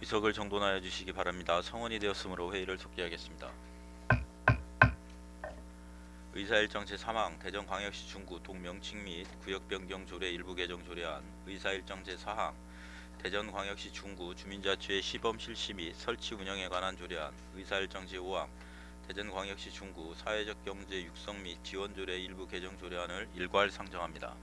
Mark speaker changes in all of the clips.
Speaker 1: 비석을 정돈하여 주시기 바랍니다. 성원이 되었으므로 회의를 속기하겠습니다. 의사일정 제3항 대전광역시 중구 동명칭 및 구역변경 조례 일부 개정 조례안. 의사일정 제4항 대전광역시 중구 주민자치회 시범 실시 및 설치 운영에 관한 조례안. 의사일정 제5항 대전광역시 중구 사회적 경제 육성 및 지원 조례 일부 개정 조례안을 일괄 상정합니다.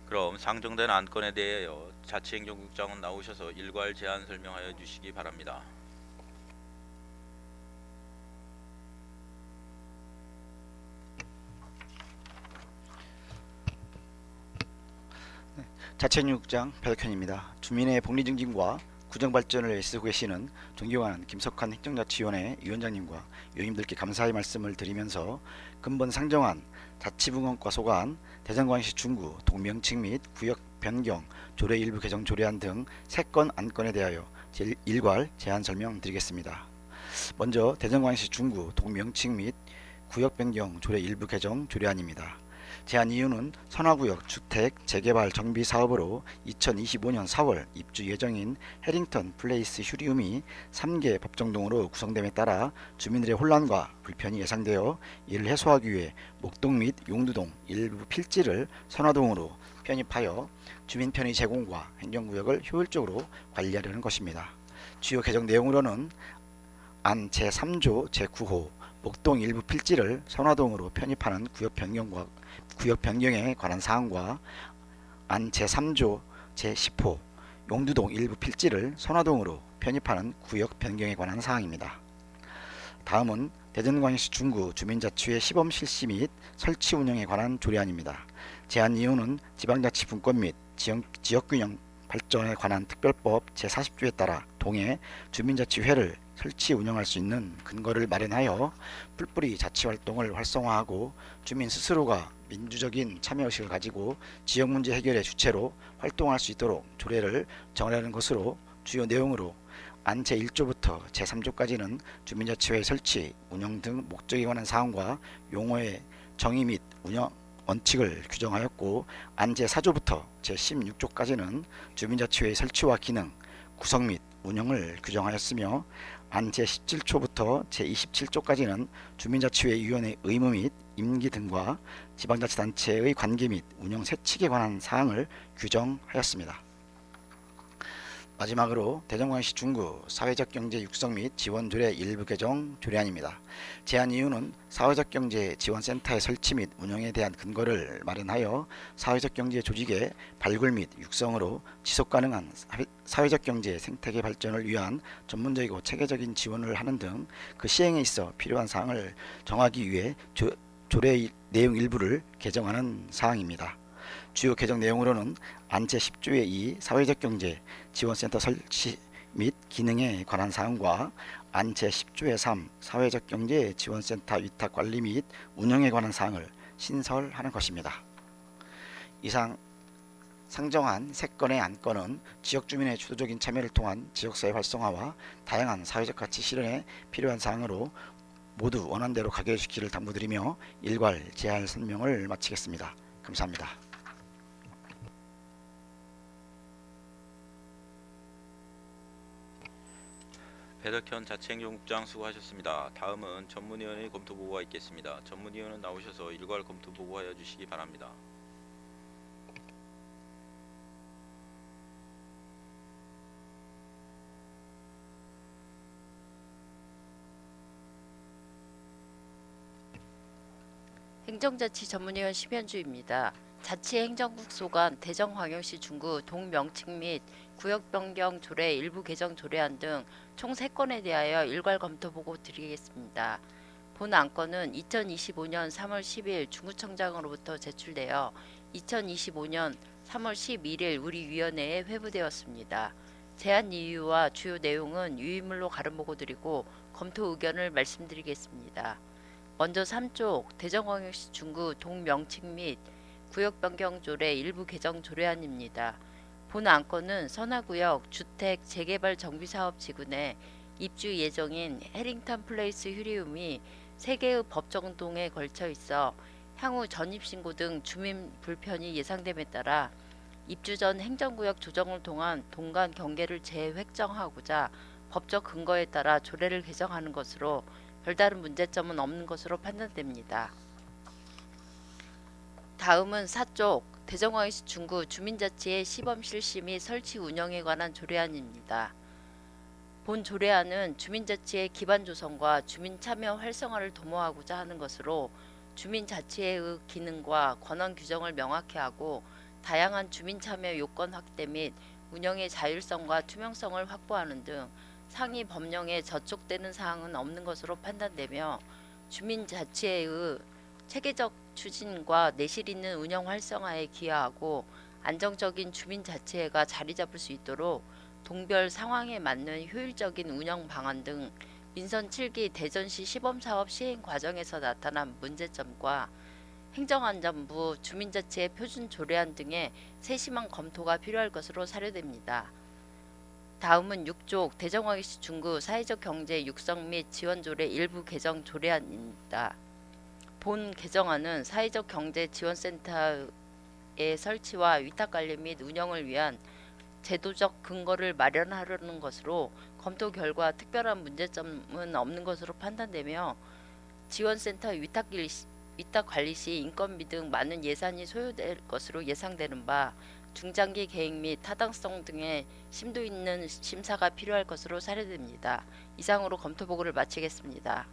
Speaker 1: 그럼 상정된 안건에 대하여 자치행정국장은 나오셔서 일괄 제안 설명하여 주시기 바랍니다.
Speaker 2: 자치행정국장 배덕현입니다. 주민의 복리 증진과 구정 발전을 애쓰고 계시는 존경하는 김석환 행정자치위원회 위원장님과 위원님들께 감사의 말씀을 드리면서 근본 상정안 자치분권과 소관 대전광역시 중구 동명칭 및 구역 변경 조례 일부 개정 조례안 등 3건 안건에 대하여 일괄 제안 설명드리겠습니다. 먼저 대전광역시 중구 동명칭 및 구역 변경 조례 일부 개정 조례안입니다. 제안 이유는 선화구역 주택 재개발 정비 사업으로 2025년 4월 입주 예정인 해링턴 플레이스 휴리움이 3개 법정동으로 구성됨에 따라 주민들의 혼란과 불편이 예상되어 이를 해소하기 위해 목동 및 용두동 일부 필지를 선화동으로 편입하여 주민 편의 제공과 행정구역을 효율적으로 관리하려는 것입니다. 주요 개정 내용으로는 안 제3조 제9호 목동 일부 필지를 선화동으로 편입하는 구역 변경에 관한 사항과 안 제3조 제10호 용두동 일부 필지를 선화동으로 편입하는 구역 변경에 관한 사항입니다. 다음은 대전광역시 중구 주민자치회 시범 실시 및 설치 운영에 관한 조례안입니다. 제안 이유는 지방자치 분권 및 지역균형 발전에 관한 특별법 제40조에 따라 동해 주민자치회를 설치 운영할 수 있는 근거를 마련하여 뿔뿔이 자치활동을 활성화하고 주민 스스로가 민주적인 참여의식을 가지고 지역문제 해결의 주체로 활동할 수 있도록 조례를 정하려는 것으로 주요 내용으로 안 제1조부터 제3조까지는 주민자치회 설치, 운영 등 목적에 관한 사항과 용어의 정의 및 운영 원칙을 규정하였고 안 제4조부터 제16조까지는 주민자치회의 설치와 기능, 구성 및 운영을 규정하였으며 안 제17조부터 제27조까지는 주민자치회위원회 의무 및 임기 등과 지방자치단체의 관계 및 운영 세칙에 관한 사항을 규정하였습니다. 마지막으로 대전광역시 중구 사회적 경제 육성 및 지원 조례 일부 개정 조례안입니다. 제안 이유는 사회적 경제 지원센터의 설치 및 운영에 대한 근거를 마련하여 사회적 경제 조직의 발굴 및 육성으로 지속 가능한 사회적 경제 생태계 발전을 위한 전문적이고 체계적인 지원을 하는 등 그 시행에 있어 필요한 사항을 정하기 위해 조례 내용 일부를 개정하는 사항입니다. 주요 개정 내용으로는 안 제10조의 2 사회적 경제 지원센터 설치 및 기능에 관한 사항과 안 제10조의 3 사회적 경제 지원센터 위탁 관리 및 운영에 관한 사항을 신설하는 것입니다. 이상 상정한 3건의 안건은 지역 주민의 주도적인 참여를 통한 지역사회 활성화와 다양한 사회적 가치 실현에 필요한 사항으로 모두 원안대로 가결시키기를 당부드리며 일괄 제안 설명을 마치겠습니다. 감사합니다.
Speaker 1: 배덕현 자치행정국장 수고하셨습니다. 다음은 전문위원회 검토보고가 있겠습니다. 전문위원은 나오셔서 일괄 검토보고하여 주시기 바랍니다.
Speaker 3: 행정자치 전문위원 심현주입니다. 자치행정국 소관 대전광역시 중구 동명칭 및 구역변경 조례 일부 개정 조례안 등 총 3건에 대하여 일괄 검토보고 드리겠습니다. 본 안건은 2025년 3월 10일 중구청장으로부터 제출되어 2025년 3월 11일 우리 위원회에 회부되었습니다. 제안 이유와 주요 내용은 유의물로 가름보고 드리고 검토 의견을 말씀드리겠습니다. 먼저 3쪽 대전광역시 중구 동명칭 및 구역변경 조례 일부 개정 조례안입니다. 본 안건은 선화구역 주택 재개발 정비사업 지구 내 입주 예정인 해링턴 플레이스 휴리움이 3개의 법정동에 걸쳐 있어 향후 전입신고 등 주민 불편이 예상됨에 따라 입주 전 행정구역 조정을 통한 동간 경계를 재획정하고자 법적 근거에 따라 조례를 개정하는 것으로 별다른 문제점은 없는 것으로 판단됩니다. 다음은 4쪽 대전광역시 중구 주민자치의 시범 실시 및 설치 운영에 관한 조례안입니다. 본 조례안은 주민자치의 기반 조성과 주민 참여 활성화를 도모하고자 하는 것으로 주민자치의 기능과 권한 규정을 명확히 하고 다양한 주민 참여 요건 확대 및 운영의 자율성과 투명성을 확보하는 등 상위 법령에 저촉되는 사항은 없는 것으로 판단되며 주민자치의 체계적 추진과 내실 있는 운영 활성화에 기여하고 안정적인 주민자치회가 자리 잡을 수 있도록 동별 상황에 맞는 효율적인 운영 방안 등 민선 7기 대전시 시범사업 시행 과정에서 나타난 문제점과 행정안전부 주민자치의 표준 조례안 등의 세심한 검토가 필요할 것으로 사료됩니다. 다음은 6쪽 대전광역시 중구 사회적 경제 육성 및 지원 조례 일부 개정 조례안입니다. 본 개정안은 사회적 경제 지원센터의 설치와 위탁관리 및 운영을 위한 제도적 근거를 마련하려는 것으로 검토 결과 특별한 문제점은 없는 것으로 판단되며 지원센터 위탁관리 시 인건비 등 많은 예산이 소요될 것으로 예상되는 바 중장기 계획 및 타당성 등의 심도 있는 심사가 필요할 것으로 사료됩니다. 이상으로 검토 보고를 마치겠습니다.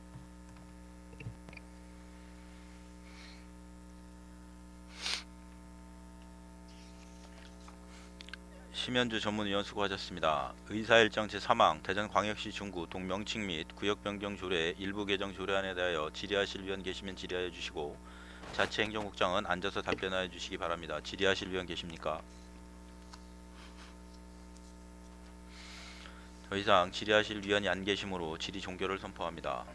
Speaker 1: 심현주 전문위원 수고하셨습니다. 의사일정 제3항 대전광역시 중구 동명칭 및 구역변경 조례 일부 개정 조례안에 대하여 질의하실 위원 계시면 질의하여 주시고 자치행정국장은 앉아서 답변하여 주시기 바랍니다. 질의하실 위원 계십니까? 더 이상 질의하실 위원이 안 계시므로 질의 종결을 선포합니다.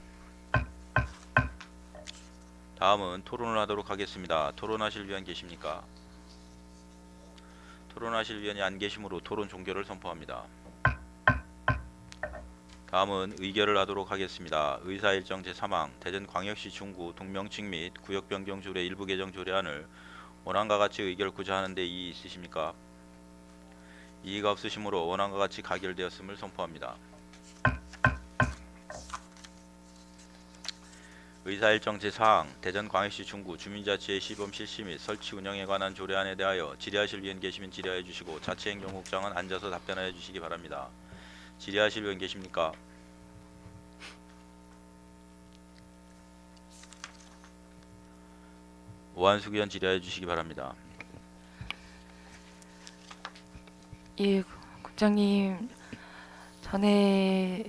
Speaker 1: 다음은 토론을 하도록 하겠습니다. 토론하실 위원 계십니까? 토론하실 위원이 안 계시므로 토론 종결을 선포합니다. 다음은 의결을 하도록 하겠습니다. 의사일정 제3항 대전광역시 중구 동명칭 및 구역변경 조례 일부 개정 조례안을 원안과 같이 의결코자 하는데 이의 있으십니까? 이의가 없으시므로 원안과 같이 가결되었음을 선포합니다. 의사일정 제4항 대전광역시 중구 주민자치의 시범 실시 및 설치 운영에 관한 조례안에 대하여 질의하실 위원 계시면 질의하여 주시고 자치행정국장은 앉아서 답변하여 주시기 바랍니다. 질의하실 위원 계십니까? 오한숙 의원 질의하여 주시기 바랍니다.
Speaker 4: 예, 국장님, 전에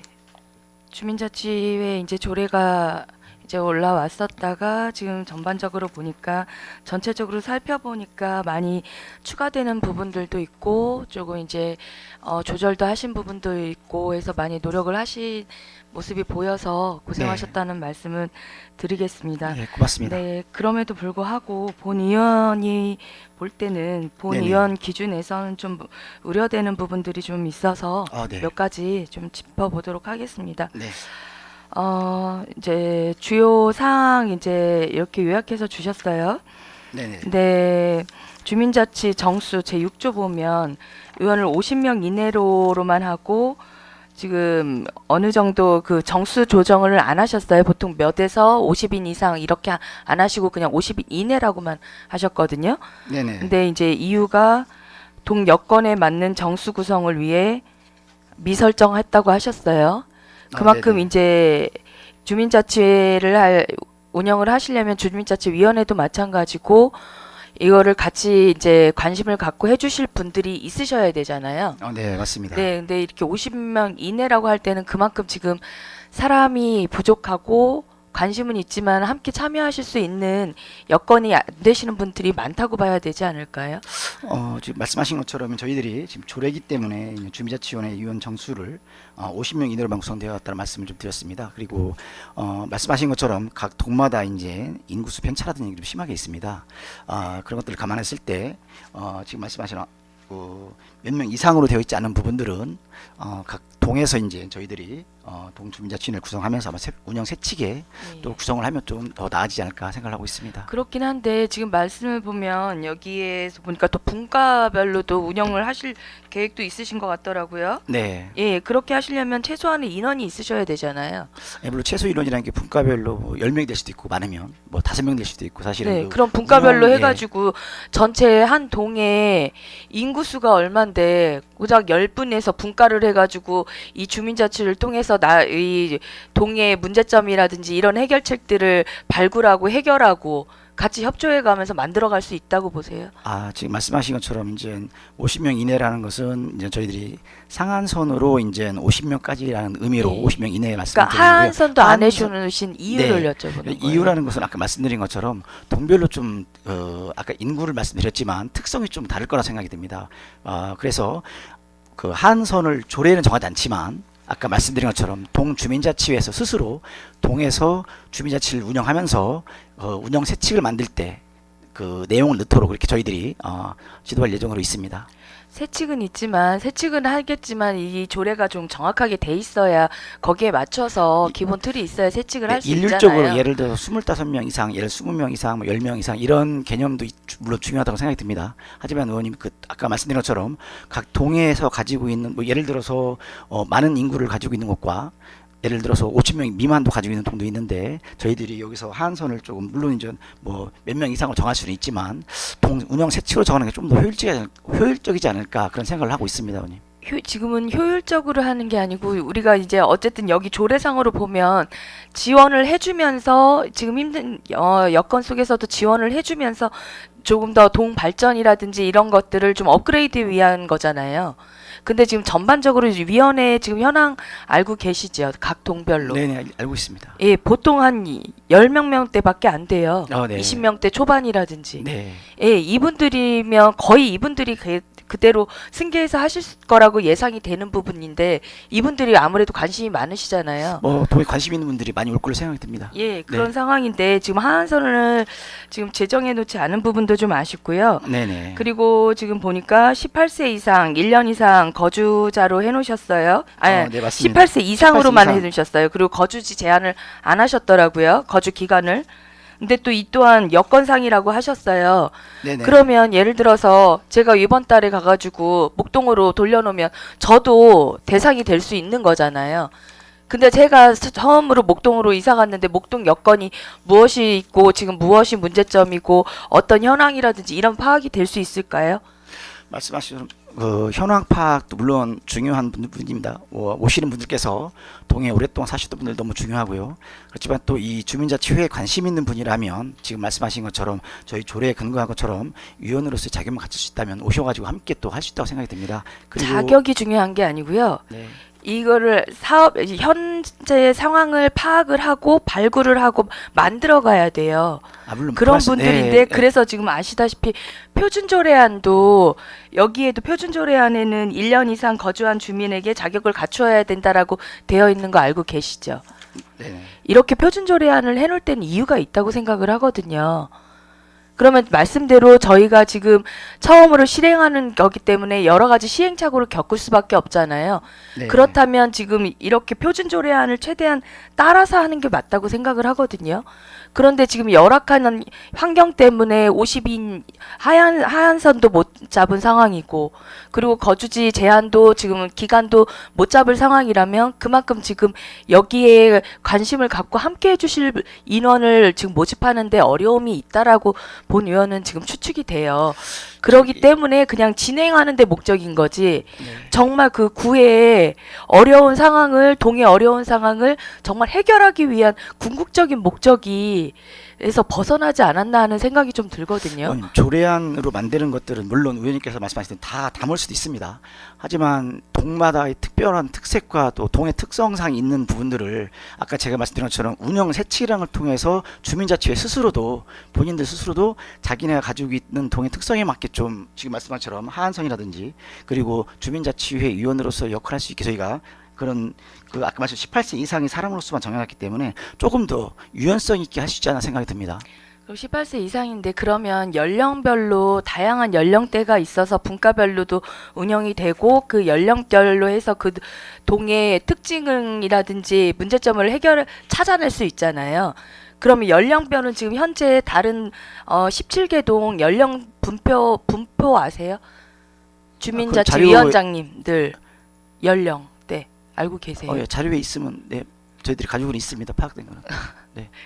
Speaker 4: 주민자치회 이제 조례가 이제 올라왔었다가 지금 전반적으로 보니까 전체적으로 살펴보니까 많이 추가되는 부분들도 있고 조금 이제 조절도 하신 부분도 있고 해서 많이 노력을 하신 모습이 보여서 고생하셨다는 말씀은 드리겠습니다.
Speaker 2: 네, 고맙습니다.
Speaker 4: 네, 그럼에도 불구하고 본 의원이 볼 때는 본
Speaker 2: 네네.
Speaker 4: 의원 기준에서는 좀 우려되는 부분들이 좀 있어서
Speaker 2: 네.
Speaker 4: 몇 가지 좀 짚어보도록 하겠습니다.
Speaker 2: 네.
Speaker 4: 이제 주요 사항 이제 이렇게 요약해서 주셨어요.
Speaker 2: 네네.
Speaker 4: 근데 주민자치 정수 제6조 보면 의원을 50명 이내로만 하고 지금 어느 정도 그 정수 조정을 안 하셨어요. 보통 몇에서 50인 이상 이렇게 안 하시고 그냥 50인 이내라고만 하셨거든요.
Speaker 2: 네네.
Speaker 4: 근데 이제 이유가 동 여건에 맞는 정수 구성을 위해 미설정했다고 하셨어요. 그만큼
Speaker 2: 네네.
Speaker 4: 이제 주민자치회를 운영을 하시려면 주민자치위원회도 마찬가지고 이거를 같이 이제 관심을 갖고 해주실 분들이 있으셔야 되잖아요.
Speaker 2: 네, 맞습니다.
Speaker 4: 네, 근데 이렇게 50명 이내라고 할 때는 그만큼 지금 사람이 부족하고 관심은 있지만 함께 참여하실 수 있는 여건이 안 되시는 분들이 많다고 봐야 되지 않을까요?
Speaker 2: 지금 말씀하신 것처럼 저희들이 지금 조례기 때문에 주민자치위원회 위원 정수를 50명 이내로만 구성되어 왔다는 말씀을 좀 드렸습니다. 그리고 말씀하신 것처럼 각 동마다 이제 인구수 편차라든지 좀 심하게 있습니다. 그런 것들을 감안했을 때 지금 말씀하신 몇 명 이상으로 되어 있지 않은 부분들은 각 동에서 이제 저희들이 동주민자치위원회를 구성하면서 아마 운영 세칙에
Speaker 4: 예.
Speaker 2: 또 구성을 하면 좀 더 나아지지 않을까 생각을 하고 있습니다.
Speaker 4: 그렇긴 한데 지금 말씀을 보면 여기에서 보니까 또 분과별로도 운영을 하실 계획도 있으신 것 같더라고요.
Speaker 2: 네.
Speaker 4: 예, 그렇게 하시려면 최소한의 인원이 있으셔야 되잖아요.
Speaker 2: 물론 최소 인원이라는 게 분과별로 뭐 10명이 될 수도 있고 많으면 뭐 5명 될 수도 있고 사실은
Speaker 4: 네,
Speaker 2: 그
Speaker 4: 그럼 분과별로
Speaker 2: 운영, 예.
Speaker 4: 해가지고 전체 한 동에 인구수가 얼만데 고작 10분에서 분과를 해가지고 이 주민자치를 통해서 이 동의 문제점이라든지 이런 해결책들을 발굴하고 해결하고 같이 협조해가면서 만들어갈 수 있다고 보세요.
Speaker 2: 지금 말씀하신 것처럼 이제 50명 이내라는 것은 이제 저희들이 상한선으로 이제 50명까지라는 의미로
Speaker 4: 네.
Speaker 2: 50명 이내에 말씀을
Speaker 4: 그러니까
Speaker 2: 드리고요.
Speaker 4: 하한선도 안
Speaker 2: 하한선-
Speaker 4: 해주신 이유를
Speaker 2: 네.
Speaker 4: 여쭤보는 거예요.
Speaker 2: 이유라는 것은 아까 말씀드린 것처럼 동별로 좀 아까 인구를 말씀드렸지만 특성이 좀 다를 거라 생각이 듭니다. 그래서 그 하한선을 조례는 정하지 않지만 아까 말씀드린 것처럼 동주민자치회에서 스스로 동에서 주민자치를 운영하면서 운영 세칙을 만들 때 그 내용을 넣도록 그렇게 저희들이 지도할 예정으로 있습니다.
Speaker 4: 세칙은 있지만 세칙은 하겠지만 이 조례가 좀 정확하게 돼 있어야 거기에 맞춰서 기본 틀이 있어야 세칙을 할 수
Speaker 2: 일률적으로
Speaker 4: 있잖아요.
Speaker 2: 예를 들어서 25명 이상, 예를 20명 이상, 뭐 10명 이상 이런 개념도 물론 중요하다고 생각이 듭니다. 하지만 의원님 아까 말씀드린 것처럼 각 동에서 가지고 있는 뭐 예를 들어서 많은 인구를 가지고 있는 것과 예를 들어서 5,000명 미만도 가지고 있는 동도 있는데 저희들이 여기서 하한선을 조금 물론 이제 뭐 몇 명 이상을 정할 수는 있지만 동 운영 세칙으로 정하는 게 좀 더 효율적이지 않을까 그런 생각을 하고 있습니다, 의원님.
Speaker 4: 지금은 효율적으로 하는 게 아니고 우리가 이제 어쨌든 여기 조례상으로 보면 지원을 해주면서 지금 힘든 여건 속에서도 지원을 해주면서 조금 더 동 발전이라든지 이런 것들을 좀 업그레이드 위한 거잖아요. 근데 지금 전반적으로 위원회 지금 현황 알고 계시죠? 각 동별로.
Speaker 2: 네네 알고 있습니다.
Speaker 4: 예, 보통 한 10명대밖에 안 돼요.
Speaker 2: 네.
Speaker 4: 20명대 초반이라든지.
Speaker 2: 네.
Speaker 4: 예, 이분들이면 거의 이분들이 그대로 승계해서 하실 거라고 예상이 되는 부분인데 이분들이 아무래도 관심이 많으시잖아요.
Speaker 2: 뭐 동에 관심 있는 분들이 많이 올 걸로 생각이 듭니다.
Speaker 4: 예, 그런
Speaker 2: 네.
Speaker 4: 상황인데 지금 하한선을 지금 제정해 놓지 않은 부분도 좀 아쉽고요.
Speaker 2: 네네.
Speaker 4: 그리고 지금 보니까 18세 이상 1년 이상 거주자로 해놓으셨어요. 아니,
Speaker 2: 네 맞습니다.
Speaker 4: 18세 이상으로만
Speaker 2: 18세 이상.
Speaker 4: 해놓으셨어요. 그리고 거주지 제한을 안 하셨더라고요. 거주 기간을. 근데 또 이 또한 여건상이라고 하셨어요.
Speaker 2: 네네.
Speaker 4: 그러면 예를 들어서 제가 이번 달에 가가지고 목동으로 돌려놓으면 저도 대상이 될 수 있는 거잖아요. 근데 제가 처음으로 목동으로 이사 갔는데 목동 여건이 무엇이 있고 지금 무엇이 문제점이고 어떤 현황이라든지 이런 파악이 될 수 있을까요?
Speaker 2: 말씀하신 그 현황 파악도 물론 중요한 분입니다. 오시는 분들께서 동에 오랫동안 사셨던 분들 너무 중요하고요. 그렇지만 또 이 주민자치회에 관심 있는 분이라면 지금 말씀하신 것처럼 저희 조례에 근거한 것처럼 위원으로서의 자격을 갖출 수 있다면 오셔가지고 함께 또 할 수 있다고 생각이 듭니다. 그리고
Speaker 4: 자격이 중요한 게 아니고요.
Speaker 2: 네.
Speaker 4: 이거를 현재 상황을 파악을 하고 발굴을 하고 만들어 가야 돼요.
Speaker 2: 물론
Speaker 4: 그런
Speaker 2: 네,
Speaker 4: 분들인데 그래서 지금 아시다시피 표준조례안도 여기에도 표준조례안에는 1년 이상 거주한 주민에게 자격을 갖추어야 된다라고 되어 있는 거 알고 계시죠?
Speaker 2: 네.
Speaker 4: 이렇게 표준조례안을 해놓을 때는 이유가 있다고 생각을 하거든요. 그러면 말씀대로 저희가 지금 처음으로 실행하는 거기 때문에 여러 가지 시행착오를 겪을 수밖에 없잖아요.
Speaker 2: 네.
Speaker 4: 그렇다면 지금 이렇게 표준조례안을 최대한 따라서 하는 게 맞다고 생각을 하거든요. 그런데 지금 열악한 환경 때문에 50인 하한선도 못 잡은 상황이고 그리고 거주지 제한도 지금 기간도 못 잡을 상황이라면 그만큼 지금 여기에 관심을 갖고 함께 해주실 인원을 지금 모집하는데 어려움이 있다라고 본 의원은 지금 추측이 돼요. 그러기 때문에 그냥 진행하는 데 목적인 거지
Speaker 2: 네.
Speaker 4: 정말 그 구의 어려운 상황을 동의 어려운 상황을 정말 해결하기 위한 궁극적인 목적이 에서 벗어나지 않았나 하는 생각이 좀 들거든요.
Speaker 2: 조례안으로 만드는 것들은 물론 의원님께서 말씀하신 다 담을 수도 있습니다. 하지만 동마다의 특별한 특색과 또 동의 특성상 있는 부분들을 아까 제가 말씀드린 것처럼 운영 세칙이랑을 통해서 주민자치회 스스로도 본인들 스스로도 자기네가 가지고 있는 동의 특성에 맞게 좀 지금 말씀한 것처럼 하한선이라든지 그리고 주민자치회 위원으로서 역할할 수 있게 저희가 그런 아까 말씀 18세 이상의 사람으로서만 정해놨기 때문에 조금 더 유연성 있게 할 수 있지 않나 생각이 듭니다.
Speaker 4: 그럼 18세 이상인데 그러면 연령별로 다양한 연령대가 있어서 분과별로도 운영이 되고 그 연령별로 해서 그 동의 특징이라든지 문제점을 찾아낼 수 있잖아요. 그러면 연령별은 지금 현재 다른 17개 동 연령 분포 아세요? 주민자치
Speaker 2: 자료-
Speaker 4: 위원장님들 연령대 알고 계세요?
Speaker 2: 예, 자료에 있으면 네, 저희들이 가지고는 있습니다. 파악된 거는.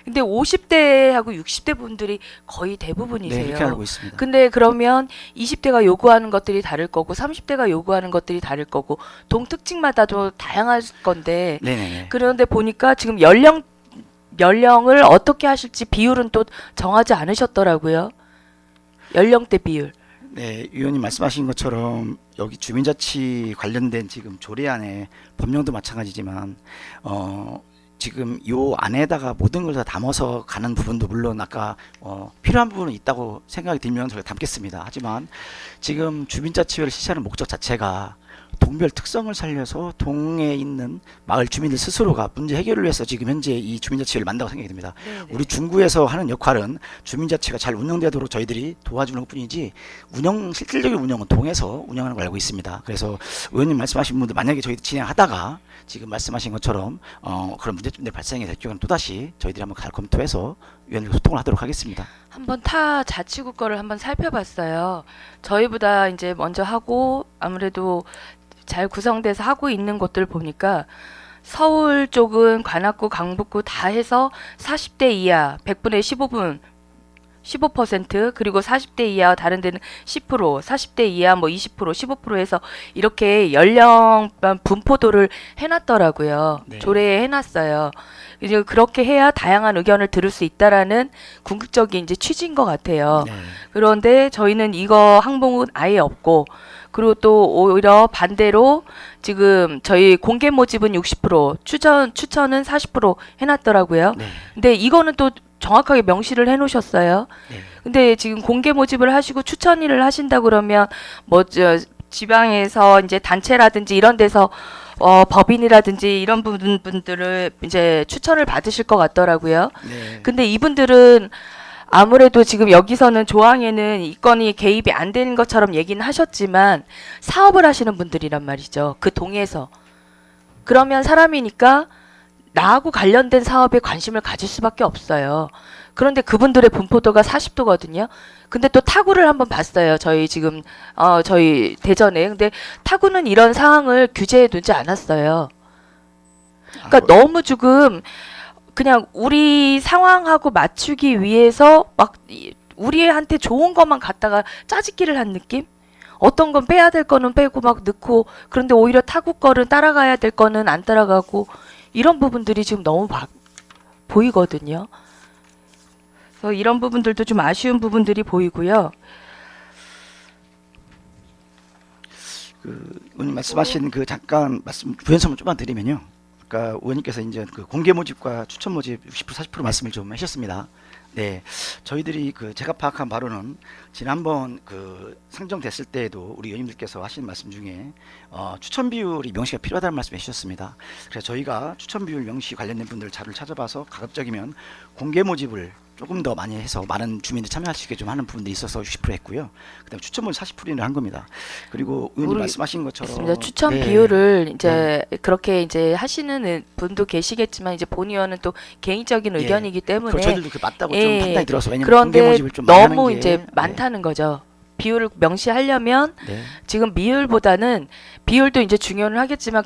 Speaker 4: 근데 50대하고 60대 분들이 거의
Speaker 2: 네,
Speaker 4: 대부분이세요.
Speaker 2: 이렇게 알고 있습니다.
Speaker 4: 근데 그러면 20대가 요구하는 것들이 다를 거고 30대가 요구하는 것들이 다를 거고 동 특징마다도 다양할 건데
Speaker 2: 네네네.
Speaker 4: 그런데 보니까 지금 연령을 어떻게 하실지 비율은 또 정하지 않으셨더라고요. 연령대 비율.
Speaker 2: 네, 위원님 말씀하신 것처럼 여기 주민자치 관련된 지금 조례안에 법령도 마찬가지지만 지금 요 안에다가 모든 걸 다 담아서 가는 부분도 물론 아까 필요한 부분은 있다고 생각이 들면 저희가 담겠습니다. 하지만 지금 주민자치회를 실시하는 목적 자체가 동별 특성을 살려서 동에 있는 마을 주민들 스스로가 문제 해결을 위해서 지금 현재 이 주민자치회를 만든다고 생각이 듭니다. 우리 중구에서 하는 역할은 주민자치가 잘 운영되도록 저희들이 도와주는 것뿐이지 실질적인 운영은 동에서 운영하는 걸 알고 있습니다. 그래서 의원님 말씀하신 분들 만약에 저희들 진행하다가 지금 말씀하신 것처럼 그런 문제점들이 발생이 될 경우는 또다시 저희들이 한번 잘 검토해서 위원님과 소통을 하도록 하겠습니다.
Speaker 4: 한번 타 자치구 거를 한번 살펴봤어요. 저희보다 이제 먼저 하고 아무래도 잘 구성돼서 하고 있는 곳들 보니까 서울 쪽은 관악구, 강북구 다 해서 40대 이하 100분의 15% 그리고 40대 이하 다른 데는 10%, 40대 이하 뭐 20%, 15% 해서 이렇게 연령 분포도를 해놨더라고요.
Speaker 2: 네.
Speaker 4: 조례에 해놨어요. 이제 그렇게 해야 다양한 의견을 들을 수 있다라는 궁극적인 이제 취지인 것 같아요.
Speaker 2: 네.
Speaker 4: 그런데 저희는 이거 항목은 아예 없고 그리고 또 오히려 반대로 지금 저희 공개 모집은 60% 추천은 40% 해놨더라고요.
Speaker 2: 네.
Speaker 4: 근데 이거는 또 정확하게 명시를 해놓으셨어요.
Speaker 2: 네.
Speaker 4: 근데 지금 공개 모집을 하시고 추천일을 하신다 그러면 뭐 지방에서 이제 단체라든지 이런 데서 법인이라든지 이런 분들을 이제 추천을 받으실 것 같더라고요.
Speaker 2: 네.
Speaker 4: 근데 이분들은 아무래도 지금 여기서는 조항에는 이 건이 개입이 안 되는 것처럼 얘기는 하셨지만 사업을 하시는 분들이란 말이죠. 그 동에서. 그러면 사람이니까 나하고 관련된 사업에 관심을 가질 수밖에 없어요. 그런데 그분들의 분포도가 40도거든요. 근데 또 타구를 한번 봤어요. 저희 지금 저희 대전에. 근데 타구는 이런 사항을 규제해 두지 않았어요. 그러니까 너무 지금 그냥 우리 상황하고 맞추기 위해서 막 우리한테 좋은 것만 갖다가 짜집기를 한 느낌? 어떤 건 빼야 될 거는 빼고 막 넣고 그런데 오히려 타구 거를 따라가야 될 거는 안 따라가고 이런 부분들이 지금 너무 보이거든요. 그래서 이런 부분들도 좀 아쉬운 부분들이 보이고요.
Speaker 2: 의원님 말씀하신 그 잠깐 부연설문 좀만 드리면요. 아까 의원님께서 이제 그 공개 모집과 추천 모집 60% 40% 말씀을 좀 하셨습니다. 네, 저희들이 제가 파악한 바로는 지난번 상정됐을 때에도 우리 의원님들께서 하신 말씀 중에 추천 비율이 명시가 필요하다는 말씀해 주셨습니다. 그래서 저희가 추천 비율 명시 관련된 분들 자료를 찾아봐서 가급적이면 공개 모집을 조금 더 많이 해서 많은 주민들이 참여할 수 있게 좀 하는 부분들이 있어서 60% 했고요. 그다음에 추천 모집 40%를 한 겁니다. 그리고 의원님 말씀하신 것처럼
Speaker 4: 있습니다. 추천
Speaker 2: 네.
Speaker 4: 비율을 이제 그렇게 이제 하시는 분도 계시겠지만 이제 본 의원은 또 개인적인
Speaker 2: 예.
Speaker 4: 의견이기 때문에
Speaker 2: 그리고 저희들도 맞다고 좀
Speaker 4: 예.
Speaker 2: 판단이 들어서 왜냐면 공개
Speaker 4: 그런데
Speaker 2: 모집을 좀 많이
Speaker 4: 너무
Speaker 2: 하는 게
Speaker 4: 이제 많다는 거죠. 비율을 명시하려면
Speaker 2: 네.
Speaker 4: 지금 비율보다는 비율도 이제 중요는 하겠지만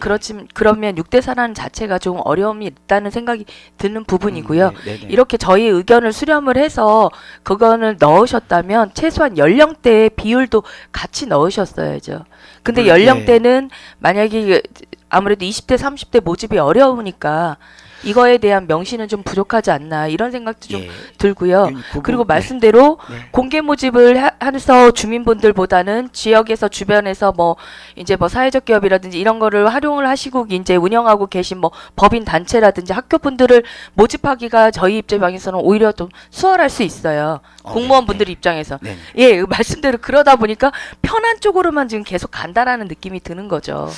Speaker 4: 그러면 6대4라는 자체가 좀 어려움이 있다는 생각이 드는 부분이고요.
Speaker 2: 네, 네.
Speaker 4: 이렇게 저희 의견을 수렴을 해서 그거는 넣으셨다면 최소한 연령대의 비율도 같이 넣으셨어야죠. 근데
Speaker 2: 네.
Speaker 4: 연령대는 만약에 아무래도 20대 30대 모집이 어려우니까 이거에 대한 명시는 좀 부족하지 않나 이런 생각도 좀
Speaker 2: 예.
Speaker 4: 들고요. 그리고 말씀대로
Speaker 2: 네.
Speaker 4: 공개 모집을 해서 주민분들보다는 지역에서 주변에서 뭐 이제 뭐 사회적 기업이라든지 이런 거를 활용을 하시고 이제 운영하고 계신 뭐 법인 단체라든지 학교분들을 모집하기가 저희 입장에서는 오히려 좀 수월할 수 있어요. 공무원분들 입장에서.
Speaker 2: 네.
Speaker 4: 예, 말씀대로 그러다 보니까 편한 쪽으로만 지금 계속 간다라는 느낌이 드는 거죠.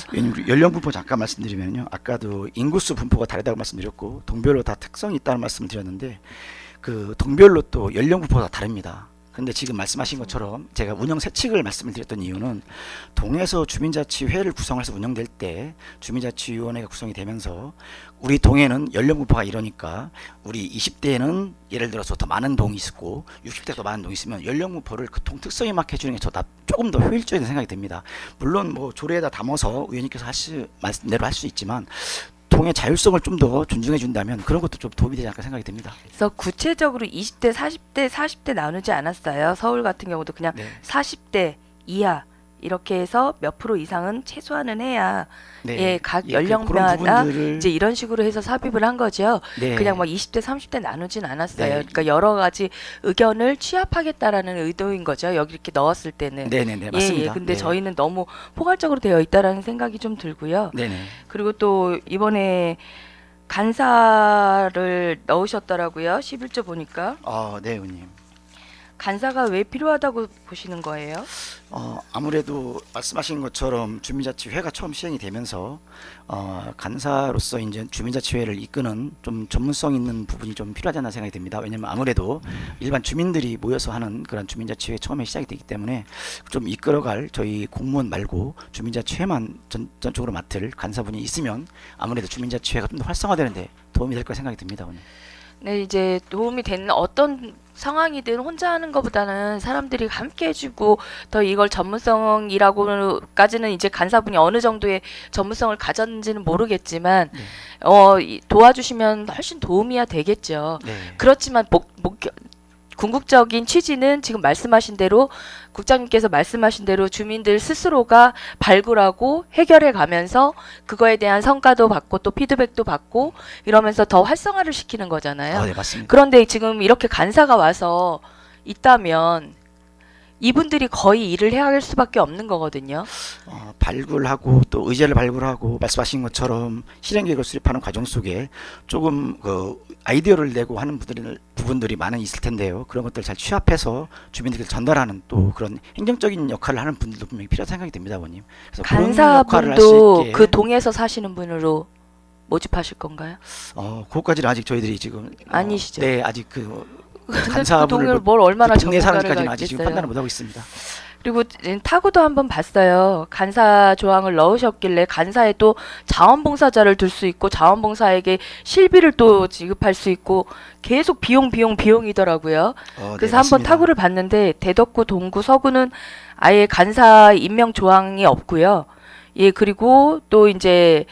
Speaker 2: 연령 분포 잠깐 말씀드리면요. 아까도 인구수 분포가 다르다고 말씀드렸고 동별로 다 특성이 있다는 말씀을 드렸는데 그 동별로 또 연령부포가 다릅니다. 근데 지금 말씀하신 것처럼 제가 운영 세칙을 말씀을 드렸던 이유는 동에서 주민자치회를 구성해서 운영될 때 주민자치위원회가 구성이 되면서 우리 동에는 연령부포가 이러니까 우리 20대에는 예를 들어서 더 많은 동이 있고 60대가 더 많은 동이 있으면 연령부포를 그 동 특성에 맞게 해주는 게 조금 더 효율적인 생각이 듭니다. 물론 뭐 조례에다 담아서 의원님께서 말씀대로 할 수 있지만 동의 자율성을 좀 더 존중해 준다면 그런 것도 좀 도움이 되지 않을까 생각이 듭니다.
Speaker 4: 그래서 구체적으로 20대, 40대 나누지 않았어요. 서울 같은 경우도 그냥
Speaker 2: 네.
Speaker 4: 40대 이하 이렇게 해서 몇 프로 이상은 최소한은 해야
Speaker 2: 네.
Speaker 4: 예, 각
Speaker 2: 예, 그런
Speaker 4: 연령마다
Speaker 2: 부분들을
Speaker 4: 이제 이런 식으로 해서 삽입을 한 거죠.
Speaker 2: 네.
Speaker 4: 그냥 막 20대, 30대 나누진 않았어요.
Speaker 2: 네.
Speaker 4: 그러니까 여러 가지 의견을 취합하겠다라는 의도인 거죠. 여기 이렇게 넣었을 때는.
Speaker 2: 네네네 맞습니다.
Speaker 4: 예, 예. 근데
Speaker 2: 네.
Speaker 4: 저희는 너무 포괄적으로 되어 있다라는 생각이 좀 들고요.
Speaker 2: 네네.
Speaker 4: 그리고 또 이번에 간사를 넣으셨더라고요. 11조 보니까.
Speaker 2: 네, 의원님.
Speaker 4: 간사가 왜 필요하다고 보시는 거예요?
Speaker 2: 아무래도 말씀하신 것처럼 주민자치회가 처음 시행이 되면서 간사로서 이제 주민자치회를 이끄는 좀 전문성 있는 부분이 좀 필요하지 않나 생각이 듭니다. 왜냐하면 아무래도 일반 주민들이 모여서 하는 그런 주민자치회 처음에 시작이 되기 때문에 좀 이끌어갈 저희 공무원 말고 주민자치회만 전적으로 맡을 간사분이 있으면 아무래도 주민자치회가 좀 더 활성화되는데 도움이 될 거라 생각이 듭니다. 오늘.
Speaker 4: 네, 이제 도움이 되는 어떤 상황이든 혼자 하는 것보다는 사람들이 함께 해주고 더 이걸 전문성이라고까지는 이제 간사분이 어느 정도의 전문성을 가졌는지는 모르겠지만
Speaker 2: 네.
Speaker 4: 도와주시면 훨씬 도움이야 되겠죠.
Speaker 2: 네.
Speaker 4: 그렇지만 궁극적인 취지는 지금 말씀하신 대로 국장님께서 말씀하신 대로 주민들 스스로가 발굴하고 해결해 가면서 그거에 대한 성과도 받고 또 피드백도 받고 이러면서 더 활성화를 시키는 거잖아요.
Speaker 2: 네, 맞습니다.
Speaker 4: 그런데 지금 이렇게 간사가 와서 있다면 이분들이 거의 일을 해야 할 수밖에 없는 거거든요.
Speaker 2: 발굴하고 또 의제를 발굴하고 말씀하신 것처럼 실행계획을 수립하는 과정 속에 조금 그 아이디어를 내고 하는 부분들이 많이 있을 텐데요. 그런 것들 잘 취합해서 주민들에게 전달하는 또 그런 행정적인 역할을 하는 분들도 분명히 필요하다고 생각이 듭니다, 아버님. 그래서 그런 역할을 할 수
Speaker 4: 간사분도
Speaker 2: 있게
Speaker 4: 그 동에서 사시는 분으로 모집하실 건가요?
Speaker 2: 그것까지는 아직 저희들이 지금
Speaker 4: 아니시죠?
Speaker 2: 네, 아직 그
Speaker 4: 근데
Speaker 2: 간사분을
Speaker 4: 그 동을 뭘 얼마나
Speaker 2: 그 동네
Speaker 4: 전문가를
Speaker 2: 사람까지는 아직 지금
Speaker 4: 알겠어요.
Speaker 2: 판단을 못 하고 있습니다.
Speaker 4: 그리고 타구도 한번 봤어요. 간사 조항을 넣으셨길래 간사에 또 자원봉사자를 둘 수 있고 자원봉사에게 실비를 또 지급할 수 있고 계속 비용이더라고요. 그래서
Speaker 2: 네,
Speaker 4: 한번
Speaker 2: 맞습니다.
Speaker 4: 타구를 봤는데 대덕구, 동구, 서구는 아예 간사 임명 조항이 없고요. 예, 그리고 또 이제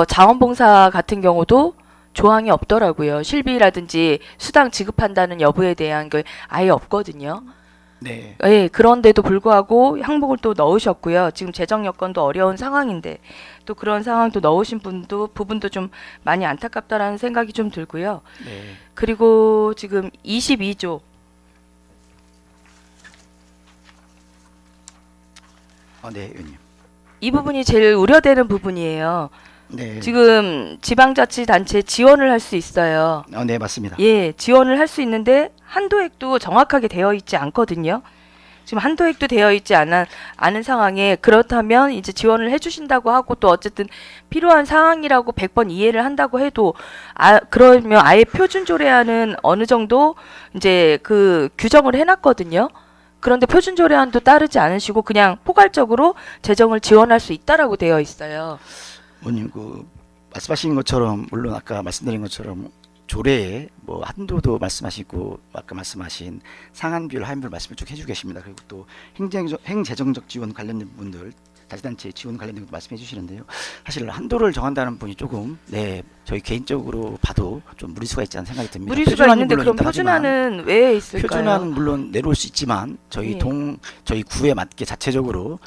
Speaker 4: 자원봉사 같은 경우도 조항이 없더라고요. 실비라든지 수당 지급한다는 여부에 대한 게 아예 없거든요.
Speaker 2: 네.
Speaker 4: 예, 그런데도 불구하고 항목을 또 넣으셨고요. 지금 재정 여건도 어려운 상황인데 또 그런 상황도 넣으신 부분도 좀 많이 안타깝다라는 생각이 좀 들고요.
Speaker 2: 네.
Speaker 4: 그리고 지금 22조
Speaker 2: 네, 의원님.
Speaker 4: 이 부분이 제일 우려되는 부분이에요.
Speaker 2: 네.
Speaker 4: 지금 지방자치단체 지원을 할 수 있어요.
Speaker 2: 네, 맞습니다.
Speaker 4: 예, 지원을 할 수 있는데 한도액도 정확하게 되어 있지 않거든요. 지금 한도액도 되어 있지 않은 상황에 그렇다면 이제 지원을 해주신다고 하고 또 어쨌든 필요한 상황이라고 100번 이해를 한다고 해도 그러면 아예 표준조례안은 어느 정도 이제 그 규정을 해놨거든요. 그런데 표준조례안도 따르지 않으시고 그냥 포괄적으로 재정을 지원할 수 있다라고 되어 있어요.
Speaker 2: 의원님 그 말씀하신 것처럼 물론 아까 말씀드린 것처럼 조례에 뭐 한도도 말씀하시고 아까 말씀하신 상한비율 하한비율 말씀을 쭉 해주고 계십니다. 그리고 또 행재정적 지원 관련된 부분들 자치단체 지원 관련된 것도 말씀해 주시는데요. 사실 한도를 정한다는 분이 조금 저희 개인적으로 봐도 좀 무리수가 있지 않은 생각이 듭니다.
Speaker 4: 무리수가
Speaker 2: 표준안이
Speaker 4: 있는데
Speaker 2: 물론
Speaker 4: 그럼
Speaker 2: 있다 하지만
Speaker 4: 표준안은 왜 있을까요?
Speaker 2: 표준안은 물론 내려올 수 있지만 저희
Speaker 4: 예.
Speaker 2: 저희 구에 맞게 자체적으로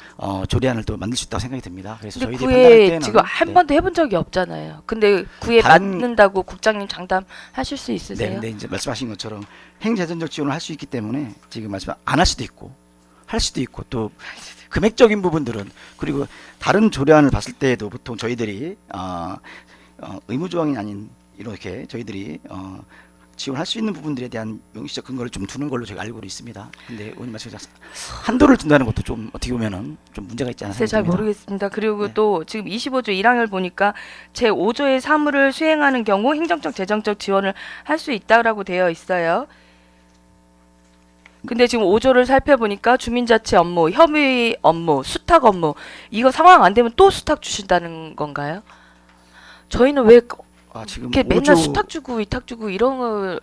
Speaker 2: 조례안을 또 만들 수 있다고 생각이 듭니다. 그래서
Speaker 4: 근데
Speaker 2: 저희들이 판단할
Speaker 4: 구에
Speaker 2: 때는
Speaker 4: 지금 한 번도 해본 적이 없잖아요. 근데 구에
Speaker 2: 다른-
Speaker 4: 맞는다고 국장님 장담하실 수
Speaker 2: 네,
Speaker 4: 있으세요?
Speaker 2: 근데 이제 말씀하신 것처럼 행재정적 지원을 할 수 있기 때문에 지금 말씀 안 할 수도 있고 할 수도 있고 또 금액적인 부분들은 그리고 다른 조례안을 봤을 때에도 보통 저희들이 의무 조항이 아닌 이렇게 저희들이 지원할 수 있는 부분들에 대한 명시적 근거를 좀 두는 걸로 제가 알고 있습니다. 근데 의원님 말씀하신 한도를 둔다는 것도 좀 어떻게 보면은 좀 문제가 있지 않나
Speaker 4: 글쎄 잘
Speaker 2: 생각합니다.
Speaker 4: 모르겠습니다. 그리고
Speaker 2: 네.
Speaker 4: 또 지금 25조 1항을 보니까 제5조의 사무를 수행하는 경우 행정적 재정적 지원을 할 수 있다라고 되어 있어요. 근데 지금 5조를 살펴보니까 주민자치 업무, 협의 업무, 수탁 업무 이거 상황 안 되면 또 수탁 주신다는 건가요? 저희는 왜
Speaker 2: 지금
Speaker 4: 이렇게 맨날
Speaker 2: 5조
Speaker 4: 수탁 주고 위탁 주고 이런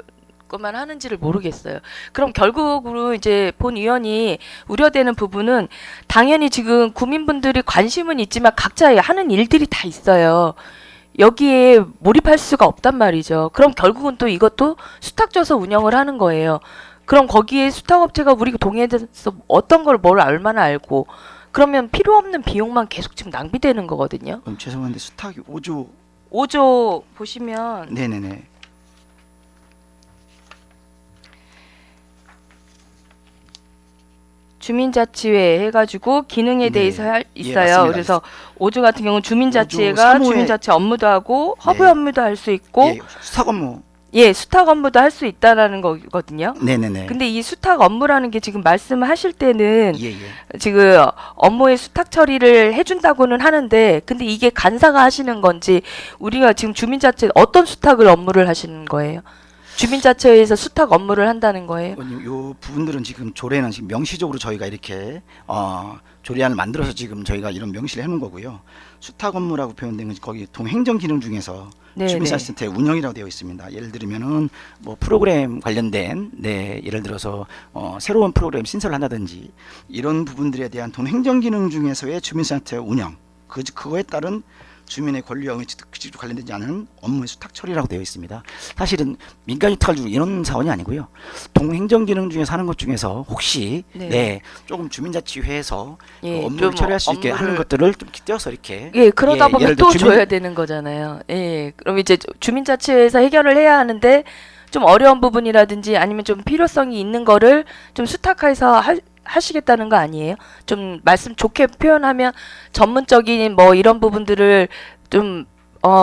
Speaker 4: 것만 하는지를 모르겠어요. 그럼 결국으로 이제 본 의원이 우려되는 부분은 당연히 지금 국민분들이 관심은 있지만 각자 하는 일들이 다 있어요. 여기에 몰입할 수가 없단 말이죠. 그럼 결국은 또 이것도 수탁 줘서 운영을 하는 거예요. 그럼 거기에 수탁업체가 우리가 동의해서 어떤 걸 뭘 얼마나 알고 그러면 필요 없는 비용만 계속 지금 낭비되는 거거든요.
Speaker 2: 죄송한데 수탁이 5조
Speaker 4: 5조 보시면
Speaker 2: 네네네.
Speaker 4: 주민자치회 해가지고 기능에
Speaker 2: 네.
Speaker 4: 대해서
Speaker 2: 예,
Speaker 4: 있어요.
Speaker 2: 맞습니다.
Speaker 4: 그래서 5조 같은 경우는
Speaker 2: 5조
Speaker 4: 주민자치회가
Speaker 2: 3호에
Speaker 4: 주민자치 업무도 하고 허브
Speaker 2: 네.
Speaker 4: 업무도 할 수 있고
Speaker 2: 예, 수탁 업무.
Speaker 4: 수탁 업무도 할 수 있다라는 거거든요.
Speaker 2: 네네네.
Speaker 4: 근데 이 수탁 업무라는 게 지금 말씀하실 때는
Speaker 2: 예예.
Speaker 4: 지금 업무의 수탁 처리를 해준다고는 하는데 근데 이게 간사가 하시는 건지 우리가 지금 주민자치 어떤 수탁을 업무를 하시는 거예요? 주민자치회에서 수탁 업무를 한다는 거예요?
Speaker 2: 의원님, 요 부분들은 지금 조례는 지금 명시적으로 저희가 이렇게 조례안을 만들어서 지금 저희가 이런 명시를 해놓은 거고요. 수탁 업무라고 표현된 것이 거기 동행정 기능 중에서
Speaker 4: 네,
Speaker 2: 주민사회센터의 운영이라고 되어 있습니다. 예를 들면은 뭐 프로그램 관련된 예를 들어서 새로운 프로그램 신설을 한다든지 이런 부분들에 대한 동행정 기능 중에서의 주민센터의 운영 그거에 따른 주민의 권리와 의무에 직접 관련되지 않은 업무의 수탁 처리라고 되어 있습니다. 사실은 민간 위탁을 주고 이런 사원이 아니고요. 동행정 기능 중에서 하는 것 중에서 혹시 조금 주민자치회에서 그 업무를
Speaker 4: 좀
Speaker 2: 처리할 수 있게 하는 것들을 좀 띄어서 이렇게
Speaker 4: 그러다 보면
Speaker 2: 예를
Speaker 4: 또
Speaker 2: 들어
Speaker 4: 줘야 되는 거잖아요. 그럼 이제 주민자치회에서 해결을 해야 하는데 좀 어려운 부분이라든지 아니면 좀 필요성이 있는 거를 좀 수탁해서 하시겠다는 거 아니에요? 좀 말씀 좋게 표현하면 전문적인 뭐 이런 부분들을 좀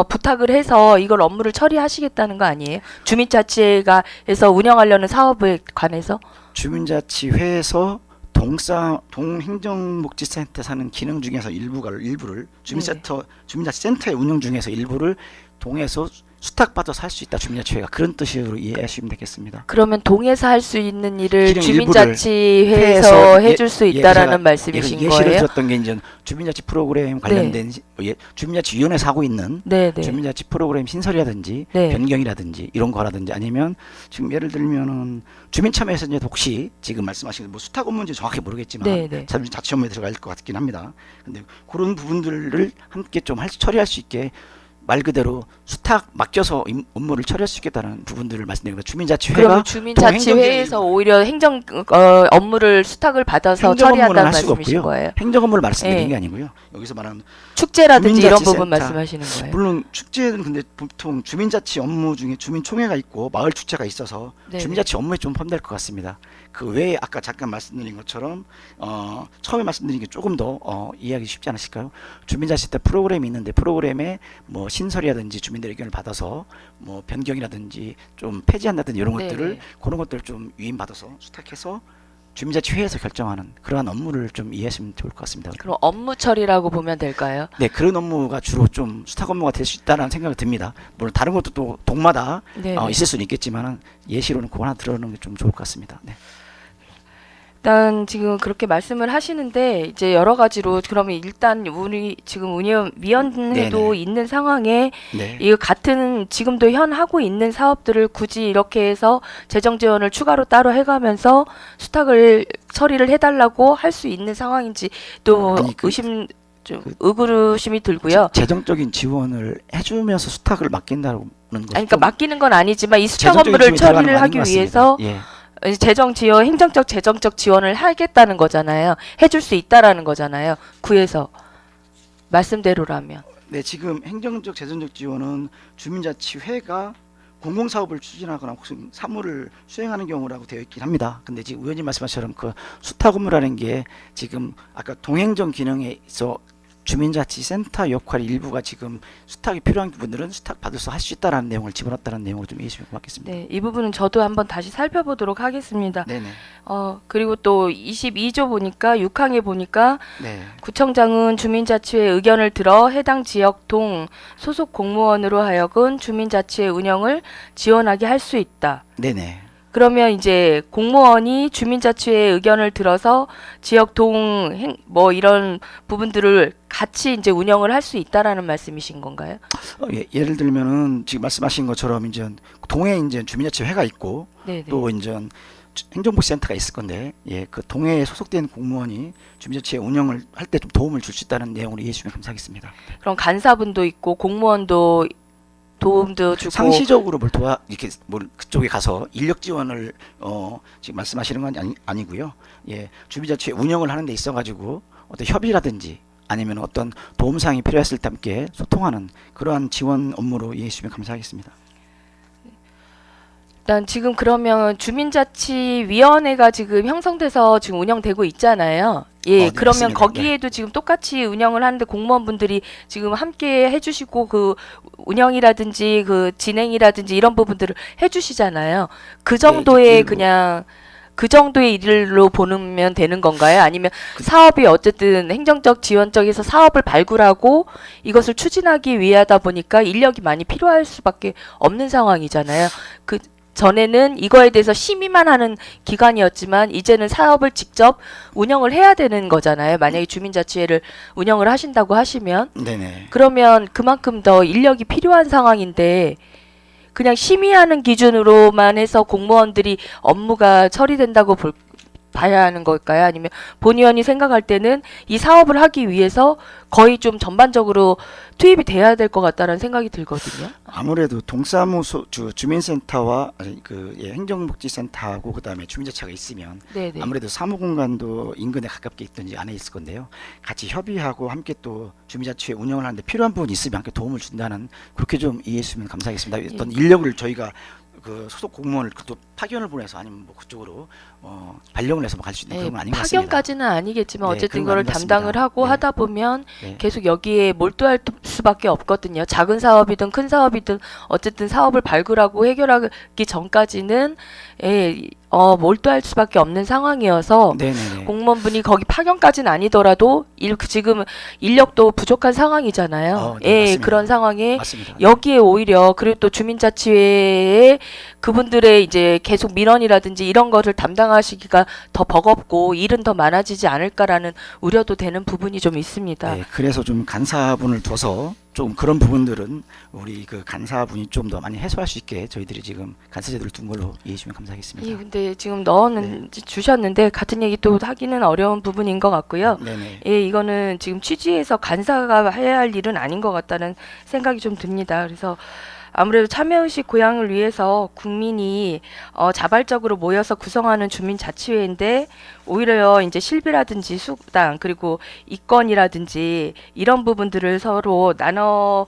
Speaker 4: 부탁을 해서 이걸 업무를 처리하시겠다는 거 아니에요? 주민자치회가 해서 운영하려는 사업에 관해서
Speaker 2: 주민자치회에서 동행정복지센터 사는 기능 중에서 일부를 주민자치센터의 운영 중에서 일부를 동에서 수탁받아서 할 수 있다. 주민자치회가 그런 뜻으로 이해하시면 되겠습니다.
Speaker 4: 그러면 동에서 할 수 있는 일을
Speaker 2: 기능
Speaker 4: 주민자치회에서 해줄 수 있다라는
Speaker 2: 제가
Speaker 4: 말씀이신
Speaker 2: 예시를
Speaker 4: 거예요?
Speaker 2: 들었던 게 이제 주민자치 프로그램 관련된 주민자치위원회에서 하고 있는 주민자치 프로그램 신설이라든지 변경이라든지 이런 거라든지 아니면 지금 예를 들면은 주민참여에서 이제 혹시 지금 말씀하신 뭐 수탁 업무인지 정확히 모르겠지만 자치 업무에 들어갈 것 같긴 합니다. 근데 그런 부분들을 함께 좀 처리할 수 있게 말 그대로 수탁 맡겨서 업무를 처리할 수 있겠다는 부분들을 말씀드립니다. 주민자치회가
Speaker 4: 그러면 주민자치회에서 오히려 행정 업무를 수탁을 받아서 처리한다는 말씀이신 거예요?
Speaker 2: 행정 업무를 말씀드리는 게 아니고요. 여기서 말하는
Speaker 4: 축제라든지 이런
Speaker 2: 주민자치센터,
Speaker 4: 부분 말씀하시는 거예요?
Speaker 2: 물론 축제는 근데 보통 주민자치 업무 중에 주민총회가 있고 마을 축제가 있어서 주민자치 업무에 좀 포함될 것 같습니다. 그 외에 아까 잠깐 말씀드린 것처럼 처음에 말씀드린 게 조금 더 이해하기 쉽지 않으실까요? 주민자치 때 프로그램이 있는데 프로그램에 뭐 신설이라든지 주민들의 의견을 받아서 뭐 변경이라든지 좀 폐지한다든지 이런 것들을 그런 것들을 좀 위임받아서 수탁해서 주민자치회에서 결정하는 그러한 업무를 좀 이해하시면 좋을 것 같습니다.
Speaker 4: 그럼 업무 처리라고 보면 될까요?
Speaker 2: 네, 그런 업무가 주로 좀 수탁 업무가 될 수 있다는 생각이 듭니다. 물론 다른 것도 또 동마다 있을 수는 있겠지만은 예시로는 그거 하나 들어놓는 게 좀 좋을 것 같습니다. 네.
Speaker 4: 일단 지금 그렇게 말씀을 하시는데 이제 여러 가지로 그러면 일단 우리 지금 위원회도 있는 상황에 이 같은 지금도 현 하고 있는 사업들을 굳이 이렇게 해서 재정 지원을 추가로 따로 해가면서 수탁을 처리를 해달라고 할 수 있는 상황인지 또 의심 좀 의구심이 들고요.
Speaker 2: 재정적인 지원을 해주면서 수탁을 맡긴다는 것.
Speaker 4: 그러니까 맡기는 건 아니지만 이 수탁 업무를 처리를 하기 위해서. 재정적 재정적 지원을 하겠다는 거잖아요. 해줄 수 있다라는 거잖아요. 구에서 말씀대로라면.
Speaker 2: 네, 지금 행정적 재정적 지원은 주민자치회가 공공사업을 추진하거나 혹은 사무를 수행하는 경우라고 되어 있긴 합니다. 근데 지금 의원님 말씀하신 것처럼 그 수탁 업무라는 게 지금 아까 동행정 기능에 있어 주민자치센터 역할의 일부가 지금 수탁이 필요한 분들은 수탁 받아서 할 수 있다라는 내용을 집어넣었다는 내용으로 좀 이해해 주시면 고맙겠습니다.
Speaker 4: 네, 이 부분은 저도 한번 다시 살펴보도록 하겠습니다.
Speaker 2: 네네.
Speaker 4: 그리고 또 22조 보니까 6항에 보니까
Speaker 2: 네.
Speaker 4: 구청장은 주민자치회 의견을 들어 해당 지역 동 소속 공무원으로 하여금 주민자치회 운영을 지원하게 할 수 있다.
Speaker 2: 네네.
Speaker 4: 그러면 이제 공무원이 주민자치회 의견을 들어서 지역 뭐 이런 부분들을 같이 이제 운영을 할 수 있다라는 말씀이신 건가요?
Speaker 2: 예를 들면은 지금 말씀하신 것처럼 이제 동에 이제 주민자치회가 있고
Speaker 4: 네, 네.
Speaker 2: 또 이제 행정복지센터가 있을 건데, 그 동해에 소속된 공무원이 주민자치회 운영을 할 때 좀 도움을 줄 수 있다는 내용으로 이해해 주시면 감사하겠습니다.
Speaker 4: 그럼 간사분도 있고 공무원도 도움도 주고
Speaker 2: 상시적으로 이렇게 그쪽에 가서 인력 지원을 지금 말씀하시는 건 아니고요. 예, 주민자치회 운영을 하는 데 있어 가지고 어떤 협의라든지 아니면 어떤 도움 사항이 필요했을 때 함께 소통하는 그러한 지원 업무로 이해해 주시면 감사하겠습니다.
Speaker 4: 일단 지금 그러면 주민자치위원회가 지금 형성돼서 지금 운영되고 있잖아요. 예,
Speaker 2: 네,
Speaker 4: 그러면
Speaker 2: 맞습니다.
Speaker 4: 거기에도 지금 똑같이 운영을 하는데 공무원분들이 지금 함께 해주시고 그 운영이라든지 그 진행이라든지 이런 부분들을 해주시잖아요. 그 정도의
Speaker 2: 일부.
Speaker 4: 그냥 그 정도의 일로 보면 되는 건가요? 아니면 사업이 어쨌든 행정적 지원적에서 사업을 발굴하고 이것을 추진하기 위하다 보니까 인력이 많이 필요할 수밖에 없는 상황이잖아요. 그 전에는 이거에 대해서 심의만 하는 기관이었지만 이제는 사업을 직접 운영을 해야 되는 거잖아요. 만약에 주민자치회를 운영을 하신다고 하시면
Speaker 2: 네네.
Speaker 4: 그러면 그만큼 더 인력이 필요한 상황인데 그냥 심의하는 기준으로만 해서 공무원들이 업무가 처리된다고 봐야 하는 걸까요? 아니면 본의원이 생각할 때는 이 사업을 하기 위해서 거의 좀 전반적으로 투입이 돼야 될 것 같다는 생각이 들거든요.
Speaker 2: 아무래도 동사무소 주민센터와 행정복지센터하고 그다음에 주민자치가 있으면
Speaker 4: 네네.
Speaker 2: 아무래도 사무공간도 인근에 가깝게 있든지 안에 있을 건데요. 같이 협의하고 함께 또 주민자치회 운영을 하는데 필요한 부분이 있으면 함께 도움을 준다는, 그렇게 좀 이해해 주시면 감사하겠습니다. 어떤 인력을 저희가 그 소속 공무원을 또 파견을 보내서 아니면 뭐 그쪽으로 발령을 해서 갈 수 있는 그런 건 아닌 것 같습니다.
Speaker 4: 파견까지는 아니겠지만
Speaker 2: 네,
Speaker 4: 어쨌든
Speaker 2: 그런 건
Speaker 4: 이거를
Speaker 2: 아닌 것 같습니다.
Speaker 4: 담당을 하고
Speaker 2: 네.
Speaker 4: 하다 보면
Speaker 2: 네.
Speaker 4: 계속 여기에 몰두할 수밖에 없거든요. 작은 사업이든 큰 사업이든 어쨌든 사업을 발굴하고 해결하기 전까지는 몰두할 수밖에 없는 상황이어서
Speaker 2: 네네네.
Speaker 4: 공무원분이 거기 파견까지는 아니더라도 지금 인력도 부족한 상황이잖아요.
Speaker 2: 네, 맞습니다.
Speaker 4: 그런 상황에
Speaker 2: 맞습니다.
Speaker 4: 여기에 오히려 그리고 또 주민자치회에 그분들의 이제 계속 민원이라든지 이런 것을 담당하시기가 더 버겁고 일은 더 많아지지 않을까라는 우려도 되는 부분이 좀 있습니다.
Speaker 2: 네, 그래서 좀 간사분을 둬서 좀 그런 부분들은 우리 그 간사분이 좀 더 많이 해소할 수 있게 저희들이 지금 간사제도를 둔 걸로 이해해 주시면 감사하겠습니다.
Speaker 4: 근데 지금 주셨는데 같은 얘기 또 하기는 어려운 부분인 것 같고요.
Speaker 2: 네네.
Speaker 4: 이거는 지금 취지에서 간사가 해야 할 일은 아닌 것 같다는 생각이 좀 듭니다. 그래서 아무래도 참여의식 고양을 위해서 국민이 자발적으로 모여서 구성하는 주민자치회인데 오히려 이제 실비라든지 수당 그리고 이권이라든지 이런 부분들을 서로 나눠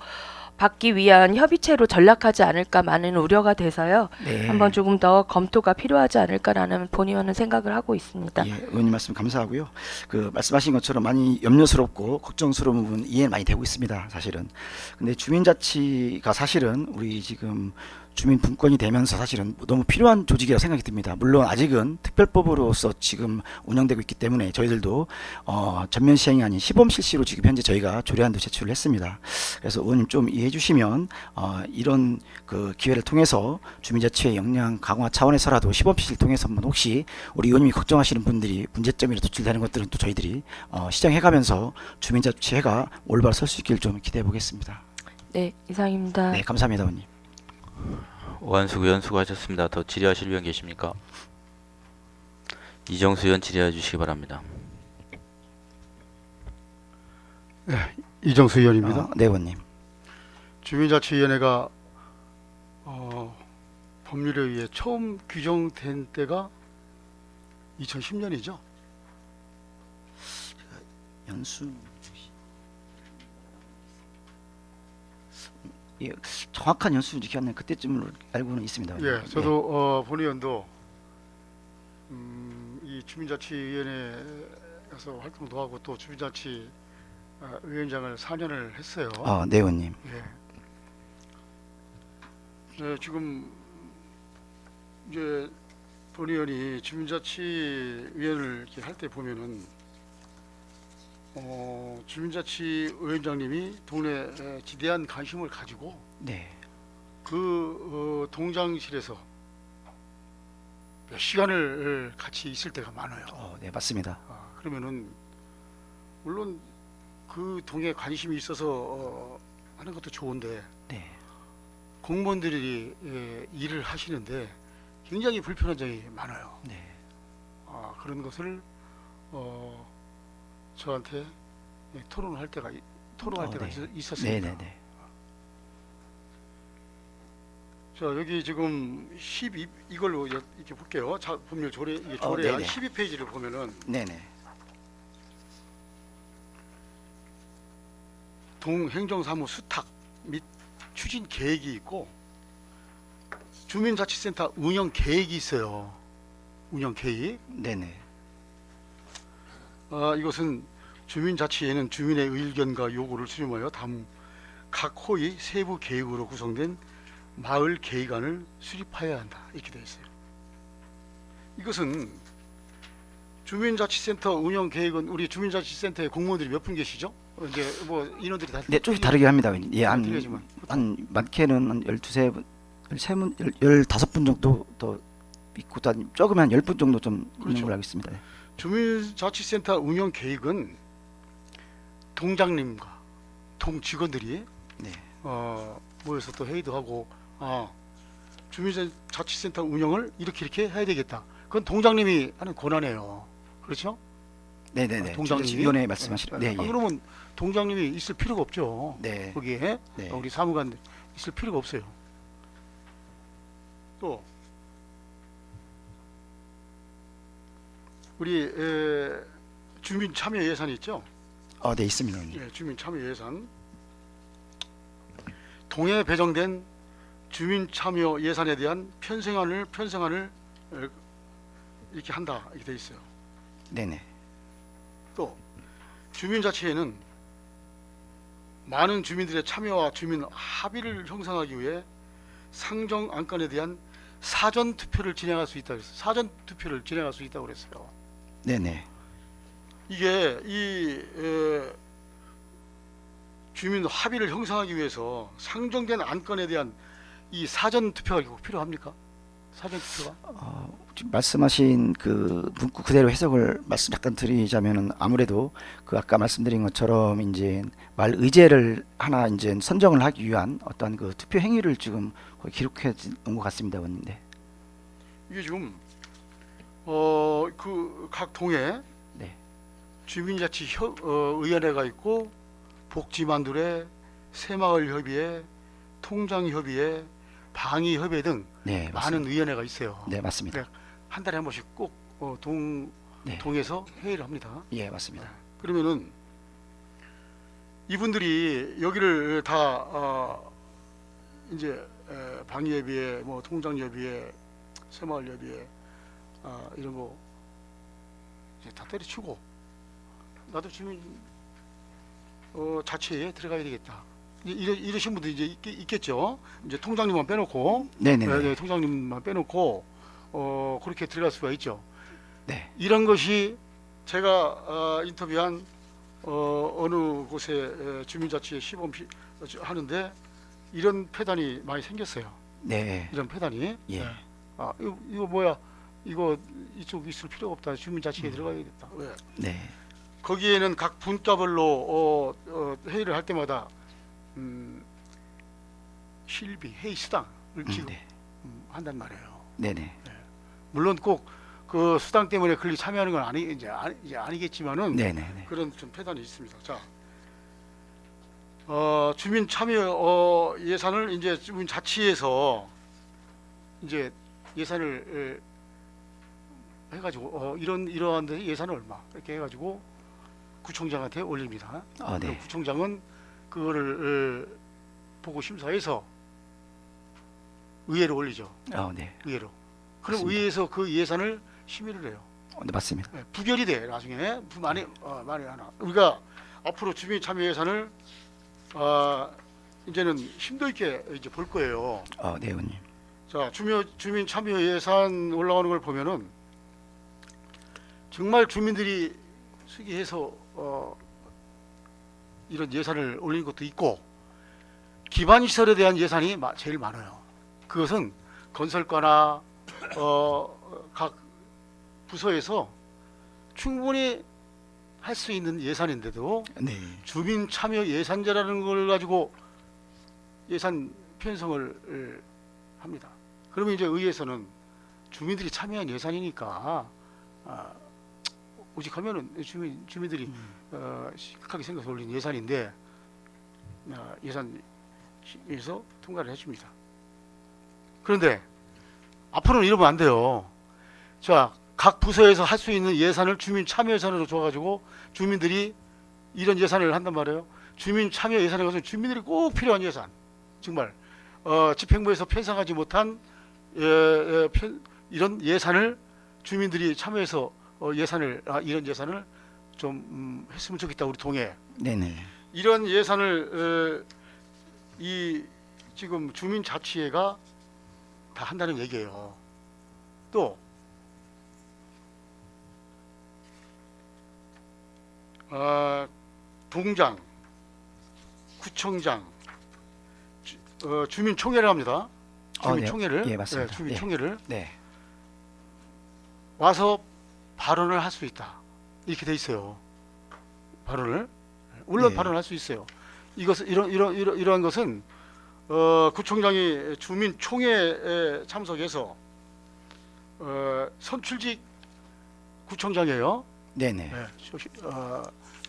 Speaker 4: 받기 위한 협의체로 전락하지 않을까 많은 우려가 돼서요.
Speaker 2: 네.
Speaker 4: 한번 조금 더 검토가 필요하지 않을까라는 본의원은 생각을 하고 있습니다.
Speaker 2: 예, 의원님 말씀 감사하고요. 그 말씀하신 것처럼 많이 염려스럽고 걱정스러운 부분 이해 많이 되고 있습니다. 사실은. 근데 주민자치가 사실은 우리 지금 주민 분권이 되면서 사실은 너무 필요한 조직이라고 생각이 듭니다. 물론 아직은 특별법으로서 지금 운영되고 있기 때문에 저희들도 전면 시행이 아닌 시범 실시로 지금 현재 저희가 조례안도 제출을 했습니다. 그래서 의원님 좀 이해해 주시면 이런 그 기회를 통해서 주민자치의 역량 강화 차원에서라도 시범 실시를 통해서 한번 혹시 우리 의원님이 걱정하시는 분들이 문제점이 도출되는 것들은 또 저희들이 시정해가면서 주민자치회가 올바로 설 수 있기를 좀 기대해 보겠습니다.
Speaker 4: 네, 이상입니다.
Speaker 2: 네, 감사합니다, 의원님.
Speaker 1: 오한숙 의원 수고하셨습니다. 더 질의하실 의원 계십니까? 이정수 의원 질의해 주시기 바랍니다.
Speaker 5: 이정수 의원입니다.
Speaker 2: 네, 의원님.
Speaker 5: 주민자치위원회가 법률에 의해 처음 규정된 때가 2010년이죠.
Speaker 2: 연수 정확한 연수 기간은 그때쯤으로 알고는 있습니다.
Speaker 5: 예, 저도 본의원도 이 주민자치위원회에서 활동도 하고 또 주민자치 위원장을 4년을 했어요.
Speaker 2: 네, 의원님.
Speaker 5: 예. 네, 지금 이제 본 의원이 주민자치위원을 이렇게 할 때 보면은 주민자치위원장님이 동네에 지대한 관심을 가지고
Speaker 2: 네.
Speaker 5: 그 동장실에서 몇 시간을 같이 있을 때가 많아요.
Speaker 2: 네, 맞습니다.
Speaker 5: 그러면은 물론 그 동에 관심이 있어서 하는 것도 좋은데
Speaker 2: 네.
Speaker 5: 공무원들이 일을 하시는데 굉장히 불편한 점이 많아요.
Speaker 2: 네.
Speaker 5: 그런 것을 저한테 토론할 때가
Speaker 2: 네.
Speaker 5: 있었습니다.
Speaker 2: 네, 네, 네.
Speaker 5: 자, 여기 지금 12 이걸로 이렇게 볼게요. 자, 법률 조례 이게 조례
Speaker 2: 네네.
Speaker 5: 12페이지를 보면은
Speaker 2: 네, 네.
Speaker 5: 동행정사무 수탁 및 추진 계획이 있고 주민자치센터 운영 계획이 있어요. 운영 계획.
Speaker 2: 네, 네.
Speaker 5: 이것은 주민자치에는 주민의 의견과 요구를 수렴하여 다음 각 호의 세부 계획으로 구성된 마을 계획안을 수립하여야 한다. 이렇게 되어 있어요. 이것은 주민자치센터 운영 계획은 우리 주민자치센터에 공무원들이 몇 분 계시죠? 이제 뭐 인원들이 다
Speaker 2: 네, 좀 다르게 합니다, 의원님. 예,
Speaker 5: 틀리지만
Speaker 2: 한 많게는 한 12분, 13분, 15분 정도 더 있고 조금 한 10분 정도 좀 있는
Speaker 5: 그렇죠.
Speaker 2: 걸로 알고 있습니다. 네.
Speaker 5: 주민자치센터 운영 계획은 동장님과 동 직원들이
Speaker 2: 네.
Speaker 5: 모여서 또 회의도 하고 주민자치센터 운영을 이렇게 해야 되겠다. 그건 동장님이 하는 권한이에요. 그렇죠?
Speaker 2: 네, 네, 네.
Speaker 5: 동장님이
Speaker 2: 위원회 말씀하시는. 네, 예.
Speaker 5: 그러면 동장님이 있을 필요가 없죠.
Speaker 2: 네.
Speaker 5: 거기에
Speaker 2: 네.
Speaker 5: 우리 사무관 있을 필요가 없어요. 또 우리 주민 참여 예산이 있죠.
Speaker 2: 네, 있습니다, 의원님.
Speaker 5: 예, 주민 참여 예산 동에 배정된 주민 참여 예산에 대한 편성안을 이렇게 한다 이렇게 돼 있어요.
Speaker 2: 네, 네.
Speaker 5: 또 주민자치회는 많은 주민들의 참여와 주민 합의를 형성하기 위해 상정 안건에 대한 사전 투표를 진행할 수 있다고 그랬어요. 사전 투표를 진행할 수 있다고 그랬어요.
Speaker 2: 네, 네.
Speaker 5: 이게 이 주민 합의를 형성하기 위해서 상정된 안건에 대한 이 사전 투표가 꼭 필요합니까? 사전 투표가?
Speaker 2: 지금 말씀하신 그 문구 그대로 해석을 잠깐 드리자면은 아무래도 그 아까 말씀드린 것처럼 이제 말 의제를 하나 이제 선정을 하기 위한 어떤 그 투표 행위를 지금 거의 기록해 놓은 것 같습니다, 의원님. 네.
Speaker 5: 이게 지금 그 각 동에
Speaker 2: 네.
Speaker 5: 주민자치 의원회가 있고 복지만두회, 새마을협의회, 통장협의회, 방위협의회 등
Speaker 2: 네,
Speaker 5: 많은 의원회가 있어요.
Speaker 2: 네, 맞습니다.
Speaker 5: 그래, 한 달에 한 번씩 꼭
Speaker 2: 네.
Speaker 5: 동에서 회의를 합니다.
Speaker 2: 예, 맞습니다.
Speaker 5: 그러면은 이분들이 여기를 다 이제 방위협의회, 뭐 통장협의회, 새마을협의회 이런 거 이제 다 때려치고 나도 주민 자치회에 들어가야 되겠다. 이러신 분도 이제 있겠죠. 이제 통장님만 빼놓고,
Speaker 2: 네, 네,
Speaker 5: 네,
Speaker 2: 네.
Speaker 5: 통장님만 빼놓고 그렇게 들어갈 수가 있죠.
Speaker 2: 네.
Speaker 5: 이런 것이 제가 인터뷰한 어느 곳에 주민자치회 시범 하는데 이런 폐단이 많이 생겼어요.
Speaker 2: 네.
Speaker 5: 이런 폐단이.
Speaker 2: 예.
Speaker 5: 네. 이거 뭐야? 이거 이쪽 있을 필요가 없다. 주민자치회에 들어가야겠다. 왜?
Speaker 2: 네.
Speaker 5: 거기에는 각 분과별로 회의를 할 때마다 실비 회의 수당을 지급
Speaker 2: 네.
Speaker 5: 한단 말이에요.
Speaker 2: 네, 네.
Speaker 5: 물론 꼭 그 수당 때문에 권리 참여하는 건 이제 아니겠지만은
Speaker 2: 네, 네, 네.
Speaker 5: 그런 좀 폐단이 있습니다. 자, 주민 참여 예산을 이제 주민 자치에서 이제 예산을 해가지고 이러한 데 예산은 얼마 이렇게 해가지고 구청장한테 올립니다. 그럼
Speaker 2: 네.
Speaker 5: 구청장은 그거를 보고 심사해서 의회로 올리죠.
Speaker 2: 네.
Speaker 5: 의회로. 그럼
Speaker 2: 맞습니다.
Speaker 5: 의회에서 그 예산을 심의를 해요.
Speaker 2: 네, 맞습니다.
Speaker 5: 부결이 돼 나중에 말이 하나. 우리가 앞으로 주민 참여 예산을 이제는 심도 있게 이제 볼 거예요.
Speaker 2: 네, 의원님.
Speaker 5: 자, 주민 참여 예산 올라오는 걸 보면은 정말 주민들이 수기해서 이런 예산을 올린 것도 있고 기반 시설에 대한 예산이 제일 많아요. 그것은 건설과나 각 부서에서 충분히 할 수 있는 예산인데도
Speaker 2: 네.
Speaker 5: 주민 참여 예산제라는 걸 가지고 예산 편성을 합니다. 그러면 이제 의회에서는 주민들이 참여한 예산이니까 오직하면은 주민들이 심각하게 생각해서 올린 예산인데 예산에서 통과를 해줍니다. 그런데 앞으로는 이러면 안 돼요. 자, 각 부서에서 할 수 있는 예산을 주민 참여 예산으로 줘가지고 주민들이 이런 예산을 한단 말이에요. 주민 참여 예산에 가서 주민들이 꼭 필요한 예산, 정말 집행부에서 편성하지 못한 이런 예산을 주민들이 참여해서 이런 예산을 좀 했으면 좋겠다. 우리 동해
Speaker 2: 네네.
Speaker 5: 이런 예산을 이 지금 주민자치회가 다 한다는 얘기예요. 또 동장, 구청장, 주민총회를 합니다. 주민총회를,
Speaker 2: 네. 예, 맞습니다.
Speaker 5: 주민총회를
Speaker 2: 네.
Speaker 5: 와서 발언을 할 수 있다. 이렇게 돼 있어요. 발언을 물론
Speaker 2: 네.
Speaker 5: 발언할 수 있어요. 이것은 이러한 것은 구청장이 주민총회에 참석해서 선출직 구청장이에요.
Speaker 2: 네네.
Speaker 5: 네,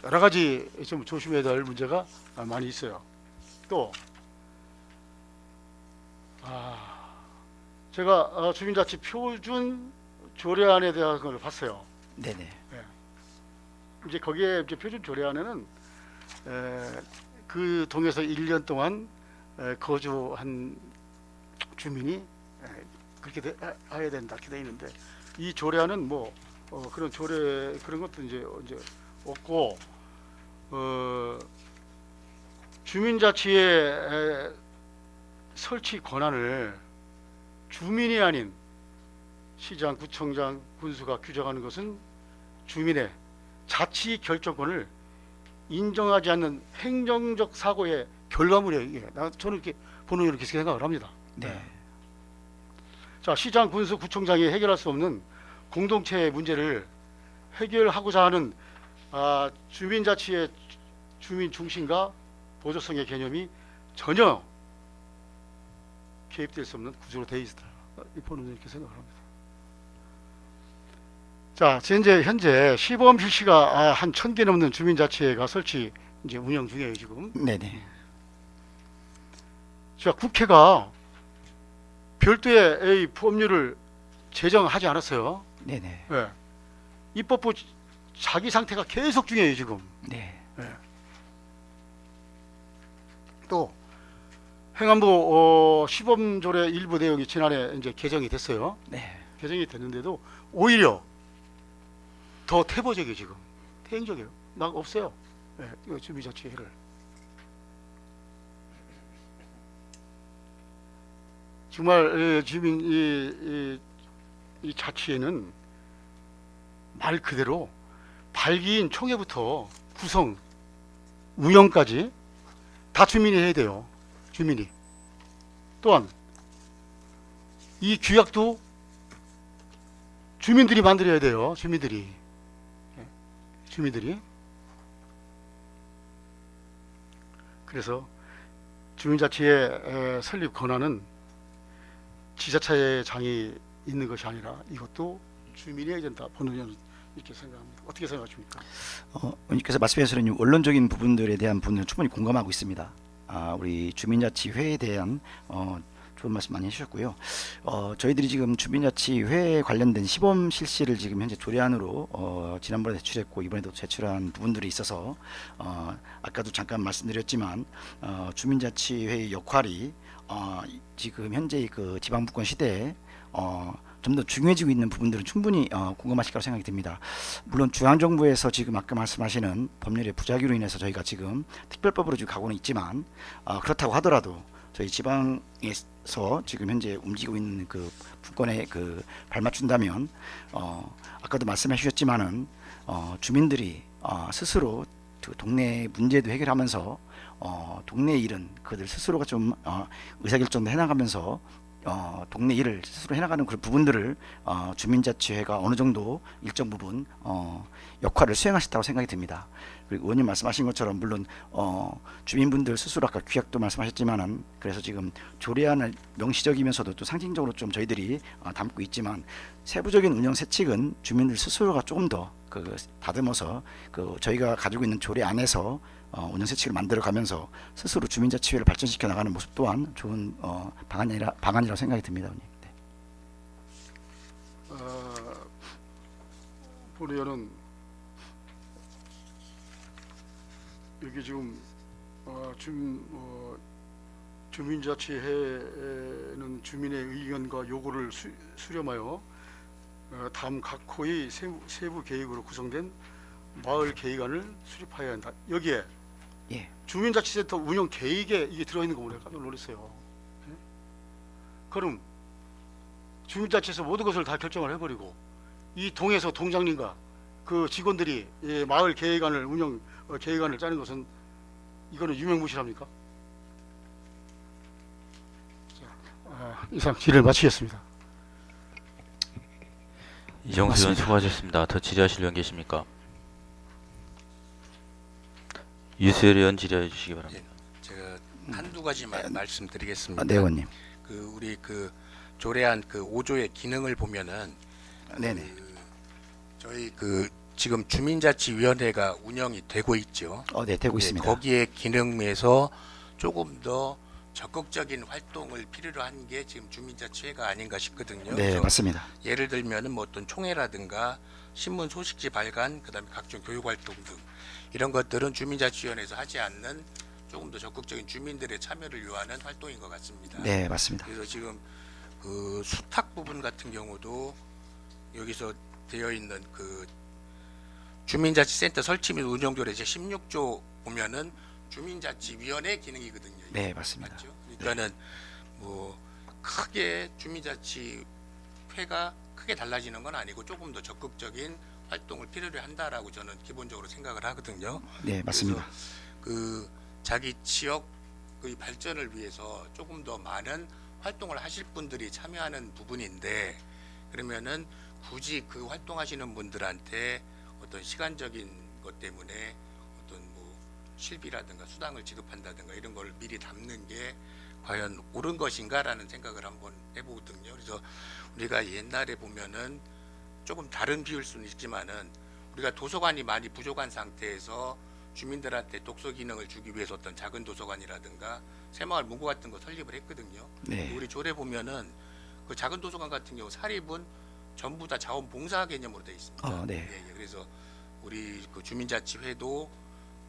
Speaker 5: 여러 가지 좀 조심해야 될 문제가 많이 있어요. 또 제가 주민자치 표준 조례안에 대한 걸 봤어요.
Speaker 2: 네네.
Speaker 5: 이제 거기에 이제 표준 조례안에는 그 동에서 1년 동안 거주한 주민이 그렇게 해야 된다 이렇게 돼 있는데 이 조례안은 뭐 그런 조례 그런 것도 이제 없고 주민자치의 설치 권한을 주민이 아닌 시장, 구청장, 군수가 규정하는 것은 주민의 자치 결정권을 인정하지 않는 행정적 사고의 결과물이에요. 이게 저는 이렇게 보는 이렇게 생각을 합니다.
Speaker 2: 네.
Speaker 5: 자, 시장, 군수, 구청장이 해결할 수 없는 공동체의 문제를 해결하고자 하는 주민자치의 주민 중심과 보조성의 개념이 전혀 개입될 수 없는 구조로 되어 있다. 이 보는 이렇게 생각을 합니다. 자, 현재 시범 실시가 한 1000개 넘는 주민자치회가 설치 이제 운영 중이에요 지금.
Speaker 2: 네네.
Speaker 5: 자, 국회가 별도의 법률을 제정하지 않았어요.
Speaker 2: 네네.
Speaker 5: 네. 입법부 자기 상태가 계속 중요해요 지금.
Speaker 2: 네.
Speaker 5: 또 행안부 시범조례 일부 내용이 지난해 이제 개정이 됐어요.
Speaker 2: 네.
Speaker 5: 개정이 됐는데도 오히려 더 태보적이에요 지금. 태행적이에요. 막 없어요. 네, 이거 주민자치회를. 정말 주민 이 자치회는 말 그대로 발기인 총회부터 구성, 운영까지 다 주민이 해야 돼요. 주민이. 또한 이 규약도 주민들이 만들어야 돼요. 주민들이. 그래서 주민자치회 설립 권한은 지자체장이 있는 것이 아니라 이것도 주민이 해야 된다. 보는 이렇게 생각합니다. 어떻게 생각하십니까?
Speaker 2: 의원님께서 말씀하신 원론적인 부분들에 대한 부분을 충분히 공감하고 있습니다. 우리 주민자치회에 대한 좋은 말씀 많이 해주셨고요. 저희들이 지금 주민자치회에 관련된 시범 실시를 지금 현재 조례안으로 지난번에 제출했고 이번에도 제출한 부분들이 있어서 아까도 잠깐 말씀드렸지만 주민자치회의 역할이 지금 현재 그 지방분권 시대에 좀 더 중요해지고 있는 부분들은 충분히 공감하실 거라고 생각이 듭니다. 물론 중앙정부에서 지금 아까 말씀하시는 법률의 부작용으로 인해서 저희가 지금 특별법으로 지금 가고는 있지만 그렇다고 하더라도 저희 지방에서 지금 현재 움직이고 있는 그 분권에 그 발맞춘다면 아까도 말씀해 주셨지만은 주민들이 스스로 그 동네 문제도 해결하면서 동네 일은 그들 스스로가 좀 의사결정도 해나가면서 동네 일을 스스로 해나가는 그런 부분들을 주민자치회가 어느 정도 일정 부분 역할을 수행하셨다고 생각이 듭니다. 그리고 의원님 말씀하신 것처럼 물론 주민분들 스스로 아까 규약도 말씀하셨지만은 그래서 지금 조례안을 명시적이면서도 또 상징적으로 좀 저희들이 담고 있지만 세부적인 운영 세칙은 주민들 스스로가 조금 더 그 다듬어서 그 저희가 가지고 있는 조례 안에서 운영 세칙을 만들어 가면서 스스로 주민자치회를 발전시켜 나가는 모습 또한 좋은 방안이라고 생각이 듭니다. 네.
Speaker 5: 본 의원은 여기 지금 주민자치회는 주민의 의견과 요구를 수렴하여 다음 각 호의 세부 계획으로 구성된 마을 계획안을 수립하여야 한다. 여기에
Speaker 2: 예.
Speaker 5: 주민자치센터 운영 계획에 이게 들어있는 거 보니까 깜짝 놀랐어요. 예? 그럼 주민자치에서 모든 것을 다 결정을 해버리고 이 동에서 동장님과 그 직원들이 마을 계획안을 운영 계획안을 짜는 것은 이거는 유명무실합니까? 자, 이상 질의를 마치겠습니다.
Speaker 1: 이정수 의원
Speaker 2: 맞습니다.
Speaker 1: 수고하셨습니다. 더 질의하실 의원 계십니까? 유수열 의원 질의해 주시기 바랍니다.
Speaker 6: 제가 한두 가지 말씀드리겠습니다.
Speaker 2: 네, 의원님.
Speaker 6: 우리 조례안 5조의 기능을 보면은
Speaker 2: 네네.
Speaker 6: 저희 지금 주민자치위원회가 운영이 되고 있죠.
Speaker 2: 네, 되고 있습니다.
Speaker 6: 거기에 기능에서 조금 더 적극적인 활동을 필요로 한 게 지금 주민자치회가 아닌가 싶거든요.
Speaker 2: 네,
Speaker 6: 그래서
Speaker 2: 맞습니다.
Speaker 6: 예를 들면은 뭐 어떤 총회라든가 신문 소식지 발간, 그다음에 각종 교육 활동 등 이런 것들은 주민자치위원회에서 하지 않는 조금 더 적극적인 주민들의 참여를 요하는 활동인 것 같습니다.
Speaker 2: 네, 맞습니다.
Speaker 6: 그래서 지금 그 수탁 부분 같은 경우도 여기서 되어 있는 주민자치센터 설치 및 운영조례 제 16조 보면은 주민자치위원회 기능이거든요.
Speaker 2: 네, 맞습니다.
Speaker 6: 맞죠? 그러니까는 뭐 크게 주민자치회가 크게 달라지는 건 아니고 조금 더 적극적인 활동을 필요로 한다라고 저는 기본적으로 생각을 하거든요.
Speaker 2: 네, 맞습니다.
Speaker 6: 그래서 자기 지역의 발전을 위해서 조금 더 많은 활동을 하실 분들이 참여하는 부분인데 그러면은 굳이 그 활동하시는 분들한테 어떤 시간적인 것 때문에 어떤 뭐 실비라든가 수당을 지급한다든가 이런 걸 미리 담는 게 과연 옳은 것인가라는 생각을 한번 해보거든요. 그래서 우리가 옛날에 보면은 조금 다른 비율 수는 있지만은 우리가 도서관이 많이 부족한 상태에서 주민들한테 독서 기능을 주기 위해서 어떤 작은 도서관이라든가 새마을 문고 같은 거 설립을 했거든요.
Speaker 2: 네.
Speaker 6: 우리 조례 보면은 그 작은 도서관 같은 경우 사립은 전부 다 자원봉사 개념으로 되어 있습니다.
Speaker 2: 네.
Speaker 6: 예. 그래서 우리 주민자치회도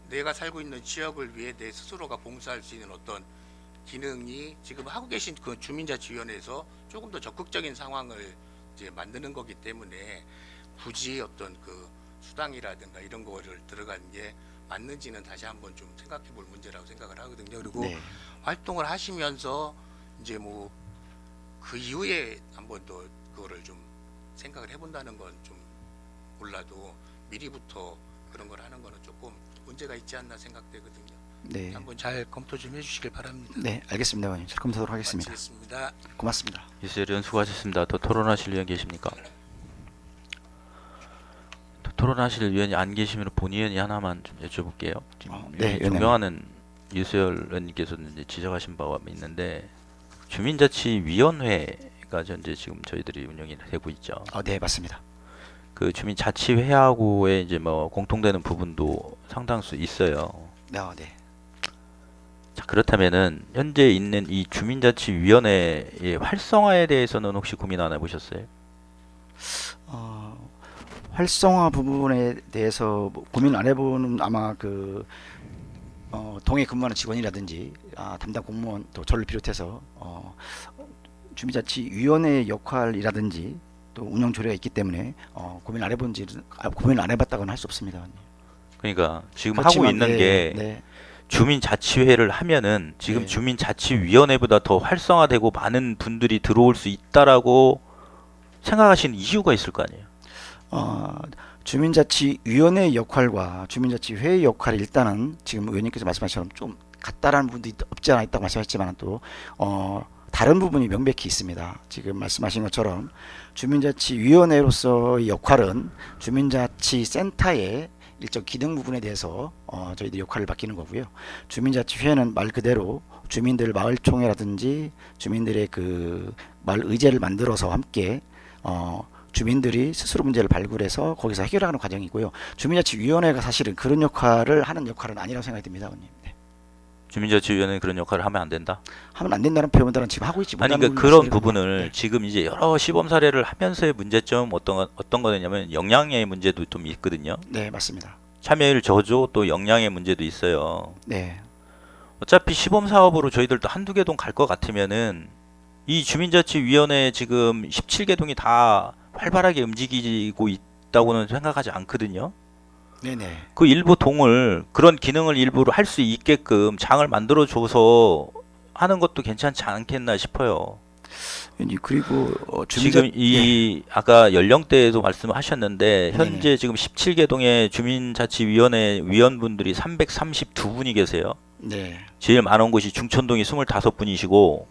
Speaker 6: 내가 살고 있는 지역을 위해 내 스스로가 봉사할 수 있는 어떤 기능이 지금 하고 계신 그 주민자치위원회에서 조금 더 적극적인 상황을 이제 만드는 거기 때문에 굳이 어떤 수당이라든가 이런 거를 들어간 게 맞는지는 다시 한번 좀 생각해 볼 문제라고 생각을 하거든요. 그리고
Speaker 2: 네.
Speaker 6: 활동을 하시면서 이제 뭐 그 이후에 한번 더 그거를 좀 생각을 해본다는 건 좀 몰라도 미리부터 그런 걸 하는 거는 조금 문제가 있지 않나 생각되거든요.
Speaker 2: 네.
Speaker 6: 한번 잘 검토 좀 해주시길 바랍니다.
Speaker 2: 네, 알겠습니다, 의원님. 잘 검토하도록 하겠습니다.
Speaker 6: 마치겠습니다.
Speaker 2: 고맙습니다.
Speaker 1: 유수열 의원 수고하셨습니다. 더 토론하실 의원 계십니까? 더 토론하실 의원이 안 계시면 본 의원이 하나만 좀 여쭤볼게요. 지금
Speaker 2: 네, 의원님.
Speaker 1: 존경하는 유수열 의원님께서는 이제 지적하신 바가 있는데 주민자치위원회가 현재 지금 저희들이 운영이 되고 있죠.
Speaker 2: 네, 맞습니다.
Speaker 1: 그 주민자치회하고의 이제 뭐 공통되는 부분도 상당수 있어요.
Speaker 2: 네.
Speaker 1: 자, 그렇다면은 현재 있는 이 주민자치위원회의 활성화에 대해서는 혹시 고민 안 해보셨어요?
Speaker 2: 활성화 부분에 대해서 뭐 고민 안 해보는 아마 동에 근무하는 직원이라든지 담당 공무원 또 저를 비롯해서 주민자치위원회의 역할이라든지 또 운영 조례가 있기 때문에 고민 안 해본지 고민 안 해봤다고는 할 수 없습니다.
Speaker 1: 그러니까 지금
Speaker 2: 그렇지만,
Speaker 1: 하고 있는
Speaker 2: 네,
Speaker 1: 게
Speaker 2: 네.
Speaker 1: 주민자치회를 하면은 지금
Speaker 2: 네.
Speaker 1: 주민자치위원회보다 더 활성화되고 많은 분들이 들어올 수 있다라고 생각하시는 이유가 있을 거 아니에요.
Speaker 2: 주민자치위원회의 역할과 주민자치회의 역할이 일단은 지금 의원님께서 말씀하신 것처럼 좀 같다라는 부분도 없지 않아 있다고 말씀하셨지만 또 다른 부분이 명백히 있습니다. 지금 말씀하신 것처럼 주민자치위원회로서의 역할은 주민자치센터의 일정 기능 부분에 대해서 저희들이 역할을 맡기는 거고요. 주민자치회는 말 그대로 주민들 마을총회라든지 주민들의 그 마을 의제를 만들어서 함께 주민들이 스스로 문제를 발굴해서 거기서 해결하는 과정이고요. 주민자치위원회가 사실은 그런 역할을 하는 역할은 아니라고 생각이 듭니다, 의원님. 네.
Speaker 1: 주민자치위원회는 그런 역할을 하면 안 된다.
Speaker 2: 하면 안 된다는 표현들은 지금 하고 있지
Speaker 1: 아니
Speaker 2: 못하는
Speaker 1: 그러니까 그런
Speaker 2: 부분이 있습니다.
Speaker 1: 부분을
Speaker 2: 네.
Speaker 1: 지금 이제 여러 시범 사례를 하면서의 문제점 어떤 거냐면 역량의 문제도 좀 있거든요.
Speaker 2: 네, 맞습니다.
Speaker 1: 참여율 저조 또 역량의 문제도 있어요.
Speaker 2: 네,
Speaker 1: 어차피 시범 사업으로 저희들도 한두 개 동 갈 것 같으면은 이 주민자치위원회 지금 17개 동이 다 활발하게 움직이고 있다고는 생각하지 않거든요.
Speaker 2: 네네.
Speaker 1: 그 일부 동을 그런 기능을 일부러 할 수 있게끔 장을 만들어 줘서 하는 것도 괜찮지 않겠나 싶어요.
Speaker 2: 그리고
Speaker 1: 지금 이 아까 연령대에도 말씀하셨는데
Speaker 2: 네네.
Speaker 1: 현재 지금 17개 동의 주민자치위원회 위원분들이 332분이 계세요.
Speaker 2: 네,
Speaker 1: 제일 많은 곳이 중천동이 25분이시고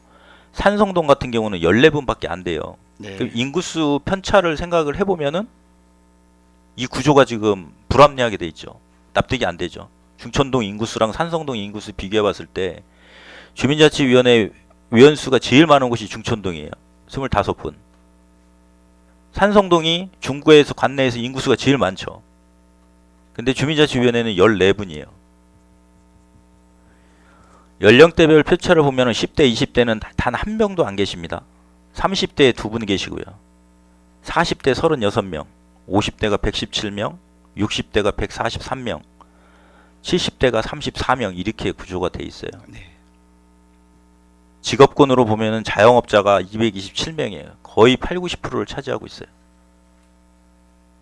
Speaker 1: 산성동 같은 경우는 14분밖에 안 돼요.
Speaker 2: 네,
Speaker 1: 그 인구수 편차를 생각을 해보면은 이 구조가 지금 불합리하게 돼 있죠. 납득이 안 되죠. 중천동 인구수랑 산성동 인구수 비교해 봤을 때 주민자치위원회 위원수가 제일 많은 곳이 중천동이에요. 25분. 산성동이 중구에서 관내에서 인구수가 제일 많죠. 근데 주민자치위원회는 14분이에요. 연령대별 표차를 보면 10대, 20대는 단 한 명도 안 계십니다. 30대에 2분 계시고요. 40대 36명, 50대가 117명, 60대가 143명, 70대가 34명 이렇게 구조가 돼 있어요.
Speaker 2: 네.
Speaker 1: 직업군으로 보면은 자영업자가 227명이에요. 거의 8, 90%를 차지하고 있어요.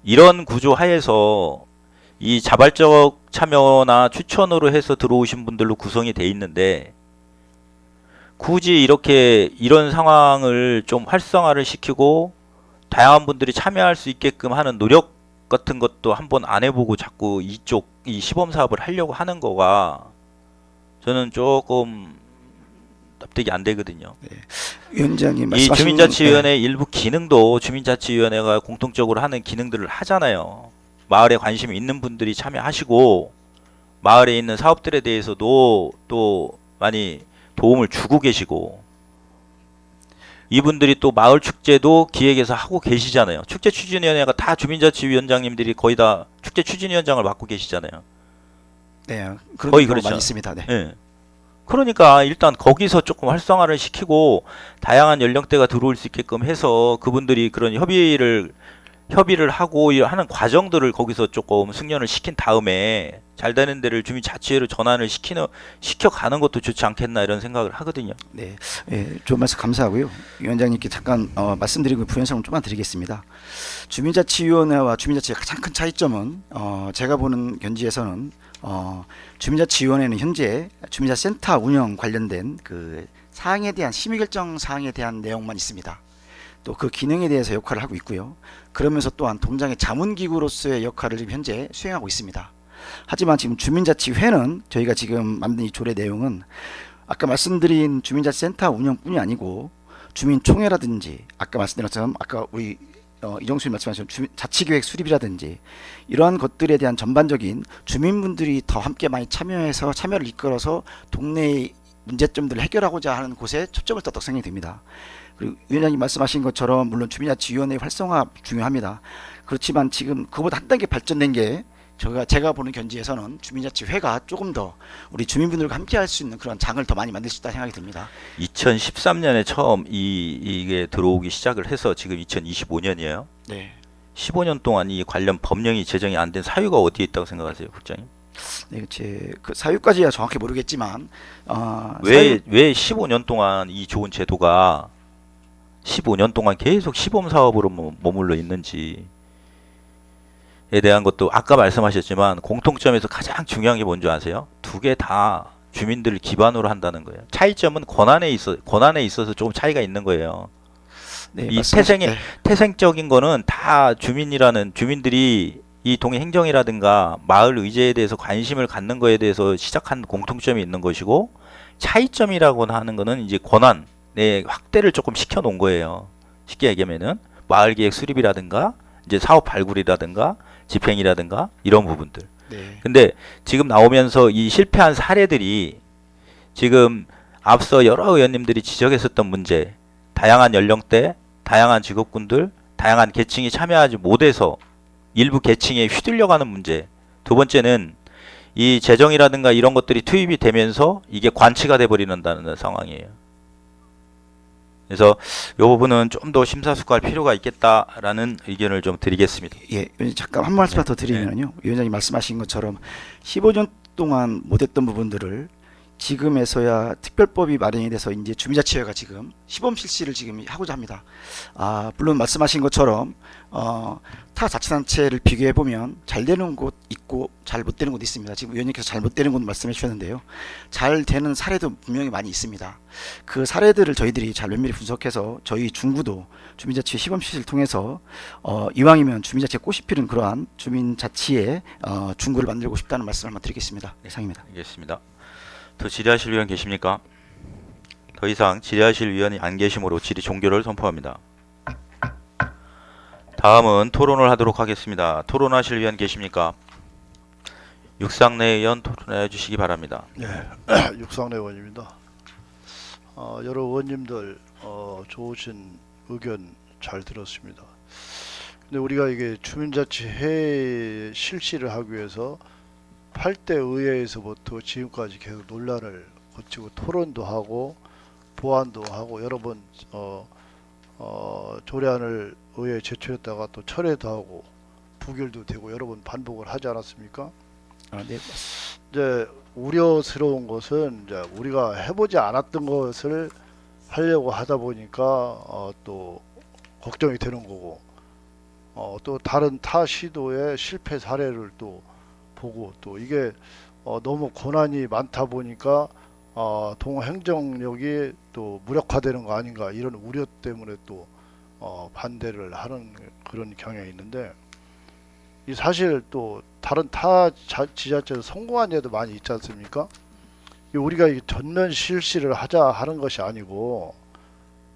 Speaker 1: 이런 구조 하에서 이 자발적 참여나 추천으로 해서 들어오신 분들로 구성이 돼 있는데 굳이 이렇게 이런 상황을 좀 활성화를 시키고 다양한 분들이 참여할 수 있게끔 하는 노력 같은 것도 한번 안 해보고 자꾸 이 시범 사업을 하려고 하는 거가 저는 조금 납득이 안 되거든요.
Speaker 2: 위원장님
Speaker 1: 이
Speaker 2: 말씀하신
Speaker 1: 주민자치위원회 일부 기능도 주민자치위원회가 공통적으로 하는 기능들을 하잖아요. 마을에 관심이 있는 분들이 참여하시고 마을에 있는 사업들에 대해서도 또 많이 도움을 주고 계시고 이분들이 또 마을 축제도 기획해서 하고 계시잖아요. 축제 추진위원회가 다 주민자치위원장님들이 거의 다 축제 추진위원장을 맡고 계시잖아요.
Speaker 2: 네, 그런
Speaker 1: 거의
Speaker 2: 경우가
Speaker 1: 그렇죠.
Speaker 2: 많이 있습니다. 네.
Speaker 1: 예. 그러니까 일단 거기서 조금 활성화를 시키고 다양한 연령대가 들어올 수 있게끔 해서 그분들이 그런 협의를 하고 하는 과정들을 거기서 조금 숙련을 시킨 다음에 잘 되는 데를 주민자치회로 전환을 시켜가는 것도 좋지 않겠나 이런 생각을 하거든요.
Speaker 2: 네, 예, 좋은 말씀 감사하고요. 위원장님께 잠깐 말씀드리고 부연설명 좀만 드리겠습니다. 주민자치위원회와 주민자치의 가장 큰 차이점은 제가 보는 견지에서는 주민자치위원회는 현재 주민자치센터 운영 관련된 그 사항에 대한 심의결정 사항에 대한 내용만 있습니다. 또 그 기능에 대해서 역할을 하고 있고요. 그러면서 또한 동장의 자문기구로서의 역할을 지금 현재 수행하고 있습니다. 하지만 지금 주민자치회는 저희가 지금 만든 이 조례 내용은 아까 말씀드린 주민자치센터 운영뿐이 아니고 주민총회라든지 아까 말씀드린 것처럼 아까 우리 이정수님 말씀하신 자치계획 수립이라든지 이러한 것들에 대한 전반적인 주민분들이 더 함께 많이 참여해서 참여를 이끌어서 동네의 문제점들을 해결하고자 하는 곳에 초점을 뒀다고 생각이 듭니다. 그리고 위원장님 말씀하신 것처럼 물론 주민자치위원회 활성화 중요합니다. 그렇지만 지금 그보다 한 단계 발전된 게 제가 보는 견지에서는 주민자치회가 조금 더 우리 주민분들과 함께 할 수 있는 그런 장을 더 많이 만들 수 있다 생각이 듭니다.
Speaker 1: 2013년에 처음 이게 들어오기 시작을 해서 지금 2025년이에요.
Speaker 2: 네.
Speaker 1: 15년 동안 이 관련 법령이 제정이 안 된 사유가 어디에 있다고 생각하세요, 국장님?
Speaker 2: 네, 그 사유까지야 정확히 모르겠지만
Speaker 1: 왜 15년 동안 이 좋은 제도가 15년 동안 계속 시범 사업으로 머물러 있는지에 대한 것도 아까 말씀하셨지만 공통점에서 가장 중요한 게 뭔지 아세요? 두 개 다 주민들을 기반으로 한다는 거예요. 차이점은 권한에 있어서 조금 차이가 있는 거예요.
Speaker 2: 네,
Speaker 1: 이
Speaker 2: 네.
Speaker 1: 태생적인 거는 다 주민들이 이 동의 행정이라든가 마을 의제에 대해서 관심을 갖는 거에 대해서 시작한 공통점이 있는 것이고, 차이점이라고 하는 거는 이제 권한의 확대를 조금 시켜 놓은 거예요. 쉽게 얘기하면은 마을 계획 수립이라든가 이제 사업 발굴이라든가 집행이라든가 이런 부분들.
Speaker 2: 네.
Speaker 1: 근데 지금 나오면서 이 실패한 사례들이 지금 앞서 여러 의원님들이 지적했었던 문제, 다양한 연령대, 다양한 직업군들, 다양한 계층이 참여하지 못해서 일부 계층에 휘둘려가는 문제. 두 번째는 이 재정이라든가 이런 것들이 투입이 되면서 이게 관치가 돼버리는다는 상황이에요. 그래서 이 부분은 좀 더 심사숙고할 필요가 있겠다라는 의견을 좀 드리겠습니다.
Speaker 2: 예, 잠깐 한 말씀 더 드리면요. 위원장님 말씀하신 것처럼 15년 동안 못했던 부분들을 지금에서야 특별법이 마련이 돼서 이제 주민자치회가 지금 시범 실시를 지금 하고자 합니다. 물론 말씀하신 것처럼 타 자치단체를 비교해 보면 잘 되는 곳 있고 잘 못 되는 곳 있습니다. 지금 위원님께서 잘 못 되는 곳 말씀해 주셨는데요. 잘 되는 사례도 분명히 많이 있습니다. 그 사례들을 저희들이 잘 면밀히 분석해서 저희 중구도 주민자치회 시범 실시를 통해서 이왕이면 주민자치에 꽃이 피는 그러한 주민자치의 중구를 만들고 싶다는 말씀을 한번 드리겠습니다. 이상입니다.
Speaker 1: 알겠습니다. 더 질의하실 위원 계십니까? 더 이상 질의하실 위원이 안 계시므로 질의 종결을 선포합니다. 다음은 토론을 하도록 하겠습니다. 토론하실 위원 계십니까? 육상내 의원 토론해 주시기 바랍니다.
Speaker 7: 네, 육상내 의원입니다. 여러 의원님들 좋으신 의견 잘 들었습니다. 근데 우리가 이게 주민자치회 실시를 하기 위해서 8대 의회에서부터 지금까지 계속 논란을 거치고 토론도 하고 보완도 하고 여러 번 조례안을 의회에 제출했다가 또 철회도 하고 부결도 되고 여러 번 반복을 하지 않았습니까?
Speaker 2: 네.
Speaker 7: 이제 우려스러운 것은 이제 우리가 해보지 않았던 것을 하려고 하다 보니까 또 걱정이 되는 거고 또 다른 타 시도의 실패 사례를 또 보고 또 이게 너무 권한이 많다 보니까 동행정력이 또 무력화되는 거 아닌가 이런 우려 때문에 또 반대를 하는 그런 경향이 있는데 이 사실 또 다른 타 지자체에서 성공한 예도 많이 있지 않습니까? 우리가 이 전면 실시를 하자 하는 것이 아니고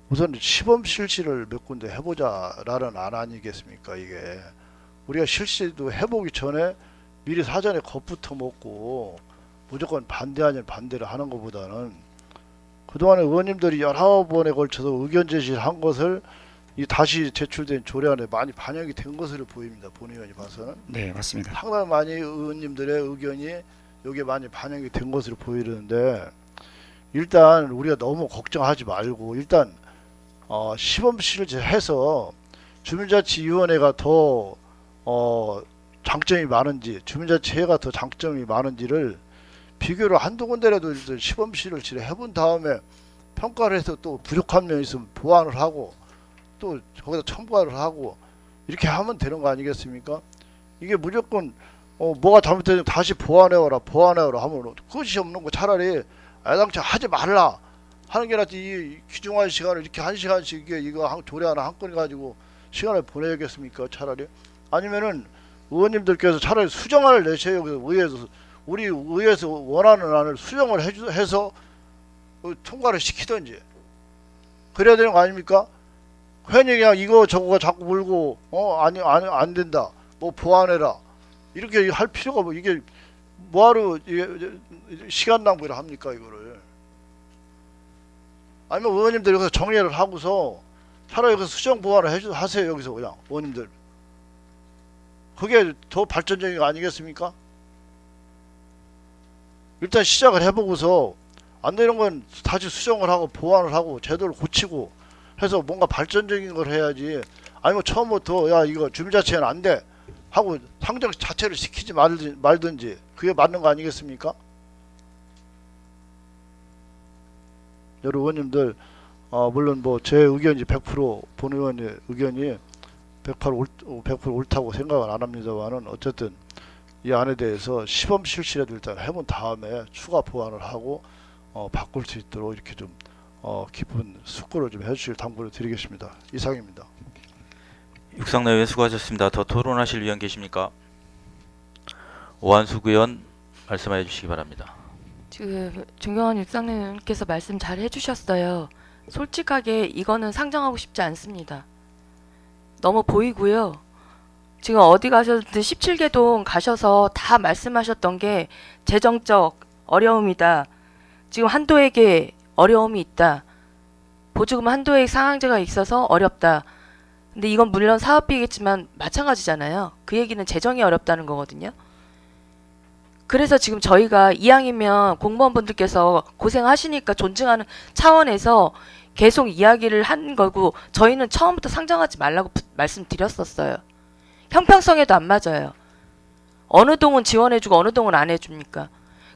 Speaker 7: 우선 시범 실시를 몇 군데 해보자라는 안 아니겠습니까? 이게 우리가 실시도 해보기 전에 미리 사전에 겁부터 먹고 무조건 반대 아닌 반대를 하는 것보다는 그동안에 의원님들이 여러 번에 걸쳐서 의견 제시를 한 것을 이 다시 제출된 조례안에 많이 반영이 된 것으로 보입니다. 본의원이 봐서는.
Speaker 2: 네, 맞습니다.
Speaker 7: 상당히 많이 의원님들의 의견이 여기에 많이 반영이 된 것으로 보이는데 일단 우리가 너무 걱정하지 말고 일단 시범 실시해서 주민자치위원회가 더 장점이 많은지 주민자치회가 더 장점이 많은지를 비교를 한두 군데라도 시범 실시를 해본 다음에 평가를 해서 또 부족한 면이 있으면 보완을 하고 또 거기다 첨가를 하고 이렇게 하면 되는 거 아니겠습니까? 이게 무조건 뭐가 잘못되면 다시 보완해오라 하면 그것이 없는 거 차라리 애당초 하지 말라 하는 게 낫지. 이 귀중한 시간을 이렇게 1시간씩 이거 조례 하나 한 건 가지고 시간을 보내야겠습니까? 차라리 아니면은 의원님들께서 차라리 수정안을 내셔요. 의회에서 우리 의회에서 원하는 안을 수정을 해서 통과를 시키든지 그래야 되는 거 아닙니까? 괜히 그냥 이거 저거가 자꾸 물고 아니 안 된다 뭐 보완해라 이렇게 할 필요가 뭐 이게 뭐하러 이게 시간 낭비를 합니까 이거를? 아니면 의원님들 여기서 정리를 하고서 차라리 여기서 수정 보완을 하세요. 여기서 그냥 의원님들 그게 더 발전적인 거 아니겠습니까? 일단 시작을 해보고서 안 되는 건 다시 수정을 하고 보완을 하고 제도를 고치고 해서 뭔가 발전적인 걸 해야지. 아니면 처음부터 야 이거 주민자치회는 안 돼 하고 상정 자체를 시키지 말든지 그게 맞는 거 아니겠습니까? 여러 의원님들 물론 뭐 제 의견이 100% 본 의원의 의견이 100% 옳다고 생각은 안 합니다만은 어쨌든 이 안에 대해서 시범 실시라도 일단 해본 다음에 추가 보완을 하고 바꿀 수 있도록 이렇게 좀 깊은 숙고를 좀 해주실 당부를 드리겠습니다. 이상입니다.
Speaker 1: 육상내 의원 수고하셨습니다. 더 토론하실 의원 계십니까? 오한숙 의원 말씀해 주시기 바랍니다.
Speaker 4: 지금 존경하는 육상내 의원께서 말씀 잘 해주셨어요. 솔직하게 이거는 상정하고 싶지 않습니다. 너무 보이고요. 지금 어디 가셨든 17개동 가셔서 다 말씀하셨던 게 재정적 어려움이다. 지금 한도액에 어려움이 있다. 보조금 한도액 상한제가 있어서 어렵다. 근데 이건 물론 사업비겠지만 마찬가지잖아요. 그 얘기는 재정이 어렵다는 거거든요. 그래서 지금 저희가 이왕이면 공무원분들께서 고생하시니까 존중하는 차원에서 계속 이야기를 한 거고 저희는 처음부터 상정하지 말라고 말씀드렸었어요. 형평성에도 안 맞아요. 어느 동은 지원해주고 어느 동은 안 해줍니까?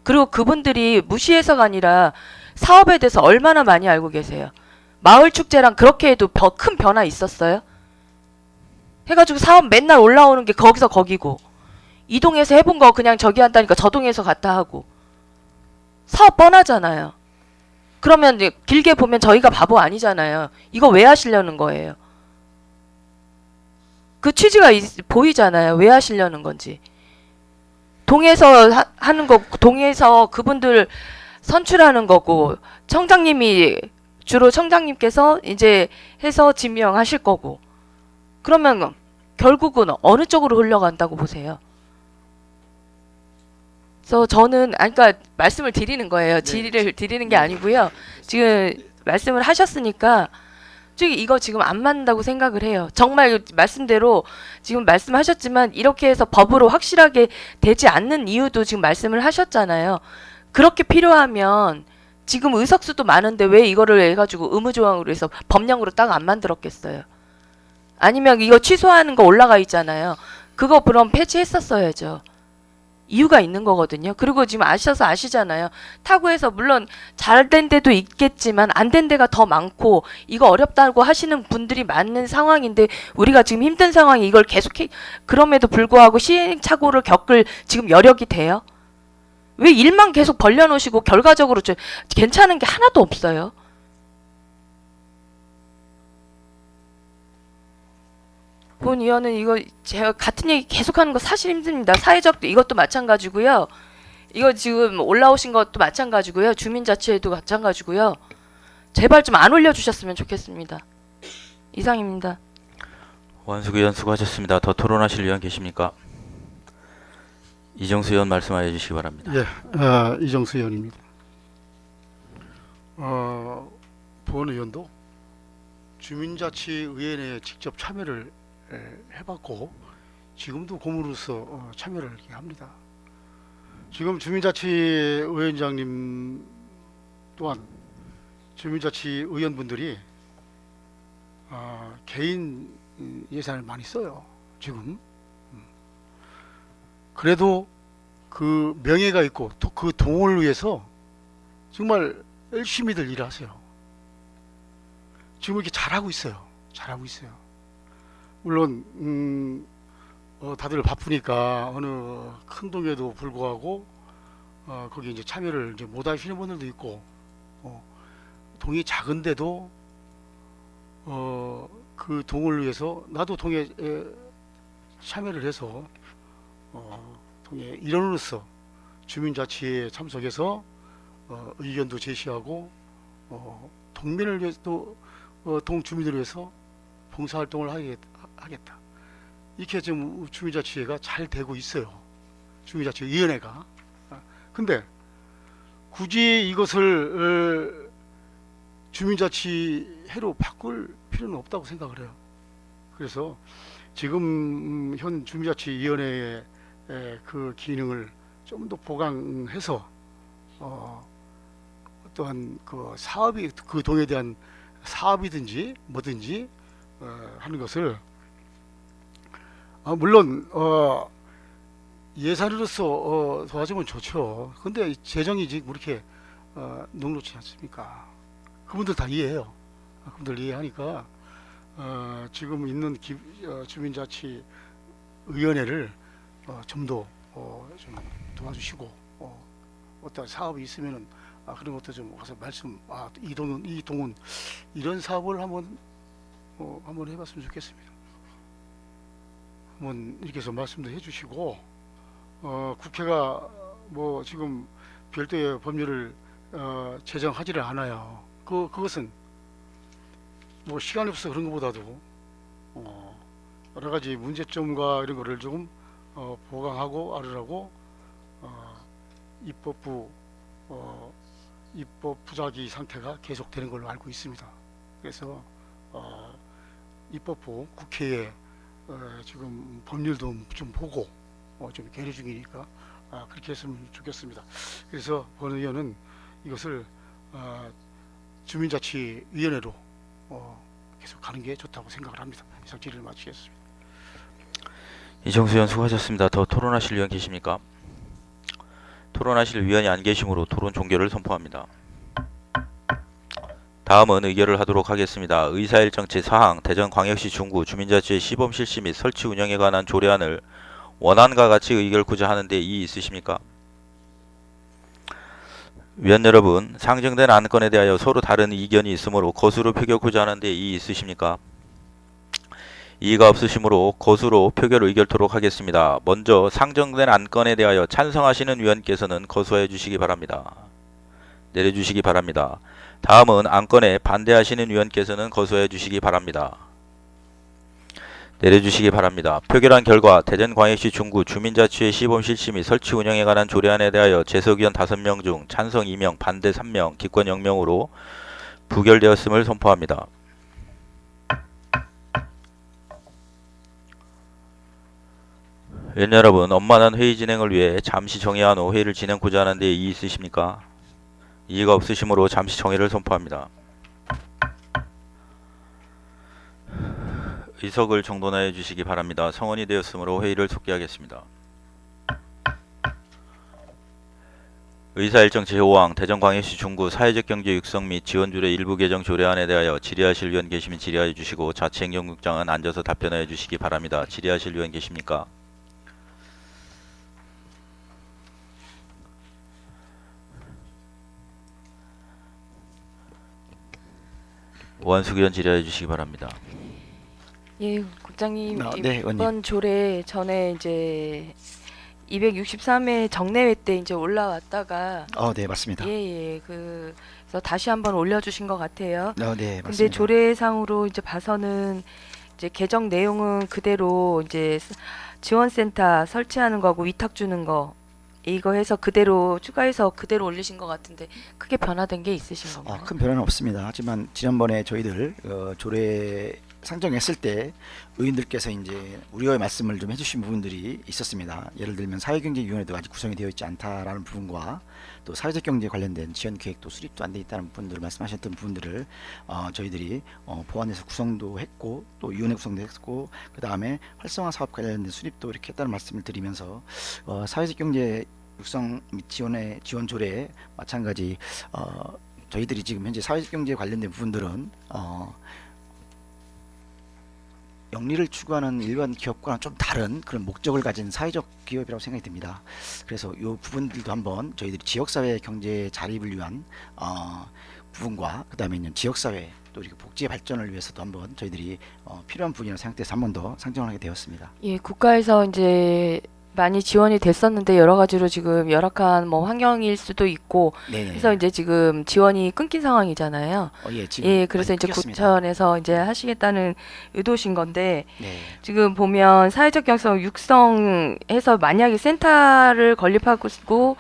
Speaker 4: 그리고 그분들이 무시해서가 아니라 사업에 대해서 얼마나 많이 알고 계세요. 마을 축제랑 그렇게 해도 큰 변화 있었어요? 해가지고 사업 맨날 올라오는 게 거기서 거기고 이 동에서 해본 거 그냥 저기 한다니까 저 동에서 갔다 하고 사업 뻔하잖아요. 그러면 이제 길게 보면 저희가 바보 아니잖아요. 이거 왜 하시려는 거예요? 그 취지가 보이잖아요. 왜 하시려는 건지. 동에서 하는 거, 동에서 그분들 선출하는 거고, 청장님이, 주로 청장님께서 이제 해서 지명하실 거고, 그러면 결국은 어느 쪽으로 흘러간다고 보세요? 그래서 저는, 그러니까 말씀을 드리는 거예요. 질의를 드리는 게 아니고요. 지금 말씀을 하셨으니까, 솔직히 이거 지금 안 맞는다고 생각을 해요. 정말 말씀대로 지금 말씀하셨지만 이렇게 해서 법으로 확실하게 되지 않는 이유도 지금 말씀을 하셨잖아요. 그렇게 필요하면 지금 의석수도 많은데 왜 이거를 해가지고 의무조항으로 해서 법령으로 딱 안 만들었겠어요. 아니면 이거 취소하는 거 올라가 있잖아요. 그거 그럼 폐지했었어야죠. 이유가 있는 거거든요. 그리고 지금 아시잖아요. 타구에서 물론 잘 된 데도 있겠지만 안 된 데가 더 많고 이거 어렵다고 하시는 분들이 많은 상황인데 우리가 지금 힘든 상황에 이걸 계속해 그럼에도 불구하고 시행착오를 겪을 지금 여력이 돼요? 왜 일만 계속 벌려놓으시고 결과적으로 괜찮은 게 하나도 없어요? 본 의원은 이거 제가 같은 얘기 계속하는 거 사실 힘듭니다. 사회적 이것도 마찬가지고요. 이거 지금 올라오신 것도 마찬가지고요. 주민자치에도 마찬가지고요. 제발 좀 안 올려주셨으면 좋겠습니다. 이상입니다.
Speaker 1: 오한숙 의원 수고하셨습니다. 더 토론하실 의원 계십니까? 이정수 의원 말씀하여 주시기 바랍니다.
Speaker 5: 예, 이정수 의원입니다. 본 의원도 주민자치위원회에 직접 참여를 해봤고 지금도 고문으로서 참여를 이렇게 합니다. 지금 주민자치위원장님 또한 주민자치위원분들이 개인 예산을 많이 써요. 지금 그래도 그 명예가 있고 또 그 동을 위해서 정말 열심히들 일하세요. 지금 이렇게 잘하고 있어요. 잘하고 있어요. 물론 다들 바쁘니까 어느 큰 동에도 불구하고 거기 이제 참여를 이제 못 하시는 분들도 있고 동이 작은데도 그 동을 위해서 나도 동에 참여를 해서 동의 일원으로서 주민자치에 참석해서 의견도 제시하고 동민을 위해서도 동 주민을 위해서 봉사활동을 하겠다. 이렇게 지금 주민자치회가 잘 되고 있어요. 주민자치위원회가. 근데 굳이 이것을 주민자치회로 바꿀 필요는 없다고 생각을 해요. 그래서 지금 현 주민자치위원회의 그 기능을 좀 더 보강해서 어떠한 그 사업이 그 동에 대한 사업이든지 뭐든지 하는 것을 물론 예산으로서 도와주면 좋죠. 근데 재정이 지금 그렇게 녹록지 않습니까? 그분들 다 이해해요. 그분들 이해하니까 지금 있는 주민자치위원회를 좀 더 좀 도와주시고 어떤 사업이 있으면은 그런 것도 좀 와서 말씀 이동은 이런 사업을 한번 해봤으면 좋겠습니다. 한번 이렇게 해서 말씀도 해주시고 국회가 뭐 지금 별도의 법률을 제정하지를 않아요. 그것은 뭐 시간이 없어서 그런 것보다도 여러 가지 문제점과 이런 거를 조금 보강하고 알으라고 입법 부작위 상태가 계속되는 걸로 알고 있습니다. 그래서 입법부 국회에 지금 법률도 좀 보고 좀 계류 중이니까 그렇게 했으면 좋겠습니다. 그래서 본 의원은 이것을 주민자치위원회로 계속 가는 게 좋다고 생각을 합니다. 이상 질의를 마치겠습니다.
Speaker 1: 이정수 의원 수고하셨습니다. 더 토론하실 의원 계십니까? 토론하실 위원이 안 계시므로 토론 종결을 선포합니다. 다음은 의결을 하도록 하겠습니다. 의사일정 제4항 대전광역시 중구 주민자치의 시범 실시 및 설치 운영에 관한 조례안을 원안과 같이 의결코자 하는데 이의 있으십니까? 위원 여러분, 상정된 안건에 대하여 서로 다른 의견이 있으므로 거수로 표결코자 하는데 이의 있으십니까? 이의가 없으시므로 거수로 표결 의결토록 하겠습니다. 먼저 상정된 안건에 대하여 찬성하시는 위원께서는 거수하여 주시기 바랍니다. 내려주시기 바랍니다. 다음은 안건에 반대하시는 위원께서는 거수하여 주시기 바랍니다. 내려주시기 바랍니다. 표결한 결과 대전광역시 중구 주민자치회 시범 실시 및 설치 운영에 관한 조례안에 대하여 재석위원 5명 중 찬성 2명, 반대 3명, 기권 0명으로 부결되었음을 선포합니다. 위원 여러분, 원만한 회의 진행을 위해 잠시 정회한 후 회의를 진행코자 하는데 이의 있으십니까? 이의가 없으시므로 잠시 정회를 선포합니다. 의석을 정돈하여 주시기 바랍니다. 성원이 되었으므로 회의를 속기하겠습니다. 의사일정 제5항 대전광역시 중구 사회적 경제 육성 및 지원조례 일부 개정 조례안에 대하여 질의하실 위원 계시면 질의하여 주시고 자치행정국장은 앉아서 답변하여 주시기 바랍니다. 질의하실 위원 계십니까? 오한숙 의원 질의해 주시기 바랍니다.
Speaker 4: 예, 국장님,
Speaker 2: 네,
Speaker 4: 이번
Speaker 2: 의원님.
Speaker 4: 조례 전에 이제 263회 정례회 때 이제 올라왔다가
Speaker 2: 네, 맞습니다.
Speaker 4: 예, 그래서 다시 한번 올려주신 것 같아요.
Speaker 2: 네,
Speaker 4: 근데
Speaker 2: 맞습니다.
Speaker 4: 조례상으로 이제 봐서는 이제 개정 내용은 그대로 이제 지원센터 설치하는 거하고 위탁 주는 거 이거 해서 그대로 추가해서 그대로 올리신 것 같은데 크게 변화된 게 있으신 건가요?
Speaker 2: 큰 변화는 없습니다. 하지만 지난번에 저희들 조례 상정했을 때 의원들께서 이제 우려의 말씀을 좀 해주신 부분들이 있었습니다. 예를 들면 사회경제위원회도 아직 구성이 되어 있지 않다라는 부분과 또 사회적 경제 관련된 지원 계획도 수립도 안 돼 있다는 부분들을 말씀하셨던 부분들을 저희들이 보완해서 구성도 했고 또 위원회 구성도 했고 그 다음에 활성화 사업 관련된 수립도 이렇게 했다는 말씀을 드리면서 사회적 경제 육성 및 지원 조례에 마찬가지 저희들이 지금 현재 사회적 경제 관련된 부분들은 영리를 추구하는 일반 기업과는 좀 다른 그런 목적을 가진 사회적 기업이라고 생각이 듭니다. 그래서 이 부분들도 한번 저희들이 지역사회 경제 자립을 위한 부분과 그 다음에 지역사회 또 이렇게 복지 발전을 위해서도 한번 저희들이 필요한 부분이라고 생각돼서 한 번 더 상정을 하게 되었습니다.
Speaker 4: 예, 국가에서 이제 많이 지원이 됐었는데 여러 가지로 지금 열악한 뭐 환경일 수도 있고
Speaker 2: 네네.
Speaker 4: 해서 이제 지금 지원이 끊긴 상황이잖아요.
Speaker 2: 지금
Speaker 4: 예, 그래서
Speaker 2: 많이
Speaker 4: 이제
Speaker 2: 끊겼습니다.
Speaker 4: 구청에서 이제 하시겠다는 의도신 건데
Speaker 2: 네.
Speaker 4: 지금 보면 사회적 경성 육성해서 만약에 센터를 건립하고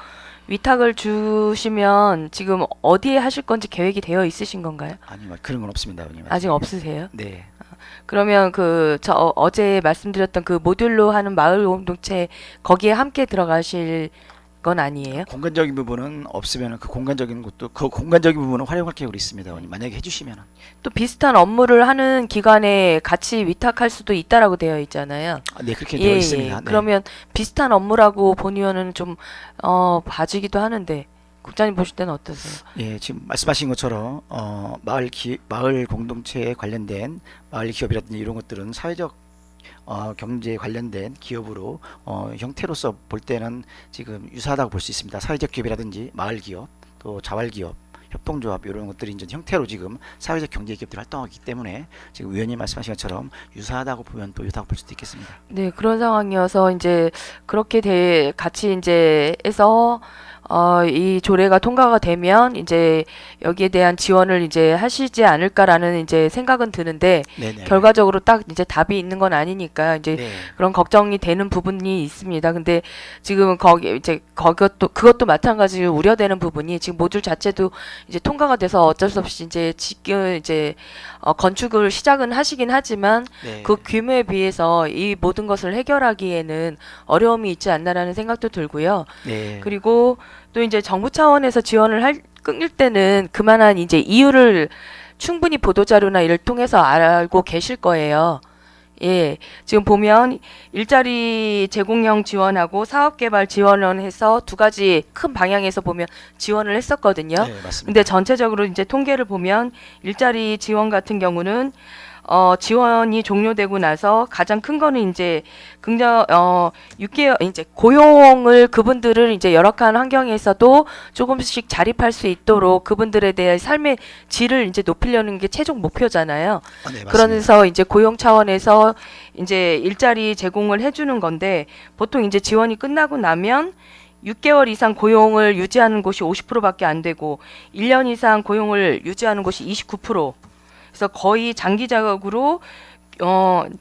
Speaker 4: 위탁을 주시면 지금 어디에 하실 건지 계획이 되어 있으신 건가요?
Speaker 2: 아니 그런 건 없습니다, 의원님.
Speaker 4: 아직 없으세요?
Speaker 2: 네.
Speaker 4: 그러면 어제 말씀드렸던 그 모듈로 하는 마을 공동체 거기에 함께 들어가실 건 아니에요?
Speaker 2: 공간적인 부분은 없으면 그 공간적인 부분은 활용할 계획으로 있습니다, 의원님. 만약에 해주시면은.
Speaker 4: 또 비슷한 업무를 하는 기관에 같이 위탁할 수도 있다라고 되어 있잖아요.
Speaker 2: 네, 그렇게 되어 있습니다. 네.
Speaker 4: 그러면 비슷한 업무라고 본 의원은 좀 봐지기도 하는데 국장님 보실 때는 어떠세요?
Speaker 2: 예, 지금 말씀하신 것처럼 마을 공동체에 관련된 마을 기업이라든지 이런 것들은 사회적 경제에 관련된 기업으로 형태로서 볼 때는 지금 유사하다고 볼 수 있습니다. 사회적 기업이라든지 마을 기업, 또 자활 기업, 협동조합 이런 것들이 이제 형태로 지금 사회적 경제 기업들이 활동하기 때문에 지금 위원님 말씀하신 것처럼 유사하다고 보면 또 유사하고 볼 수도 있겠습니다.
Speaker 4: 네, 그런 상황이어서 이제 그렇게 같이 이제 해서 이 조례가 통과가 되면 이제 여기에 대한 지원을 이제 하시지 않을까라는 이제 생각은 드는데
Speaker 2: 네네.
Speaker 4: 결과적으로 딱 이제 답이 있는 건 아니니까 이제
Speaker 2: 네.
Speaker 4: 그런 걱정이 되는 부분이 있습니다. 근데 지금 거기 이제 그것도 마찬가지로 우려되는 부분이 지금 모듈 자체도 이제 통과가 돼서 어쩔 수 없이 이제 지금 이제 건축을 시작은 하시긴 하지만
Speaker 2: 네.
Speaker 4: 그 규모에 비해서 이 모든 것을 해결하기에는 어려움이 있지 않나라는 생각도 들고요.
Speaker 2: 네.
Speaker 4: 그리고 또 이제 정부 차원에서 지원을 끊길 때는 그만한 이제 이유를 충분히 보도자료나 이를 통해서 알고 계실 거예요. 예, 지금 보면 일자리 제공형 지원하고 사업개발 지원을 해서 두 가지 큰 방향에서 보면 지원을 했었거든요.
Speaker 2: 네, 맞습니다.
Speaker 4: 근데 전체적으로 이제 통계를 보면 일자리 지원 같은 경우는 지원이 종료되고 나서 가장 큰 거는 이제 6개월 이제 고용을 그분들을 이제 열악한 환경에서도 조금씩 자립할 수 있도록 그분들에 대한 삶의 질을 이제 높이려는 게 최종 목표잖아요.
Speaker 2: 네, 맞습니다.
Speaker 4: 그러면서 이제 고용 차원에서 이제 일자리 제공을 해주는 건데 보통 이제 지원이 끝나고 나면 6개월 이상 고용을 유지하는 곳이 50%밖에 안 되고 1년 이상 고용을 유지하는 곳이 29%. 그래서 거의 장기적으로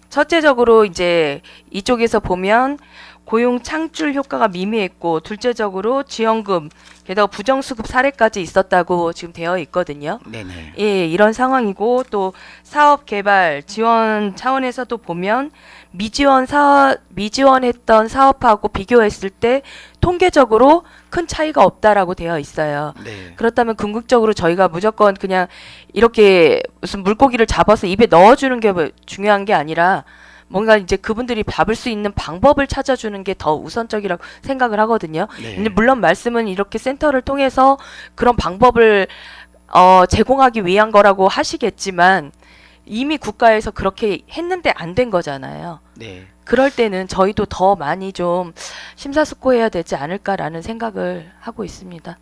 Speaker 4: 첫째적으로 이제 이쪽에서 보면 고용 창출 효과가 미미했고 둘째적으로 지원금 게다가 부정수급 사례까지 있었다고 지금 되어 있거든요.
Speaker 2: 네네.
Speaker 4: 예, 이런 상황이고 또 사업 개발 지원 차원에서도 보면 미지원했던 사업하고 비교했을 때 통계적으로 큰 차이가 없다라고 되어 있어요.
Speaker 2: 네.
Speaker 4: 그렇다면 궁극적으로 저희가 무조건 그냥 이렇게 무슨 물고기를 잡아서 입에 넣어주는 게 중요한 게 아니라 뭔가 이제 그분들이 잡을 수 있는 방법을 찾아주는 게 더 우선적이라고 생각을 하거든요.
Speaker 2: 네.
Speaker 4: 근데 물론 말씀은 이렇게 센터를 통해서 그런 방법을 제공하기 위한 거라고 하시겠지만 이미 국가에서 그렇게 했는데 안 된 거잖아요.
Speaker 2: 네.
Speaker 4: 그럴 때는 저희도 더 많이 좀 심사숙고해야 되지 않을까라는 생각을 하고 있습니다.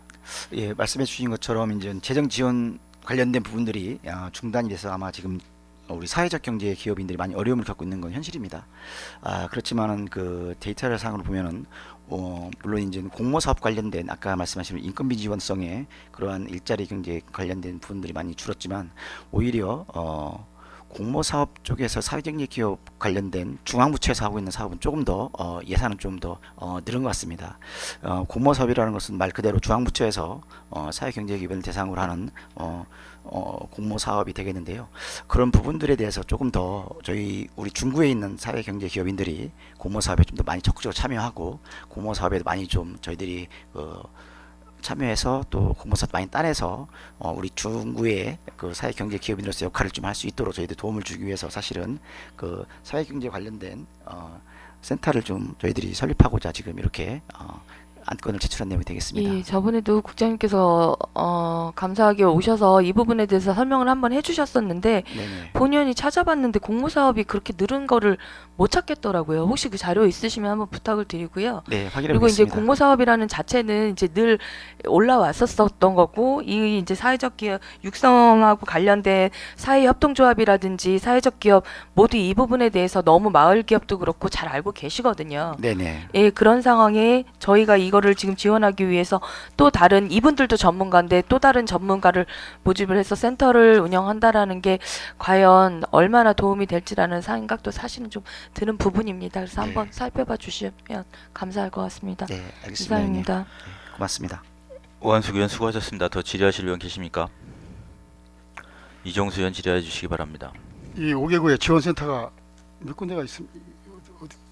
Speaker 2: 예, 말씀해 주신 것처럼 이제 재정 지원 관련된 부분들이 중단이 돼서 아마 지금 우리 사회적 경제 기업인들이 많이 어려움을 겪고 있는 건 현실입니다. 그렇지만은 그 데이터를 상으로 보면은 물론 이제 공모 사업 관련된 아까 말씀하신 인건비 지원성에 그러한 일자리 경제 관련된 부분들이 많이 줄었지만 오히려 공모 사업 쪽에서 사회경제 기업 관련된 중앙부처에서 하고 있는 사업은 조금 더 예산은 좀 더 늘은 것 같습니다. 공모 사업이라는 것은 말 그대로 중앙부처에서 사회경제 기업을 대상으로 하는 공모 사업이 되겠는데요. 그런 부분들에 대해서 조금 더 우리 중구에 있는 사회경제 기업인들이 공모 사업에 좀 더 많이 적극적으로 참여하고 공모 사업에 많이 좀 저희들이 참여해서 또 공모사 많이 따내서 우리 중구의 그 사회경제 기업인으로서 역할을 좀 할 수 있도록 저희들 도움을 주기 위해서 사실은 그 사회경제 관련된 센터를 좀 저희들이 설립하고자 지금 이렇게 안건을 제출한 내용이 되겠습니다.
Speaker 4: 예, 저번에도 국장님께서 감사하게 오셔서 이 부분에 대해서 설명을 한번 해주셨었는데
Speaker 2: 네네.
Speaker 4: 본연이 찾아봤는데 공모사업이 그렇게 늘은 거를 못 찾겠더라고요. 혹시 그 자료 있으시면 한번 부탁을 드리고요.
Speaker 2: 네, 확인해
Speaker 4: 그리고 이제
Speaker 2: 보겠습니다.
Speaker 4: 공모사업이라는 자체는 이제 늘 올라왔었던 거고 이 이제 사회적 기업 육성하고 관련된 사회협동조합이라든지 사회적 기업 모두 이 부분에 대해서 너무 마을 기업도 그렇고 잘 알고 계시거든요.
Speaker 2: 네네.
Speaker 4: 예, 그런 상황에 저희가 이거를 지금 지원하기 위해서 또 다른 이분들도 전문가인데 또 다른 전문가를 모집을 해서 센터를 운영한다라는 게 과연 얼마나 도움이 될지라는 생각도 사실은 좀 드는 부분입니다. 그래서
Speaker 2: 네.
Speaker 4: 한번 살펴봐 주시면 감사할 것 같습니다.
Speaker 2: 네, 알겠습니다. 형님.
Speaker 4: 이상입니다.
Speaker 2: 고맙습니다.
Speaker 1: 오한숙 의원 수고하셨습니다. 더 질의하실 의원 계십니까? 이정수 의원 질의해 주시기 바랍니다.
Speaker 5: 이 5개구의 지원센터가 몇 군데가 있습니까?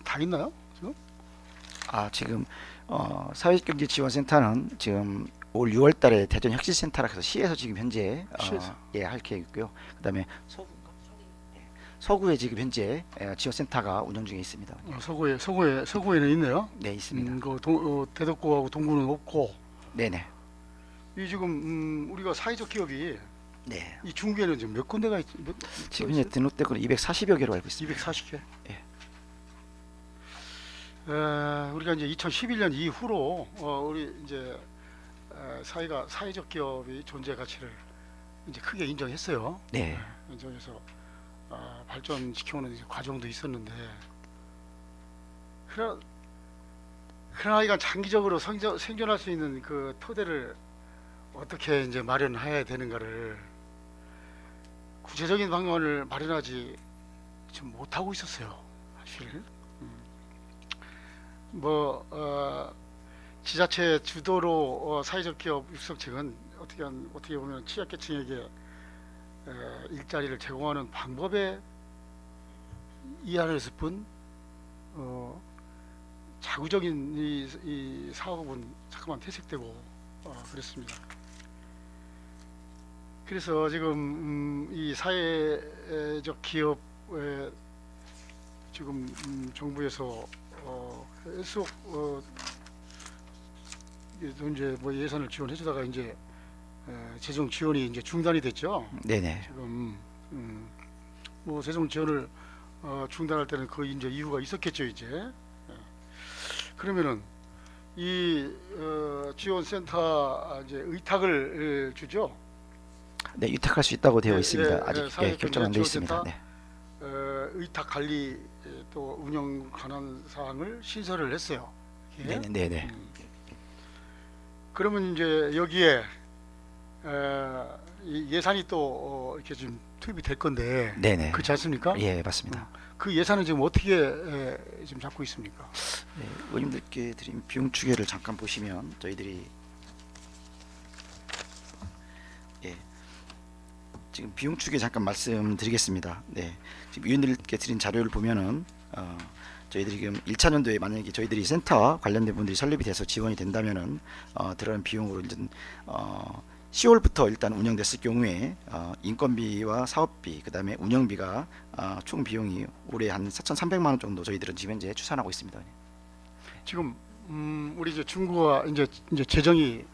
Speaker 5: 다 있나요? 지금?
Speaker 2: 지금 사회경제지원센터는 지금 올 6월달에 대전 혁신센터라 해서 시에서 지금 현재
Speaker 5: 시에서?
Speaker 2: 할 계획이고요. 그다음에 서구에 지금 현재 지원센터가 운영 중에 있습니다.
Speaker 5: 서구에는 있네요.
Speaker 2: 네, 있습니다.
Speaker 5: 대덕구하고 동구는 없고.
Speaker 2: 네네.
Speaker 5: 이 지금 우리가 사회적 기업이
Speaker 2: 네.
Speaker 5: 이 중구에는 지금 몇 군데가
Speaker 2: 지금 이제 등록된 건 240여 개로 알고 있습니다.
Speaker 5: 240개.
Speaker 2: 예.
Speaker 5: 우리가 이제 2011년 이후로 우리 이제 사회가 사회적 기업의 존재 가치를 이제 크게 인정했어요.
Speaker 2: 네.
Speaker 5: 인정해서 발전시켜오는 이제 과정도 있었는데 그러나 이가 장기적으로 생존할 수 있는 그 토대를 어떻게 이제 마련해야 되는가를 구체적인 방안을 마련하지 좀 못하고 있었어요, 사실. 지자체 주도로 사회적 기업 육성책은 어떻게 보면 취약계층에게 일자리를 제공하는 방법에 이해했을 뿐 자구적인 이 사업은 자꾸만 퇴색되고 그랬습니다. 그래서 지금 이 사회적 기업에 지금 정부에서 계속 이제 뭐 예산을 지원해주다가 이제 재정 지원이 이제 중단이 됐죠.
Speaker 2: 네네.
Speaker 5: 지금 뭐 재정 지원을 중단할 때는 그 이제 이유가 있었겠죠 이제. 그러면은 이 지원센터 이제 의탁을 주죠.
Speaker 2: 네, 위탁할 수 있다고 되어
Speaker 5: 예,
Speaker 2: 있습니다.
Speaker 5: 예,
Speaker 2: 아직
Speaker 5: 사회경제
Speaker 2: 결정 안 되어 있습니다.
Speaker 5: 지원센터?
Speaker 2: 네.
Speaker 5: 의탁 관리 또 운영 관한 사항을 신설을 했어요. 예?
Speaker 2: 네네. 네네.
Speaker 5: 그러면 이제 여기에 이 예산이 또 이렇게 좀 투입이 될 건데
Speaker 2: 네네.
Speaker 5: 그렇지 않습니까?
Speaker 2: 예, 맞습니다.
Speaker 5: 그 예산은 지금 어떻게 지금 잡고 있습니까?
Speaker 2: 네, 의원님들께 드린 비용 추계를 잠깐 보시면 저희들이 지금 비용 추계 잠깐 말씀드리겠습니다. 네, 지금 위원들께 드린 자료를 보면은 저희들이 지금 1차 년도에 만약에 저희들이 센터 관련된 분들이 설립이 돼서 지원이 된다면은 들어간 비용으로 이제 10월부터 일단 운영됐을 경우에 인건비와 사업비 그다음에 운영비가 총 비용이 올해 한 4,300만 원 정도 저희들은 지금 현재 추산하고 있습니다.
Speaker 5: 지금 우리 이제 중국과 이제 재정이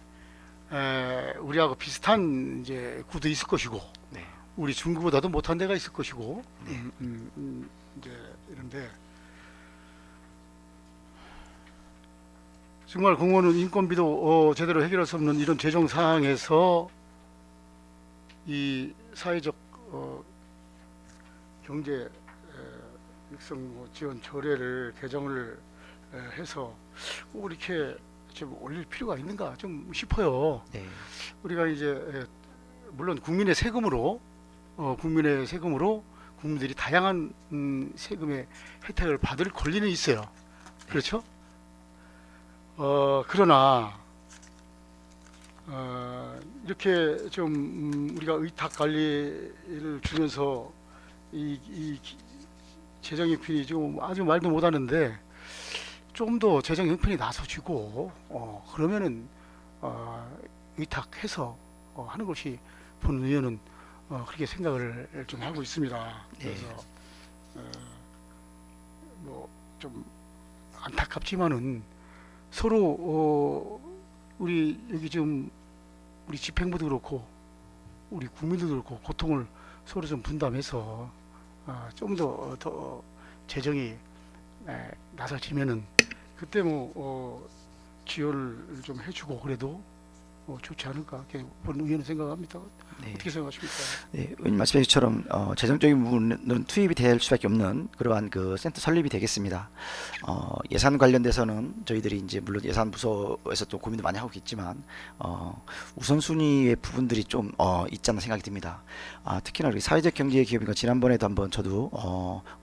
Speaker 5: 우리하고 비슷한 이제 구도 있을 것이고
Speaker 2: 네.
Speaker 5: 우리 중국보다도 못한 데가 있을 것이고
Speaker 2: 네.
Speaker 5: 이제 이런데 정말 공무원은 인건비도 제대로 해결할 수 없는 이런 재정 상황에서 이 사회적 경제 육성 지원 조례를 개정을 해서 꼭 이렇게 좀 올릴 필요가 있는가 좀 싶어요.
Speaker 2: 네.
Speaker 5: 우리가 이제 물론 국민의 세금으로 국민들이 다양한 세금의 혜택을 받을 권리는 있어요. 그렇죠? 그러나 이렇게 좀 우리가 의탁 관리를 주면서 이 재정 형편이 좀 아주 말도 못하는데 좀 더 재정 형편이 나서지고 그러면은 의탁해서 하는 것이 본 의원은 그렇게 생각을 좀 하고 있습니다. 그래서 뭐 좀 안타깝지만은 서로 우리 여기 지금 우리 집행부도 그렇고 우리 국민들도 그렇고 고통을 서로 좀 분담해서 좀 더 재정이 나서지면은 그때 뭐 지원을 좀 해주고 그래도 좋지 않을까 본 의원은 생각합니다.
Speaker 2: 네.
Speaker 5: 어떻게 생각하십니까?
Speaker 2: 네, 의원님 말씀해 주처럼 재정적인 부분은 투입이 될 수밖에 없는 그러한 그 센터 설립이 되겠습니다. 예산 관련돼서는 저희들이 이제 물론 예산 부서에서 또 고민도 많이 하고 있지만 우선순위의 부분들이 좀 있지 않나 생각이 듭니다. 특히나 우리 사회적 경제 기업이니까 지난번에도 한번 저도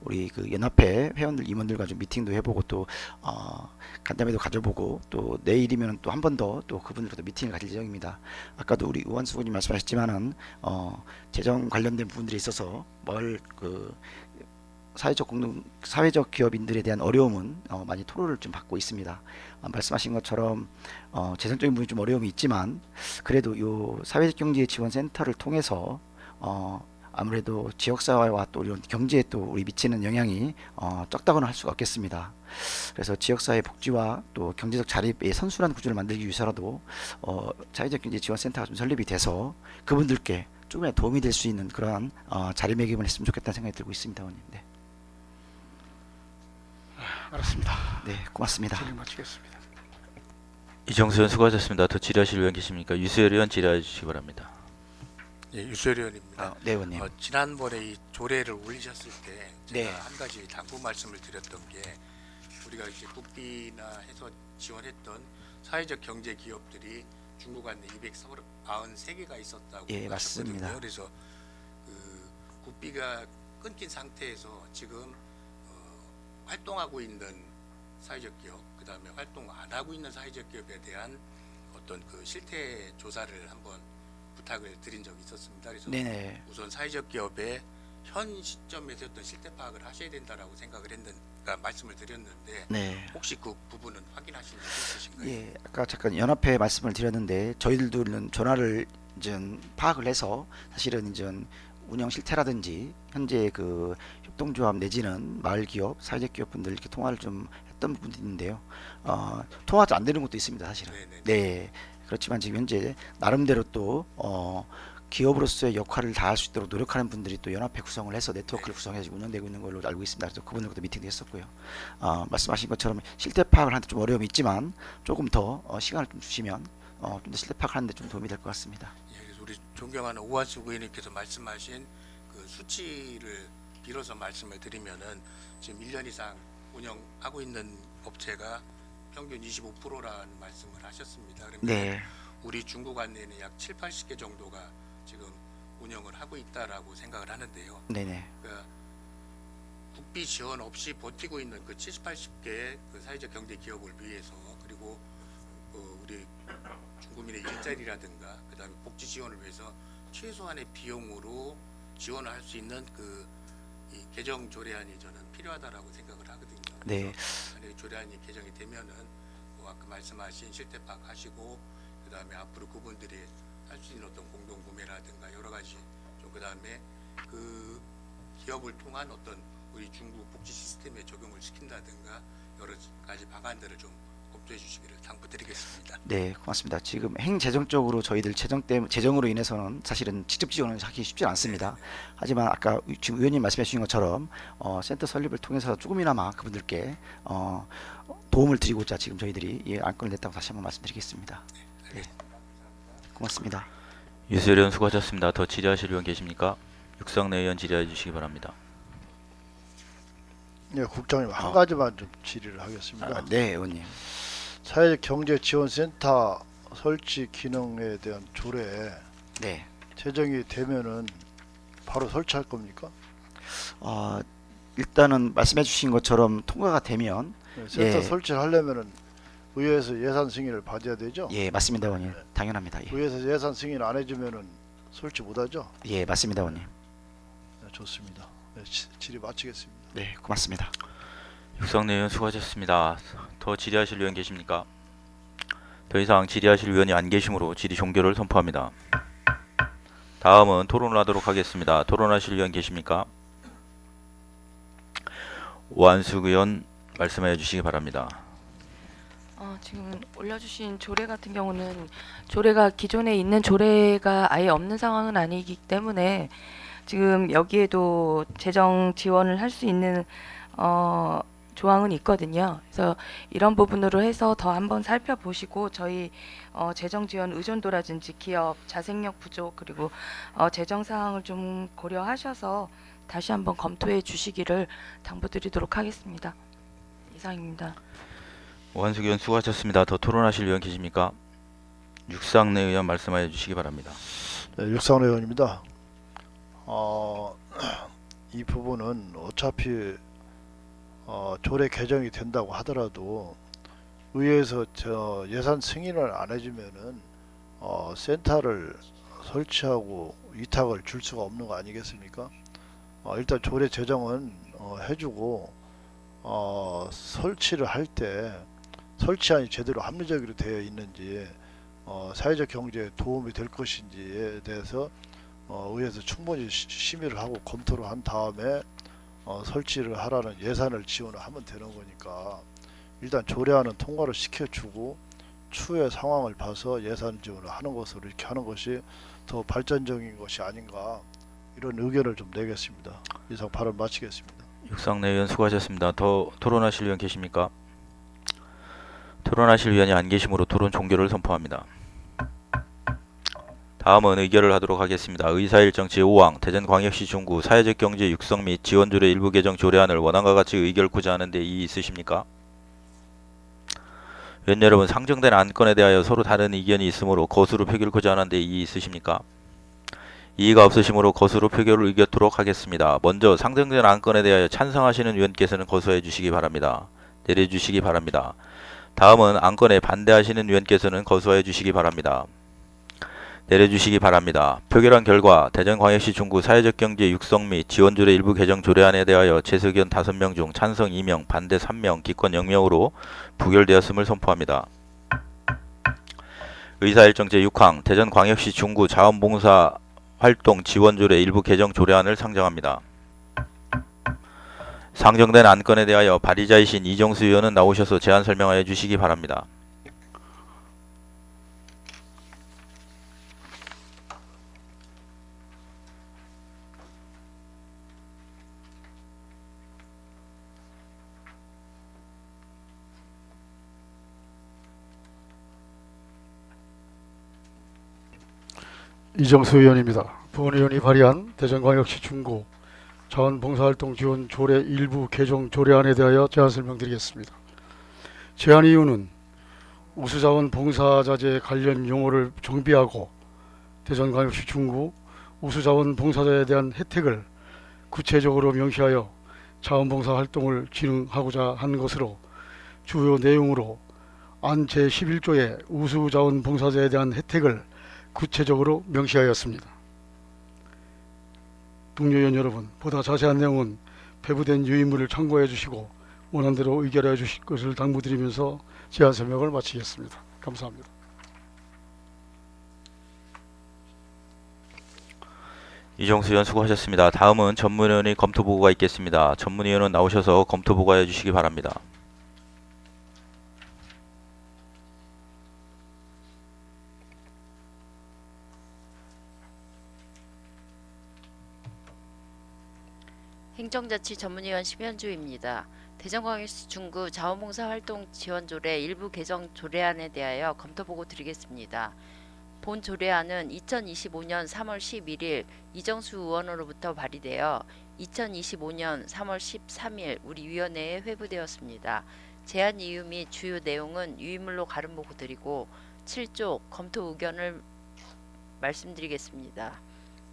Speaker 2: 우리 그 연합회 회원들 임원들과 좀 미팅도 해보고 또 간담회도 가져보고 또 내일이면 또 한 번 더 또 그분들과 미팅을 가질 예정입니다. 아까도 우리 우한수 의원님 말씀하셨지만은 재정 관련된 부분들이 있어서 그 사회적 기업인들에 대한 어려움은 많이 토로를 좀 받고 있습니다. 말씀하신 것처럼 재정적인 부분이 좀 어려움이 있지만 그래도 요 사회적 경제 지원 센터를 통해서 아무래도 지역사회와 또 이런 경제에 또 우리 미치는 영향이 적다고는 할 수가 없겠습니다. 그래서 지역사회 복지와 또 경제적 자립의 선순환 구조를 만들기 위해서라도 사회적 경제 지원센터가 좀 설립이 돼서 그분들께 조금이라도 도움이 될 수 있는 그러한 자리매김을 했으면 좋겠다는 생각이 들고 있습니다, 의원님. 네,
Speaker 5: 알았습니다.
Speaker 2: 네, 고맙습니다.
Speaker 5: 질의 마치겠습니다.
Speaker 1: 이정수 의원 수고하셨습니다. 더 질의하실 의원 계십니까? 유수열 의원 질의해 주시기 바랍니다.
Speaker 6: 예, 유수열 의원입니다.
Speaker 2: 네, 의원님.
Speaker 6: 지난번에 이 조례를 올리셨을 때 제가
Speaker 2: 네.
Speaker 6: 한 가지 당부 말씀을 드렸던 게 우리가 이제 국비나 해서 지원했던 사회적 경제 기업들이 중국 안에 293개가 있었다고
Speaker 2: 예, 맞습니다.
Speaker 6: 하셨거든요. 그래서 그 국비가 끊긴 상태에서 지금 활동하고 있는 사회적 기업, 그 다음에 활동 안 하고 있는 사회적 기업에 대한 어떤 그 실태 조사를 한번 부탁을 드린 적이 있었습니다. 그래서
Speaker 2: 네네.
Speaker 6: 우선 사회적 기업의 현 시점에서 어떤 실태 파악을 하셔야 된다라고 생각을 했는, 그러니까 말씀을 드렸는데
Speaker 2: 네.
Speaker 6: 혹시 그 부분은 확인하신 적이 있으신가요?
Speaker 2: 예, 아까 잠깐 연합회 말씀을 드렸는데 저희들도는 전화를 이제 파악을 해서 사실은 이제 운영 실태라든지 현재 그 협동조합 내지는 마을 기업, 사회적 기업 분들 이렇게 통화를 좀 했던 부분도 있는데요. 통화가 안 되는 것도 있습니다, 사실은.
Speaker 6: 네네.
Speaker 2: 네. 그렇지만 지금 현재 나름대로 또 기업으로서의 역할을 다할 수 있도록 노력하는 분들이 또 연합회 구성을 해서 네트워크를 구성해서 운영되고 있는 걸로 알고 있습니다. 그래서 그분들과도 미팅도 했었고요. 말씀하신 것처럼 실태 파악을 하는데 좀 어려움이 있지만 조금 더 시간을 좀 주시면 좀 더 실태 파악을 하는데 좀 도움이 될 것 같습니다.
Speaker 6: 예, 그래서 우리 존경하는 오한숙 의원님께서 말씀하신 그 수치를 빌어서 말씀을 드리면은 지금 1년 이상 운영하고 있는 업체가 평균 25%라는 말씀을 하셨습니다. 그러면
Speaker 2: 네.
Speaker 6: 우리 중국 안내는 약 7, 80개 정도가 지금 운영을 하고 있다라고 생각을 하는데요.
Speaker 2: 네네.
Speaker 6: 그러니까 국비 지원 없이 버티고 있는 그 70, 80개의 그 사회적 경제 기업을 위해서, 그리고 우리 중국민의 일자리라든가 그다음에 복지 지원을 위해서 최소한의 비용으로 지원을 할 수 있는 이 개정 조례안이 저는 필요하다라고 생각을 하거든요.
Speaker 2: 네.
Speaker 6: 만약에 조례안이 개정이 되면은 뭐 아까 말씀하신 실태 파악하시고 그다음에 앞으로 그분들이 할 수 있는 어떤 공동 구매라든가 여러 가지 좀 그다음에 그 기업을 통한 어떤 우리 중국 복지 시스템에 적용을 시킨다든가 여러 가지 방안들을 좀 검토해 주시기를 당부드리겠습니다.
Speaker 2: 네, 고맙습니다. 지금 행재정적으로 저희들 재정으로 인해서는 사실은 직접 지원을 하기 쉽지 않습니다. 하지만 아까 지금 의원님 말씀해 주신 것처럼 센터 설립을 통해서 조금이나마 그분들께 도움을 드리고자 지금 저희들이 이 안건을 냈다고 다시 한번 말씀드리겠습니다. 네, 고맙습니다.
Speaker 1: 유수열 의원 수고하셨습니다. 더 질의하실 의원 계십니까? 육성내 의원 질의해 주시기 바랍니다.
Speaker 7: 네, 국장님 한 가지만 좀 질의를 하겠습니다.
Speaker 2: 네, 의원님.
Speaker 7: 사회적 경제 지원센터 설치 기능에 대한 조례
Speaker 2: 네.
Speaker 7: 제정이 되면은 바로 설치할 겁니까?
Speaker 2: 일단은 말씀해 주신 것처럼 통과가 되면
Speaker 7: 네, 센터
Speaker 2: 예.
Speaker 7: 설치를 하려면은 의회에서 예산 승인을 받아야 되죠?
Speaker 2: 예, 맞습니다, 의원님. 당연합니다. 예,
Speaker 7: 의회에서 예산 승인 안 해주면은 설치 못하죠?
Speaker 2: 예, 맞습니다, 의원님.
Speaker 7: 네, 좋습니다. 네, 질의 마치겠습니다.
Speaker 2: 네, 고맙습니다.
Speaker 1: 육성내 의원 수고하셨습니다. 더 질의하실 의원 계십니까? 더 이상 질의하실 의원이 안 계시므로 질의 종결을 선포합니다. 다음은 토론을 하도록 하겠습니다. 토론하실 의원 계십니까? 오한숙 의원 말씀해 주시기 바랍니다.
Speaker 4: 지금 올려주신 조례 같은 경우는 조례가 기존에 있는 조례가 아예 없는 상황은 아니기 때문에 지금 여기에도 재정 지원을 할 수 있는 조항은 있거든요. 그래서 이런 부분으로 해서 더 한번 살펴보시고 저희 재정 지원 의존도라든지 기업 자생력 부족 그리고 재정 사항을 좀 고려하셔서 다시 한번 검토해 주시기를 당부드리도록 하겠습니다. 이상입니다.
Speaker 1: 오한숙 의원 수고하셨습니다. 더 토론하실 의원 계십니까? 육상내 의원 말씀해 주시기 바랍니다.
Speaker 7: 네, 육상원 의원입니다. 이 부분은 어차피 조례 개정이 된다고 하더라도 의회에서 예산 승인을 안 해주면은 센터를 설치하고 위탁을 줄 수가 없는 거 아니겠습니까? 일단 조례 제정은 해주고 설치를 할 때 설치안이 제대로 합리적으로 되어 있는지 사회적 경제에 도움이 될 것인지에 대해서 의회에서 충분히 심의를 하고 검토를 한 다음에 설치를 하라는 예산을 지원을 하면 되는 거니까 일단 조례안은 통과를 시켜주고 추후의 상황을 봐서 예산 지원을 하는 것으로 이렇게 하는 것이 더 발전적인 것이 아닌가 이런 의견을 좀 내겠습니다. 이상 발언 마치겠습니다.
Speaker 1: 육상내 의원 수고하셨습니다. 더 토론하실 의원 계십니까? 토론하실 의원이 안 계시므로 토론 종결을 선포합니다. 다음은 의결을 하도록 하겠습니다. 의사일정 제5항 대전광역시 중구 사회적 경제 육성 및 지원조례 일부 개정 조례안을 원안과 같이 의결코자 하는데 이의 있으십니까? 의원 여러분, 상정된 안건에 대하여 서로 다른 의견이 있으므로 거수로 표결코자 하는데 이의 있으십니까? 이의가 없으시므로 거수로 표결을 의결토록 하겠습니다. 먼저 상정된 안건에 대하여 찬성하시는 의원께서는 거수해 주시기 바랍니다. 내려주시기 바랍니다. 다음은 안건에 반대하시는 의원께서는 거수해 주시기 바랍니다. 내려주시기 바랍니다. 표결한 결과 대전광역시 중구 사회적 경제 육성 및 지원조례 일부 개정 조례안에 대하여 재석의원 5명 중 찬성 2명, 반대 3명, 기권 0명으로 부결되었음을 선포합니다. 의사일정 제6항 대전광역시 중구 자원봉사 활동 지원조례 일부 개정 조례안을 상정합니다. 상정된 안건에 대하여 발의자이신 이정수 의원은 나오셔서 제안 설명하여 주시기 바랍니다.
Speaker 5: 이정수 의원입니다. 본 의원이 발의한 대전광역시 중구 자원봉사활동 지원 조례 일부 개정 조례안에 대하여 제안 설명드리겠습니다. 제안 이유는 우수자원 봉사자재 관련 용어를 정비하고 대전광역시 중구 우수자원 봉사자에 대한 혜택을 구체적으로 명시하여 자원봉사 활동을 진행하고자 한 것으로 주요 내용으로 안 제11조의 우수자원 봉사자에 대한 혜택을 구체적으로 명시하였습니다. 동료 의원 여러분, 보다 자세한 내용은 배부된 유인물을 참고해 주시고 원안대로 의결해 주실 것을 당부드리면서 제안 설명을 마치겠습니다. 감사합니다.
Speaker 1: 이정수 의원 수고하셨습니다. 다음은 전문위원의 검토보고가 있겠습니다. 전문위원은 나오셔서 검토보고해 주시기 바랍니다.
Speaker 3: 행정자치 전문위원 심현주입니다. 대전광역시 중구 자원봉사 활동 지원조례 일부 개정 조례안에 대하여 검토보고 드리겠습니다. 본 조례안은 2025년 3월 11일 이정수 의원으로부터 발의되어 2025년 3월 13일 우리 위원회에 회부되었습니다. 제안 이유 및 주요 내용은 유인물로 가름 보고 드리고 7조 검토 의견을 말씀드리겠습니다.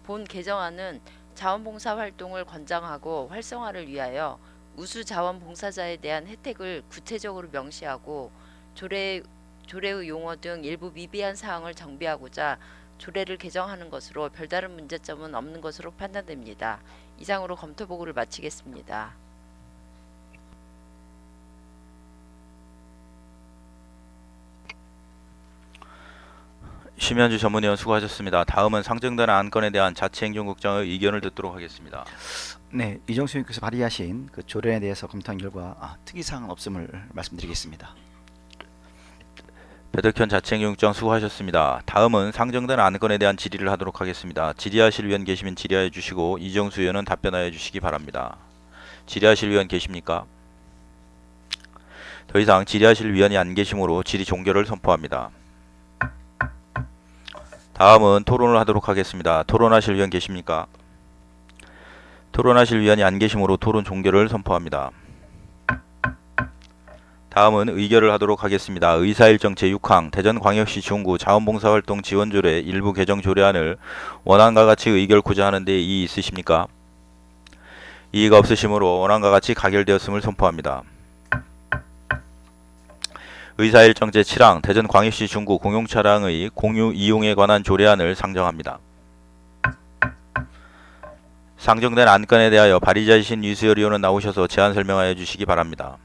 Speaker 3: 본 개정안은 자원봉사 활동을 권장하고 활성화를 위하여 우수 자원봉사자에 대한 혜택을 구체적으로 명시하고 조례의 용어 등 일부 미비한 사항을 정비하고자 조례를 개정하는 것으로 별다른 문제점은 없는 것으로 판단됩니다. 이상으로 검토보고를 마치겠습니다.
Speaker 1: 심현주 전문위원 수고하셨습니다. 다음은 상정된 안건에 대한 자치행정국장의 의견을 듣도록 하겠습니다.
Speaker 2: 네, 이정수 의원께서 발의하신 그 조례에 대해서 검토한 결과 특이사항은 없음을 말씀드리겠습니다.
Speaker 1: 배덕현 자치행정국장 수고하셨습니다. 다음은 상정된 안건에 대한 질의를 하도록 하겠습니다. 질의하실 의원 계시면 질의하여 주시고 이정수 의원은 답변하여 주시기 바랍니다. 질의하실 의원 계십니까? 더 이상 질의하실 의원이 안 계시므로 질의 종결을 선포합니다. 다음은 토론을 하도록 하겠습니다. 토론하실 의원 계십니까? 토론하실 의원이 안 계시므로 토론 종결을 선포합니다. 다음은 의결을 하도록 하겠습니다. 의사일정 제6항 대전광역시 중구 자원봉사활동 지원조례 일부 개정 조례안을 원안과 같이 의결코자 하는데 이의 있으십니까? 이의가 없으시므로 원안과 같이 가결되었음을 선포합니다. 의사일정 제7항 대전광역시 중구 공용차량의 공유 이용에 관한 조례안을 상정합니다. 상정된 안건에 대하여 발의자이신 유수열 의원은 나오셔서 제안 설명하여 주시기 바랍니다.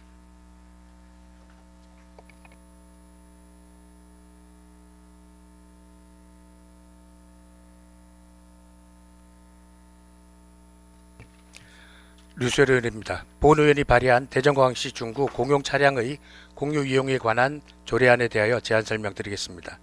Speaker 6: 류세련입니다. 본 의원이 발의한 대전광역시 중구 공용 차량의 공유 이용에 관한 조례안에 대하여 제안 설명드리겠습니다.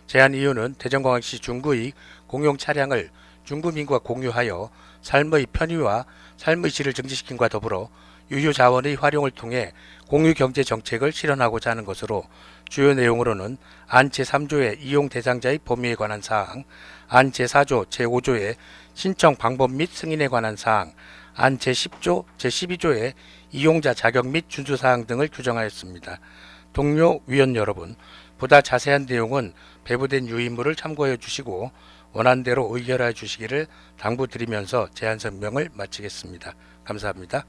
Speaker 6: 제안 이유는 대전광역시 중구의 공용 차량을 중구민과 공유하여 삶의 편의와 삶의 질을 증진시킴과 더불어 유휴 자원의 활용을 통해 공유 경제 정책을 실현하고자 하는 것으로, 주요 내용으로는 안 제3조의 이용 대상자의 범위에 관한 사항, 안 제4조 제5조의 신청 방법 및 승인에 관한 사항, 안 제10조 제12조의 이용자 자격 및 준수 사항 등을 규정하였습니다. 동료 위원 여러분, 보다 자세한 내용은 배부된 유인물을 참고해 주시고 원안대로 의결해 주시기를 당부드리면서 제안 설명을 마치겠습니다. 감사합니다.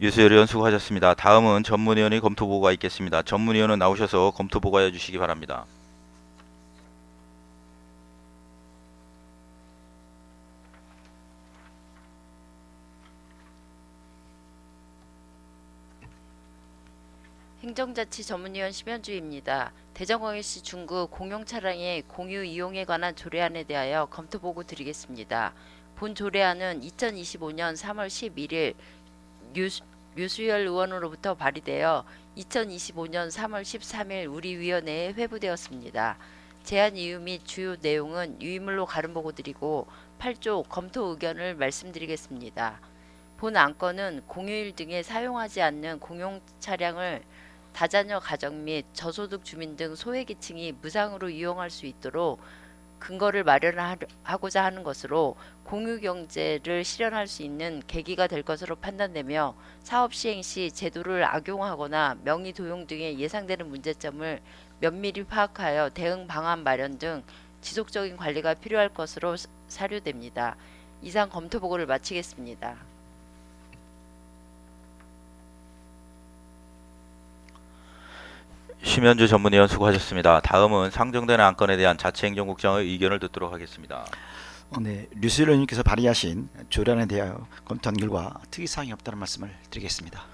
Speaker 1: 유수열 의원 수고하셨습니다. 다음은 전문위원의 검토보고가 있겠습니다. 전문위원은 나오셔서 검토보고해 주시기 바랍니다.
Speaker 3: 행정자치 전문위원 심현주입니다. 대전광역시 중구 공용차량의 공유 이용에 관한 조례안에 대하여 검토보고 드리겠습니다. 본 조례안은 2025년 3월 11일 류수열 의원으로부터 발의되어 2025년 3월 13일 우리 위원회에 회부되었습니다. 제안 이유 및 주요 내용은 유의물로 가름보고 드리고 8조 검토 의견을 말씀드리겠습니다. 본 안건은 공휴일 등에 사용하지 않는 공용 차량을 다자녀 가정 및 저소득 주민 등 소외계층이 무상으로 이용할 수 있도록 근거를 마련하고자 하는 것으로 공유경제를 실현할 수 있는 계기가 될 것으로 판단되며, 사업 시행 시 제도를 악용하거나 명의 도용 등의 예상되는 문제점을 면밀히 파악하여 대응 방안 마련 등 지속적인 관리가 필요할 것으로 사료됩니다. 이상 검토보고를 마치겠습니다.
Speaker 1: 심현주 전문위원 수고하셨습니다. 다음은 상정되는 안건에 대한 자치행정국장의 의견을 듣도록 하겠습니다.
Speaker 2: 네, 류수열 의원님께서 발의하신 조례안에 대하여 검토한 결과 특이사항이 없다는 말씀을 드리겠습니다.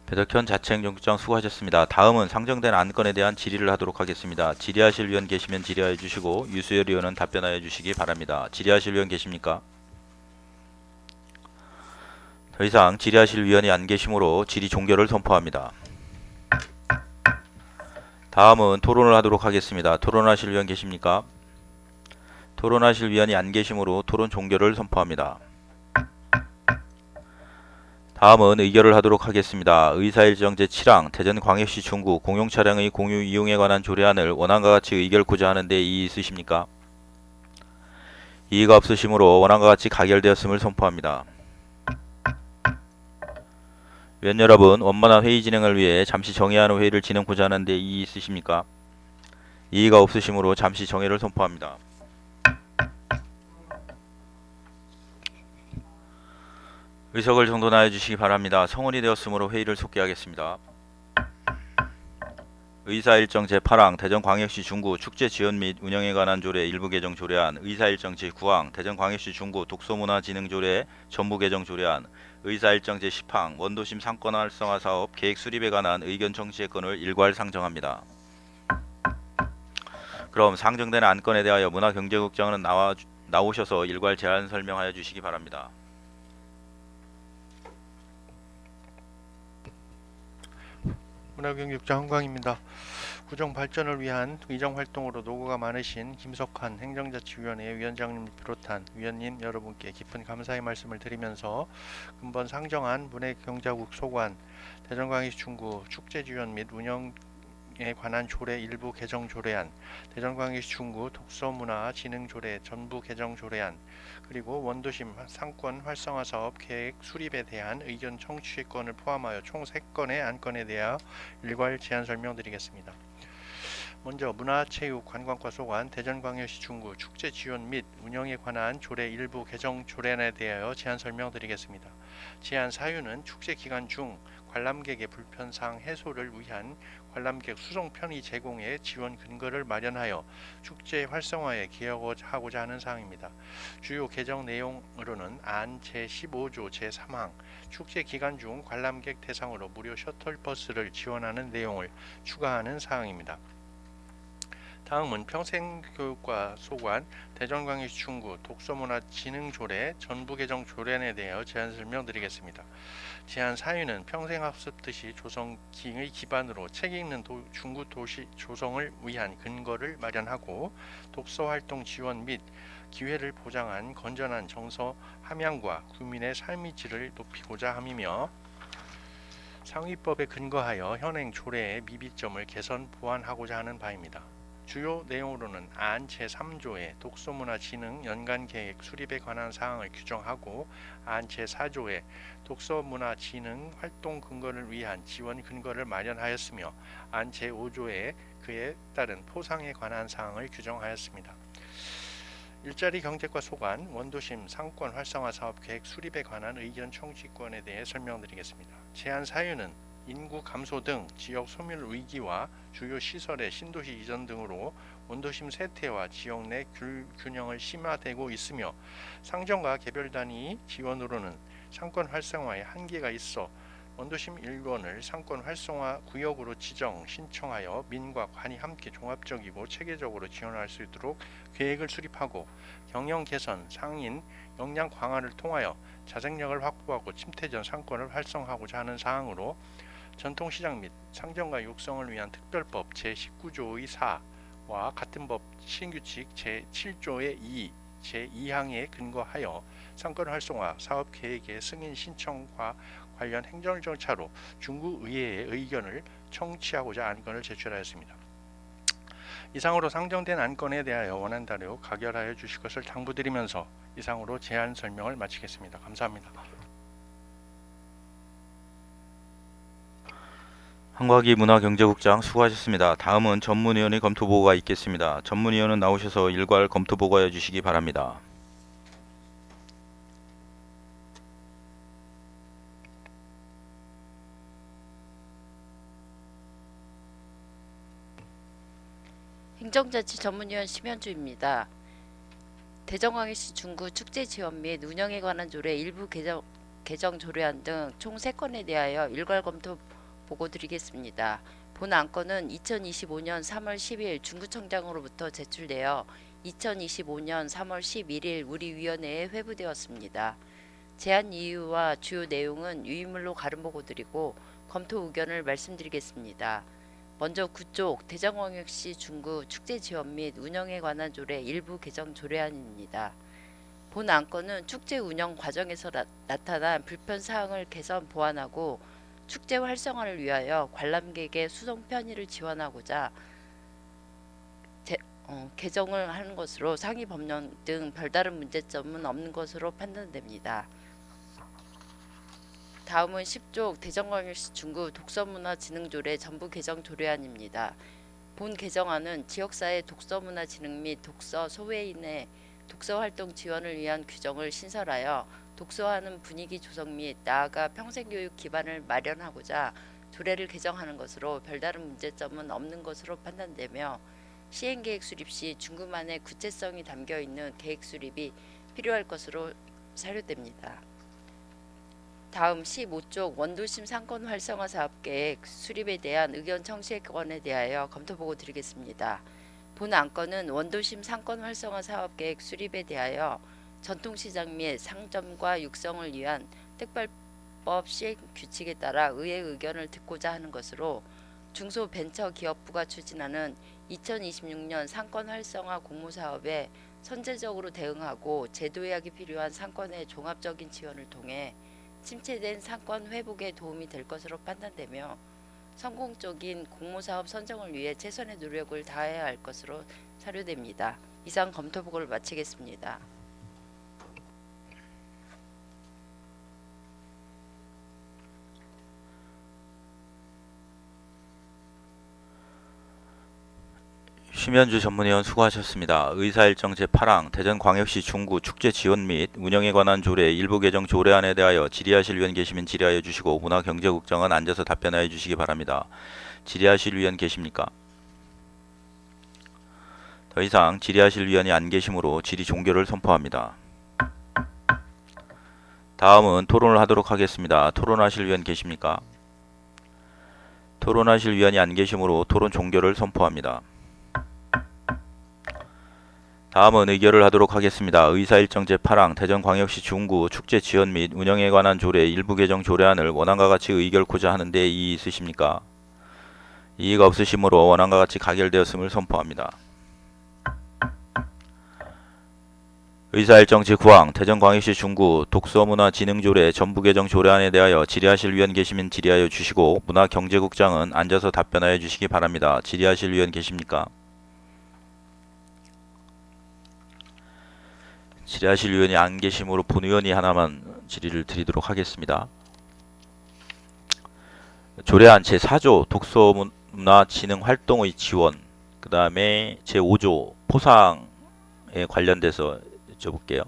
Speaker 1: 배덕현 자치행정국장 수고하셨습니다. 다음은 상정된 안건에 대한 질의를 하도록 하겠습니다. 질의하실 위원 계시면 질의하여 주시고 유수열 의원은 답변하여 주시기 바랍니다. 질의하실 위원 계십니까? 더 이상 질의하실 위원이 안 계시므로 질의 종결을 선포합니다. 다음은 토론을 하도록 하겠습니다. 토론하실 위원 계십니까? 토론하실 위원이 안 계시므로 토론 종결을 선포합니다. 다음은 의결을 하도록 하겠습니다. 의사일정 제7항 대전광역시 중구 공용차량의 공유 이용에 관한 조례안을 원안과 같이 의결코자 하는데 이의 있으십니까? 이의가 없으시므로 원안과 같이 가결되었음을 선포합니다. 위원 여러분, 원만한 회의 진행을 위해 잠시 정회하는 회의를 진행하고자 하는데 이의 있으십니까? 이의가 없으시므로 잠시 정회를 선포합니다. 의석을 정돈하여 주시기 바랍니다. 성원이 되었으므로 회의를 속기하겠습니다. 의사일정 제8항 대전광역시 중구 축제 지원 및 운영에 관한 조례 일부 개정 조례안, 의사일정 제9항 대전광역시 중구 독서문화진흥조례 전부 개정 조례안, 의사일정 제10항 원도심 상권 활성화 사업 계획 수립에 관한 의견 청취의 건을 일괄 상정합니다. 그럼 상정된 안건에 대하여 문화경제국장은 나오셔서 일괄 제안 설명하여 주시기 바랍니다.
Speaker 8: 문화경제국장 한광입니다. 구정 발전을 위한 의정 활동으로 노고가 많으신 김석환 행정자치위원회 위원장님을 비롯한 위원님 여러분께 깊은 감사의 말씀을 드리면서 근본 상정한 문화경제국 소관 대전광역시 중구 축제지원 및 운영에 관한 조례 일부 개정 조례안, 대전광역시 중구 독서문화진흥조례 전부 개정 조례안, 그리고 원도심 상권 활성화 사업 계획 수립에 대한 의견 청취권을 포함하여 총 3건의 안건에 대하여 일괄 제안 설명드리겠습니다. 먼저 문화체육관광과 소관 대전광역시 중구 축제 지원 및 운영에 관한 조례 일부 개정 조례안에 대하여 제안 설명드리겠습니다. 제안 사유는 축제 기간 중 관람객의 불편사항 해소를 위한 관람객 수송 편의 제공에 지원 근거를 마련하여 축제 활성화에 기여하고자 하는 사항입니다. 주요 개정 내용으로는 안 제15조 제3항 축제 기간 중 관람객 대상으로 무료 셔틀버스를 지원하는 내용을 추가하는 사항입니다. 다음은 평생교육과 소관 대전광역시 중구 독서문화진흥조례 전부 개정 조례안에 대하여 제안 설명드리겠습니다. 제안 사유는 평생학습 뜻이 조성의 기반으로 책 읽는 중구 도시 조성을 위한 근거를 마련하고 독서활동 지원 및 기회를 보장한 건전한 정서 함양과 국민의 삶의 질을 높이고자 함이며 상위법에 근거하여 현행 조례의 미비점을 개선 보완하고자 하는 바입니다. 주요 내용으로는 안 제3조의 독서문화진흥 연간계획 수립에 관한 사항을 규정하고 안 제4조의 독서문화진흥 활동 근거를 위한 지원 근거를 마련하였으며 안 제5조에 그에 따른 포상에 관한 사항을 규정하였습니다. 일자리 경제과 소관 원도심 상권 활성화 사업 계획 수립에 관한 의견 청취권에 대해 설명드리겠습니다. 제안 사유는 인구 감소 등 지역 소멸 위기와 주요 시설의 신도시 이전 등으로 원도심 세태와 지역 내 균형을 심화되고 있으며 상정과 개별 단위 지원으로는 상권 활성화에 한계가 있어 원도심 일원을 상권 활성화 구역으로 지정 신청하여 민과 관이 함께 종합적이고 체계적으로 지원할 수 있도록 계획을 수립하고 경영 개선, 상인, 역량 강화를 통하여 자생력을 확보하고 침투전 상권을 활성화하고자 하는 사항으로 전통시장 및 상점과 육성을 위한 특별법 제19조의 4와 같은 법 신규칙 제7조의 2, 제2항에 근거하여 상권 활성화 사업계획의 승인 신청과 관련 행정절차로 중구의회의 의견을 청취하고자 안건을 제출하였습니다. 이상으로 상정된 안건에 대하여 원한 자료 가결하여 주실 것을 당부드리면서 이상으로 제안 설명을 마치겠습니다. 감사합니다.
Speaker 1: 한과기 문화경제국장 수고하셨습니다. 다음은 전문위원의 검토보고가 있겠습니다. 전문위원은 나오셔서 일괄 검토보고해 주시기 바랍니다.
Speaker 3: 행정자치 전문위원 심현주입니다. 대전광역시 중구 축제 지원 및 운영에 관한 조례 일부 개정 조례안 등 총 3건에 대하여 일괄 검토 보고 드리겠습니다. 본 안건은 2025년 3월 10일 중구청장으로부터 제출되어 2025년 3월 11일 우리 위원회에 회부되었습니다. 제안 이유와 주요 내용은 유의물로 가름 보고 드리고 검토 의견을 말씀드리겠습니다. 먼저 구쪽 대전광역시 중구 축제 지원 및 운영에 관한 조례 일부 개정 조례안입니다. 본 안건은 축제 운영 과정에서 나타난 불편 사항을 개선 보완하고 축제 활성화를 위하여 관람객의 수송 편의를 지원하고자 개정을 하는 것으로 상위 법령 등 별다른 문제점은 없는 것으로 판단됩니다. 다음은 10조 대전광역시 중구 독서문화진흥조례 전부 개정 조례안입니다. 본 개정안은 지역사회 독서문화진흥 및 독서 소외인의 독서활동 지원을 위한 규정을 신설하여 독서하는 분위기 조성 및 나아가 평생교육 기반을 마련하고자 조례를 개정하는 것으로 별다른 문제점은 없는 것으로 판단되며 시행계획 수립 시 중구만의 구체성이 담겨있는 계획 수립이 필요할 것으로 사료됩니다. 다음 15쪽 원도심 상권 활성화 사업계획 수립에 대한 의견 청취권에 대하여 검토보고 드리겠습니다. 본 안건은 원도심 상권 활성화 사업계획 수립에 대하여 전통시장 및 상점과 육성을 위한 특별법 시행 규칙에 따라 의회 의견을 듣고자 하는 것으로 중소벤처기업부가 추진하는 2026년 상권 활성화 공모사업에 선제적으로 대응하고 제도약이 필요한 상권의 종합적인 지원을 통해 침체된 상권 회복에 도움이 될 것으로 판단되며 성공적인 공모사업 선정을 위해 최선의 노력을 다해야 할 것으로 사료됩니다. 이상 검토보고를 마치겠습니다.
Speaker 1: 심현주 전문위원 수고하셨습니다. 의사일정 제8항 대전광역시 중구 축제 지원 및 운영에 관한 조례 일부 개정 조례안에 대하여 질의하실 위원 계시면 질의하여 주시고 문화경제국장은 앉아서 답변하여 주시기 바랍니다. 질의하실 위원 계십니까? 더 이상 질의하실 위원이 안 계시므로 질의 종결을 선포합니다. 다음은 토론을 하도록 하겠습니다. 토론하실 위원 계십니까? 토론하실 위원이 안 계시므로 토론 종결을 선포합니다. 다음은 의결을 하도록 하겠습니다. 의사일정 제8항 대전광역시 중구 축제 지원 및 운영에 관한 조례 일부 개정 조례안을 원안과 같이 의결코자 하는데 이의 있으십니까? 이의가 없으시므로 원안과 같이 가결되었음을 선포합니다. 의사일정 제9항 대전광역시 중구 독서문화진흥조례 전부 개정 조례안에 대하여 질의하실 위원 계시면 질의하여 주시고 문화경제국장은 앉아서 답변하여 주시기 바랍니다. 질의하실 위원 계십니까? 질의하실 위원이 안 계시므로 본의원이 하나만 질의를 드리도록 하겠습니다. 조례안 제4조 독서문화진흥활동의 지원, 그 다음에 제5조 포상에 관련돼서 여쭤볼게요.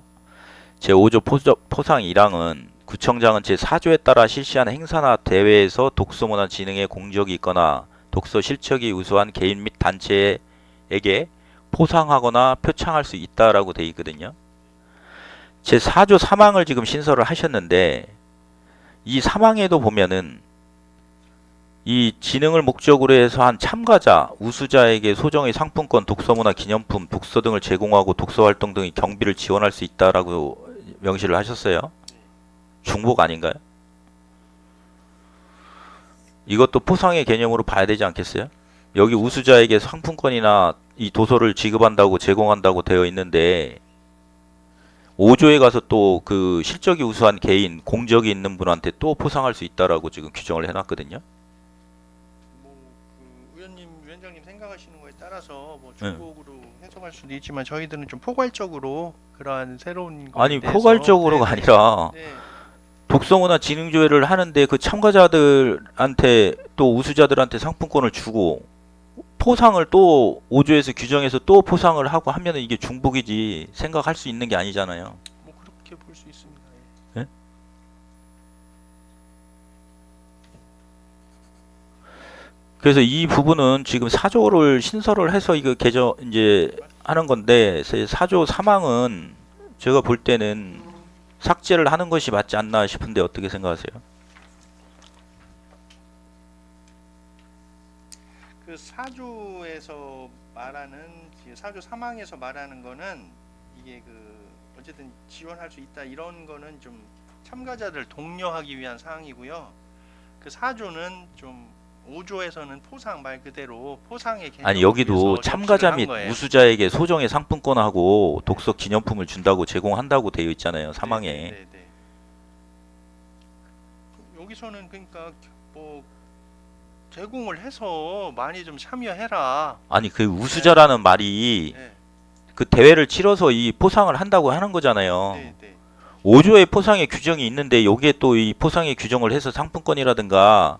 Speaker 1: 제5조 포상 1항은 구청장은 제4조에 따라 실시하는 행사나 대회에서 독서문화 진흥에 공적이 있거나 독서 실적이 우수한 개인 및 단체에게 포상하거나 표창할 수 있다라고 되어 있거든요. 제4조 3항을 지금 신설을 하셨는데 이 3항에도 보면은 이 진흥을 목적으로 해서 한 참가자, 우수자에게 소정의 상품권, 독서문화 기념품, 독서 등을 제공하고 독서활동 등의 경비를 지원할 수 있다라고 명시를 하셨어요. 중복 아닌가요? 이것도 포상의 개념으로 봐야 되지 않겠어요? 여기 우수자에게 상품권이나 이 도서를 지급한다고 제공한다고 되어 있는데 5조에 가서 또 그 실적이 우수한 개인, 공적이 있는 분한테 또 포상할 수 있다라고 지금 규정을 해놨거든요.
Speaker 8: 위원장님 생각하시는 거에 따라서 뭐 중복으로 해석할 수도 있지만 저희들은 좀 포괄적으로 그러한 새로운
Speaker 1: 아니
Speaker 8: 거에 대해서
Speaker 1: 포괄적으로가 아니라
Speaker 8: 네.
Speaker 1: 독서문화 진흥조회를 하는데 그 참가자들한테 또 우수자들한테 상품권을 주고 포상을 또 5조에서 규정해서 또 포상을 하고 하면은 이게 중복이지 생각할 수 있는 게 아니잖아요.
Speaker 8: 뭐 그렇게 볼 수 있습니다.
Speaker 1: 예? 그래서 이 부분은 지금 4조를 신설을 해서 이거 개정 이제 하는 건데 4조 3항은 제가 볼 때는 삭제를 하는 것이 맞지 않나 싶은데 어떻게 생각하세요?
Speaker 8: 그 4조에서 말하는 4조 3항에서 말하는 거는 이게 그 어쨌든 지원할 수 있다 이런 거는 좀 참가자들 독려하기 위한 사항이고요. 그 4조는 좀 5조에서는 포상 말 그대로 포상의 개념
Speaker 1: 아니 여기도 참가자 및 우수자에게 소정의 상품권하고 독서 기념품을 준다고 제공한다고 되어 있잖아요. 3항에.
Speaker 8: 네네네. 여기서는 그러니까 뭐 제공을 해서 많이 좀 참여해라.
Speaker 1: 아니 그 우수자라는 말이
Speaker 8: 네.
Speaker 1: 그 대회를 치러서 이 포상을 한다고 하는 거잖아요.
Speaker 8: 네, 네.
Speaker 1: 5조의 포상의 규정이 있는데 여기에 또 이 포상의 규정을 해서 상품권이라든가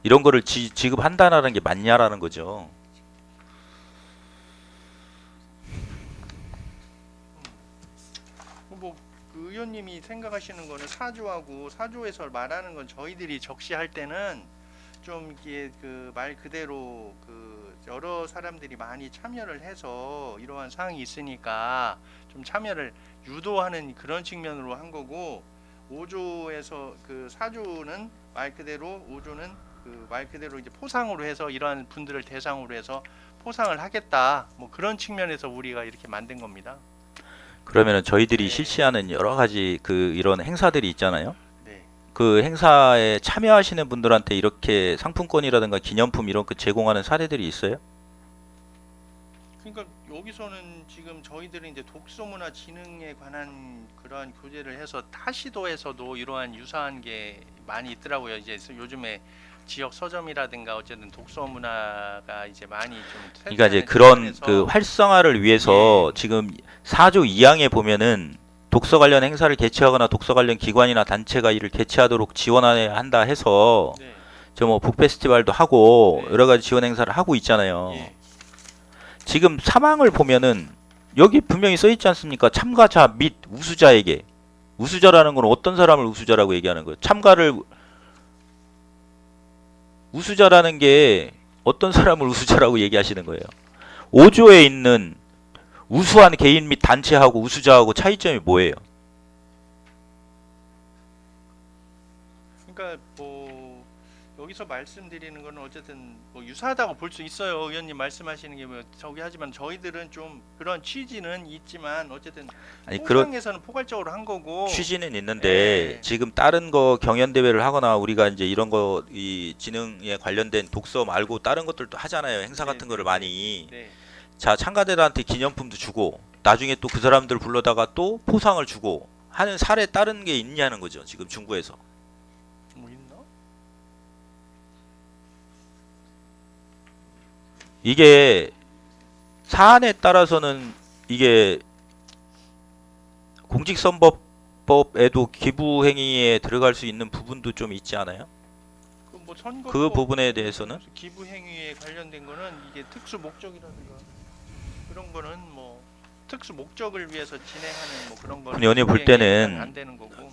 Speaker 1: 이런 거를 지급한다라는 게 맞냐라는 거죠.
Speaker 8: 뭐그 의원님이 생각하시는 거는 4조하고 4조에서 말하는 건 저희들이 적시할 때는 좀 이게 그 말 그대로 그 여러 사람들이 많이 참여를 해서 이러한 사항이 있으니까 좀 참여를 유도하는 그런 측면으로 한 거고 5조에서 그 4조는 말 그대로 5조는 그 말 그대로 이제 포상으로 해서 이러한 분들을 대상으로 해서 포상을 하겠다 뭐 그런 측면에서 우리가 이렇게 만든 겁니다.
Speaker 1: 그러면은 저희들이
Speaker 8: 네.
Speaker 1: 실시하는 여러 가지 그 이런 행사들이 있잖아요.
Speaker 8: 네.
Speaker 1: 그 행사에 참여하시는 분들한테 이렇게 상품권이라든가 기념품 이런 거 제공하는 사례들이 있어요?
Speaker 8: 그러니까 여기서는 지금 저희들은 이제 독서문화 진흥에 관한 그러한 교재를 해서 타 시도에서도 이러한 유사한 게 많이 있더라고요. 이제 요즘에 지역 서점이라든가 어쨌든 독서 문화가 이제 많이 좀
Speaker 1: 그러니까 이제
Speaker 8: 생겨나는
Speaker 1: 그런
Speaker 8: 측면에서
Speaker 1: 그 활성화를 위해서
Speaker 8: 예.
Speaker 1: 지금 4조 2항에 보면은 독서 관련 행사를 개최하거나 독서 관련 기관이나 단체가 이를 개최하도록 지원해야 한다 해서
Speaker 8: 네.
Speaker 1: 저 뭐 북페스티벌도 하고
Speaker 8: 네.
Speaker 1: 여러 가지 지원 행사를 하고 있잖아요.
Speaker 8: 예.
Speaker 1: 지금 3항을 보면은 여기 분명히 써 있지 않습니까? 참가자 및 우수자에게. 우수자라는 건 어떤 사람을 우수자라고 얘기하는 거예요? 우수자라는 게 어떤 사람을 우수자라고 얘기하시는 거예요? 5조에 있는 우수한 개인 및 단체하고 우수자하고 차이점이 뭐예요?
Speaker 8: 그러니까 뭐 여기서 말씀드리는 거는 어쨌든 뭐 유사하다고 볼 수 있어요. 의원님 말씀하시는 게 뭐 저기 하지만 저희들은 좀 그런 취지는 있지만 어쨌든
Speaker 1: 아니 그런
Speaker 8: 통상에서는 포괄적으로 한 거고
Speaker 1: 취지는 있는데
Speaker 8: 예.
Speaker 1: 지금 다른 거 경연 대회를 하거나 우리가 이제 이런 거 이 지능에 관련된 독서 말고 다른 것들도 하잖아요. 행사
Speaker 8: 네,
Speaker 1: 같은 거를 많이.
Speaker 8: 네.
Speaker 1: 자, 참가자들한테 기념품도 주고 나중에 또 그 사람들 불러다가 또 포상을 주고 하는 사례 다른 게 있냐는 거죠. 지금 중구에서.
Speaker 8: 뭐 있나?
Speaker 1: 이게 사안에 따라서는 이게 공직선거법에도 기부 행위에 들어갈 수 있는 부분도 좀 있지 않아요?
Speaker 8: 뭐 선거
Speaker 1: 그 부분에 대해서는
Speaker 8: 기부 행위에 관련된 거는 이게 특수 목적이라든가 그런 거는 뭐 특수 목적을 위해서 진행하는 뭐 그런 거는
Speaker 1: 의원님 볼
Speaker 8: 기부 행위는
Speaker 1: 때는
Speaker 8: 안 되는 거고.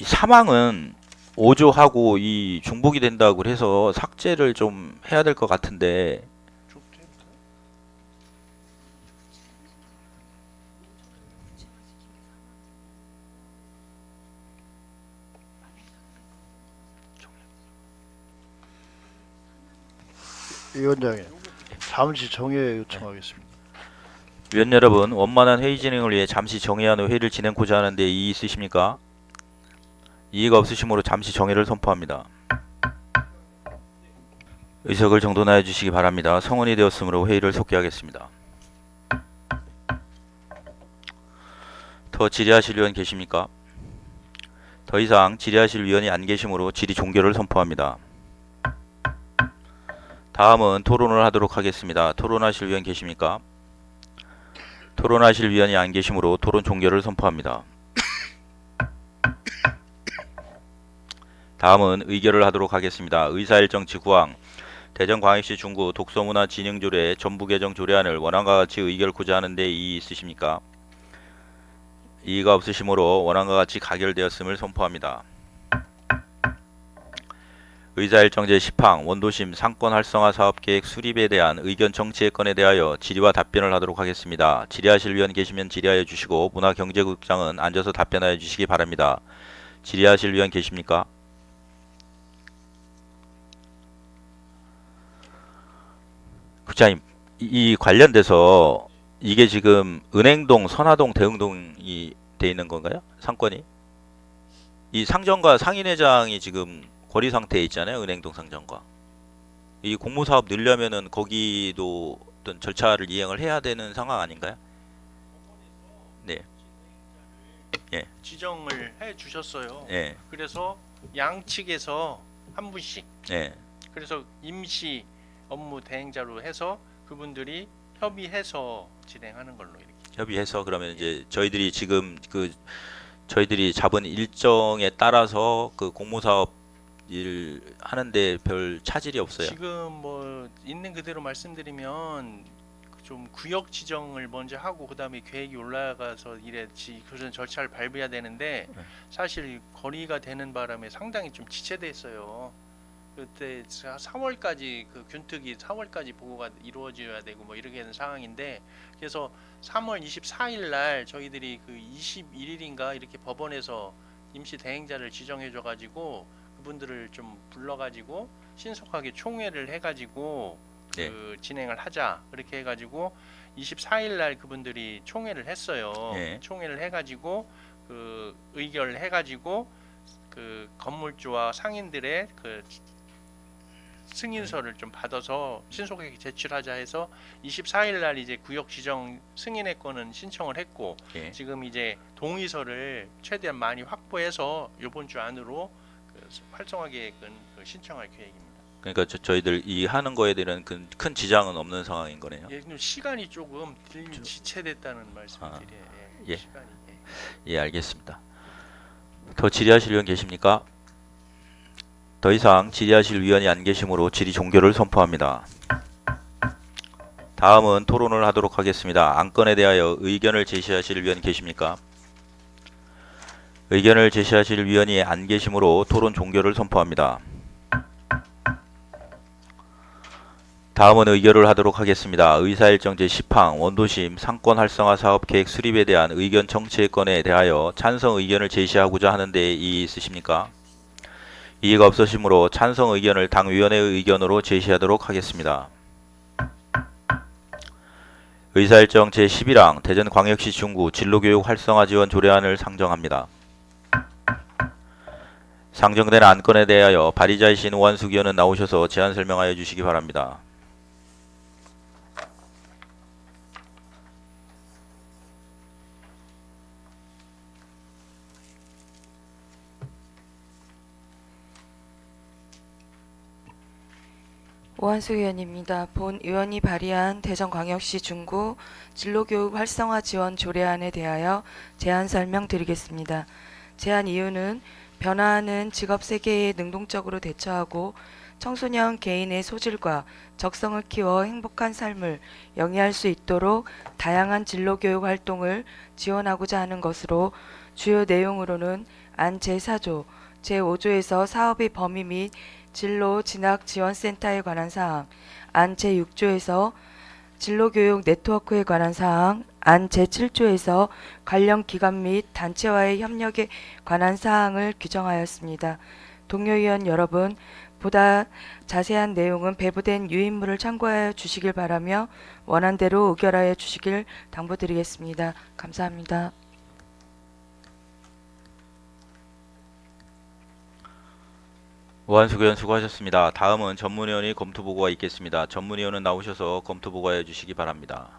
Speaker 1: 이 사망은 오조하고 이 중복이 된다고 해서 삭제를 좀 해야 될 것 같은데
Speaker 7: 위원장님, 잠시 정해 요청하겠습니다.
Speaker 1: 위원 여러분, 원만한 회의 진행을 위해 잠시 정회한 후 회의를 진행코자 하는데 이의 있으십니까? 이의가 없으시므로 잠시 정회를 선포합니다. 의석을 정돈하여 주시기 바랍니다. 성원이 되었으므로 회의를 속기하겠습니다. 더 질의하실 위원 계십니까? 더 이상 질의하실 위원이 안 계시므로 질의 종결을 선포합니다. 다음은 토론을 하도록 하겠습니다. 토론하실 위원 계십니까? 토론하실 위원이 안 계시므로 토론 종결을 선포합니다. 다음은 의결을 하도록 하겠습니다. 의사일정치 구항 대전광역시 중구 독서문화 진흥조례 전부 개정 조례안을 원안과 같이 의결코자 하는데 이의 있으십니까? 이의가 없으시므로 원안과 같이 가결되었음을 선포합니다. 의사일정 제10항 원도심 상권 활성화 사업계획 수립에 대한 의견 정치의 건에 대하여 질의와 답변을 하도록 하겠습니다. 질의하실 위원 계시면 질의하여 주시고 문화경제국장은 앉아서 답변하여 주시기 바랍니다. 질의하실 위원 계십니까? 국장님, 이 관련돼서 이게 지금 은행동, 선화동, 대흥동이 돼 있는 건가요? 상권이? 이 상점과 상인회장이 지금 거리 상태에 있잖아요. 은행동 상점과. 이 공모사업 늘려면은 거기도 어떤 절차를 이행을 해야 되는 상황 아닌가요? 네. 예.
Speaker 8: 지정을 해 주셨어요.
Speaker 1: 예.
Speaker 8: 그래서 양측에서 한 분씩
Speaker 1: 예.
Speaker 8: 그래서 임시 업무 대행자로 해서 그분들이 협의해서 진행하는 걸로 이렇게.
Speaker 1: 협의해서 그러면 이제 저희들이 지금 저희들이 잡은 일정에 따라서 그 공모사업 일 하는데 별 차질이 없어요.
Speaker 8: 지금 뭐 있는 그대로 말씀드리면 좀 구역 지정을 먼저 하고 그다음에 계획이 올라가서 그런 절차를 밟아야 되는데
Speaker 1: 네.
Speaker 8: 사실 거리가 되는 바람에 상당히 좀 지체돼 있어요. 그때 3월까지 그 균특이 4월까지 보고가 이루어져야 되고 뭐 이렇게 되는 상황인데 그래서 3월 24일 날 저희들이 그 21일인가 이렇게 법원에서 임시 대행자를 지정해 줘 가지고 그분들을 좀 불러 가지고 신속하게 총회를 해 가지고
Speaker 1: 네.
Speaker 8: 그 진행을 하자 그렇게 해 가지고 24일 날 그분들이 총회를 했어요.
Speaker 1: 네.
Speaker 8: 총회를 해 가지고 그 의결을 해 가지고 그 건물주와 상인들의 그 승인서를 좀 받아서 신속하게 제출하자 해서 24일 날 이제 구역 지정 승인의 건은 신청을 했고
Speaker 1: 예.
Speaker 8: 지금 이제 동의서를 최대한 많이 확보해서 이번 주 안으로 그 활성화 계획은 그 신청할 계획입니다.
Speaker 1: 그러니까 저희들 이 하는 거에 대한 큰 지장은 없는 상황인 거네요.
Speaker 8: 예, 근데 시간이 조금 지체됐다는 말씀을
Speaker 1: 아,
Speaker 8: 드려요.
Speaker 1: 예.
Speaker 8: 시간이.
Speaker 1: 예, 알겠습니다. 더 질의하실 위원 계십니까? 더 이상 질의하실 위원이 안 계시므로 질의 종결을 선포합니다. 다음은 토론을 하도록 하겠습니다. 안건에 대하여 의견을 제시하실 위원 계십니까? 의견을 제시하실 위원이 안 계시므로 토론 종결을 선포합니다. 다음은 의결을 하도록 하겠습니다. 의사일정 제10항 원도심 상권 활성화 사업 계획 수립에 대한 의견 정치의 건에 대하여 찬성 의견을 제시하고자 하는데 이의 있으십니까? 이의가 없으시므로 찬성 의견을 당위원회의 의견으로 제시하도록 하겠습니다. 의사일정 제11항 대전광역시 중구 진로교육 활성화 지원 조례안을 상정합니다. 상정된 안건에 대하여 발의자이신 오한숙 의원은 나오셔서 제안 설명하여 주시기 바랍니다.
Speaker 4: 오한수 의원입니다. 본 의원이 발의한 대전광역시 중구 진로교육 활성화 지원 조례안에 대하여 제안 설명드리겠습니다. 제안 이유는 변화하는 직업 세계에 능동적으로 대처하고 청소년 개인의 소질과 적성을 키워 행복한 삶을 영위할 수 있도록 다양한 진로교육 활동을 지원하고자 하는 것으로 주요 내용으로는 안 제4조, 제5조에서 사업의 범위 및 진로 진학 지원센터에 관한 사항, 안 제6조에서 진로교육 네트워크에 관한 사항, 안 제7조에서 관련 기관 및 단체와의 협력에 관한 사항을 규정하였습니다. 동료 의원 여러분, 보다 자세한 내용은 배부된 유인물을 참고하여 주시길 바라며 원안대로 의결하여 주시길 당부드리겠습니다. 감사합니다.
Speaker 1: 오한숙 의원 수고하셨습니다. 다음은 전문위원의 검토보고가 있겠습니다. 전문위원은 나오셔서 검토보고해 주시기 바랍니다.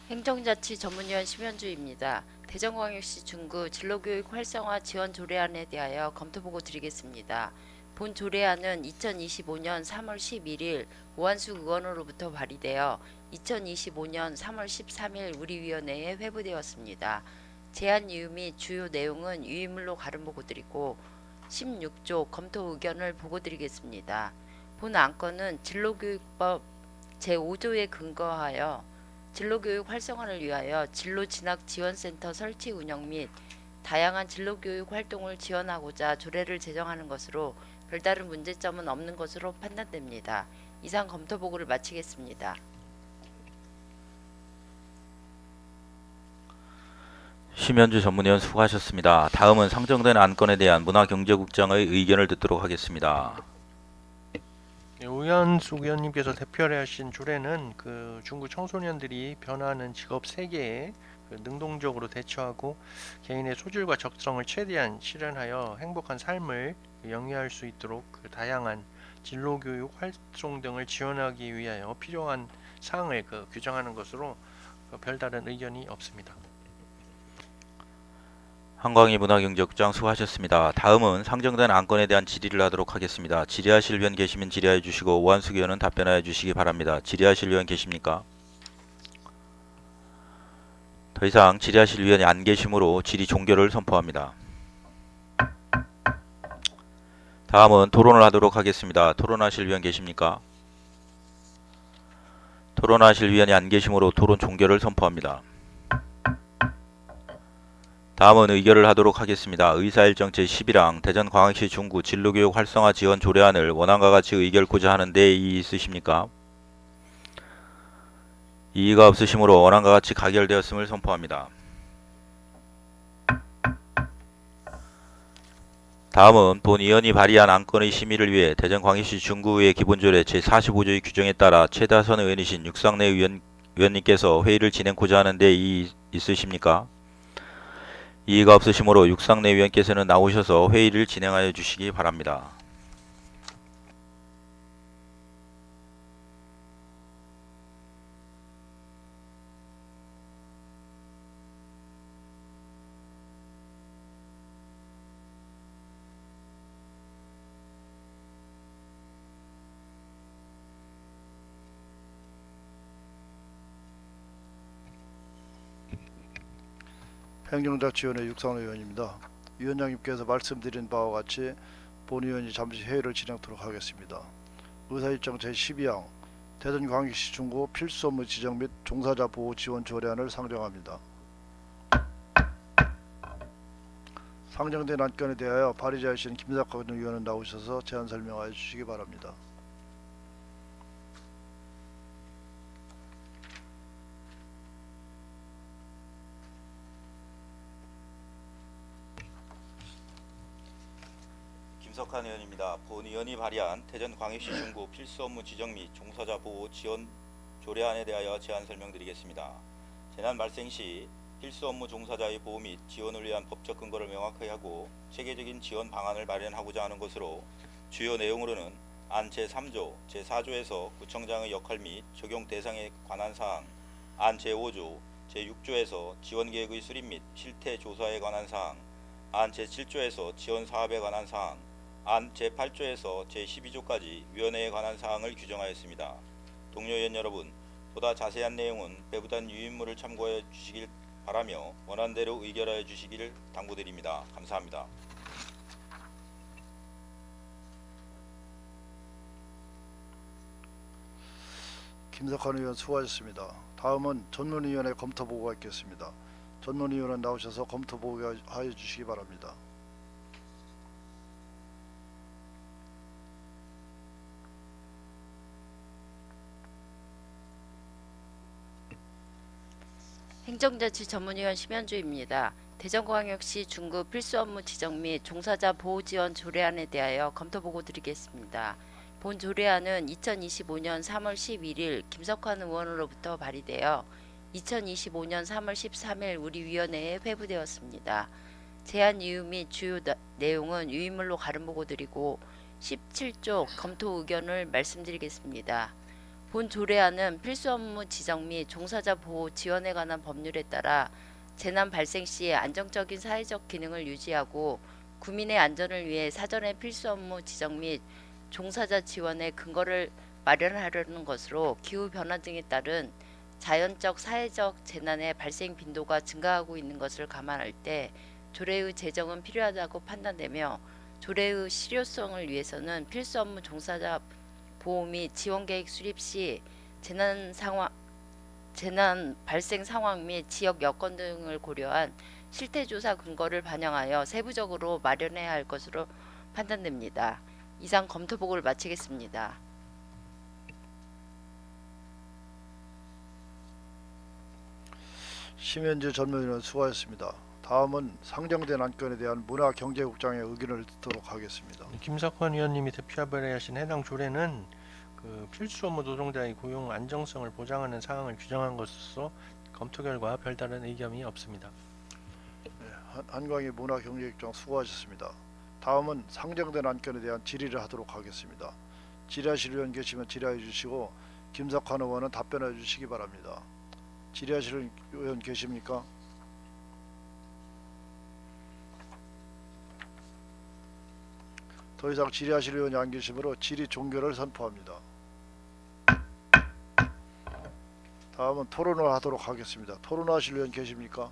Speaker 3: 행정자치 전문위원 심현주입니다. 대전광역시 중구 진로교육 활성화 지원 조례안에 대하여 검토보고 드리겠습니다. 본 조례안은 2025년 3월 11일 오한숙 의원으로부터 발의되어 2025년 3월 13일 우리 위원회에 회부되었습니다. 제안 이유 및 주요 내용은 유인물로 가름 보고드리고 16조 검토 의견을 보고드리겠습니다. 본 안건은 진로교육법 제5조에 근거하여 진로교육 활성화를 위하여 진로진학지원센터 설치 운영 및 다양한 진로교육 활동을 지원하고자 조례를 제정하는 것으로 별다른 문제점은 없는 것으로 판단됩니다. 이상 검토보고를 마치겠습니다.
Speaker 1: 심현주 전문위원 수고하셨습니다. 다음은 상정된 안건에 대한 문화경제국장의 의견을 듣도록 하겠습니다.
Speaker 8: 오한숙 의원님께서 대표하신 조례는 그 중구 청소년들이 변화하는 직업 세계에 능동적으로 대처하고 개인의 소질과 적성을 최대한 실현하여 행복한 삶을 영위할 수 있도록 다양한 진로교육 활동 등을 지원하기 위하여 필요한 사항을 규정하는 것으로 별다른 의견이 없습니다.
Speaker 1: 한광희 문화경제국장 수고하셨습니다. 다음은 상정된 안건에 대한 질의를 하도록 하겠습니다. 질의하실 의원 계시면 질의하여 주시고 오한숙 의원은 답변하여 주시기 바랍니다. 질의하실 의원 계십니까? 더 이상 질의하실 의원이 안 계시므로 질의 종결을 선포합니다. 다음은 토론을 하도록 하겠습니다. 토론하실 의원 계십니까? 토론하실 의원이 안 계시므로 토론 종결을 선포합니다. 다음은 의결을 하도록 하겠습니다. 의사일정 제11항 대전광역시 중구 진로교육 활성화 지원 조례안을 원안과 같이 의결코자 하는데 이의 있으십니까? 이의가 없으시므로 원안과 같이 가결되었음을 선포합니다. 다음은 본 의원이 발의한 안건의 심의를 위해 대전광역시 중구의 기본조례 제45조의 규정에 따라 최다선 의원이신 육상내 의원님께서 회의를 진행코자 하는데 이의 있으십니까? 이의가 없으시므로 육상내 의원께서는 나오셔서 회의를 진행하여 주시기 바랍니다.
Speaker 7: 행정자치위원회 육상호 의원입니다. 위원장님께서 말씀드린 바와 같이 본의원이 잠시 회의를 진행토록 하겠습니다. 의사일정 제12항 대전광역시 중구 필수 업무 지정 및 종사자 보호 지원 조례안을 상정합니다. 상정된 안건에 대하여 발의자이신 김석환 의원은 나오셔서 제안 설명하여 주시기 바랍니다.
Speaker 1: 김석환 의원입니다. 본 의원이 발의한 대전광역시 중구 필수 업무 지정 및 종사자 보호 지원 조례안에 대하여 제안 설명드리겠습니다. 재난 발생 시 필수 업무 종사자의 보호 및 지원을 위한 법적 근거를 명확하게 하고 체계적인 지원 방안을 마련하고자 하는 것으로, 주요 내용으로는 안 제3조, 제4조에서 구청장의 역할 및 적용 대상에 관한 사항, 안 제5조, 제6조에서 지원계획의 수립 및 실태 조사에 관한 사항, 안 제7조에서 지원 사업에 관한 사항, 안 제8조에서 제12조까지 위원회에 관한 사항을 규정하였습니다. 동료 의원 여러분, 보다 자세한 내용은 배부단 유인물을 참고해 주시길 바라며 원안대로 의결하여 주시기를 당부드립니다. 감사합니다.
Speaker 7: 김석환 의원 수고하셨습니다. 다음은 전문위원회 검토 보고가 있겠습니다. 전문위원은 나오셔서 검토 보고하여 주시기 바랍니다.
Speaker 3: 행정자치 전문위원 심현주입니다. 대전광역시 중구 필수 업무 지정 및 종사자 보호 지원 조례안에 대하여 검토 보고 드리겠습니다. 본 조례안은 2025년 3월 11일 김석환 의원으로부터 발의되어 2025년 3월 13일 우리 위원회에 회부되었습니다. 제안 이유 및 주요 내용은 유인물로 가름 보고 드리고 17조 검토 의견을 말씀드리겠습니다. 본 조례안은 필수 업무 지정 및 종사자 보호 지원에 관한 법률에 따라 재난 발생 시 안정적인 사회적 기능을 유지하고 구민의 안전을 위해 사전에 필수 업무 지정 및 종사자 지원의 근거를 마련하려는 것으로, 기후 변화 등에 따른 자연적 사회적 재난의 발생 빈도가 증가하고 있는 것을 감안할 때 조례의 제정은 필요하다고 판단되며, 조례의 실효성을 위해서는 필수 업무 종사자 보호 및 지원 계획 수립 시 재난 발생 상황 및 지역 여건 등을 고려한 실태조사 근거를 반영하여 세부적으로 마련해야 할 것으로 판단됩니다. 이상 검토 보고를 마치겠습니다.
Speaker 7: 심현주 전문위원 수고하셨습니다. 다음은 상정된 안건에 대한 문화경제국장의 의견을 듣도록 하겠습니다.
Speaker 8: 김석환 의원님이 대표 발의하신 해당 조례는 필수 업무 노동자의 고용 안정성을 보장하는 사항을 규정한 것으로서 검토 결과 별다른 의견이 없습니다.
Speaker 7: 한광희 문화경제국장 수고하셨습니다. 다음은 상정된 안건에 대한 질의를 하도록 하겠습니다. 질의하실 의원 계시면 질의해 주시고 김석환 의원은 답변해 주시기 바랍니다. 질의하실 의원 계십니까? 더 이상 질의하실 의원이 안 계시므로 질의 종결을 선포합니다. 다음은 토론을 하도록 하겠습니다. 토론하실 의원 계십니까?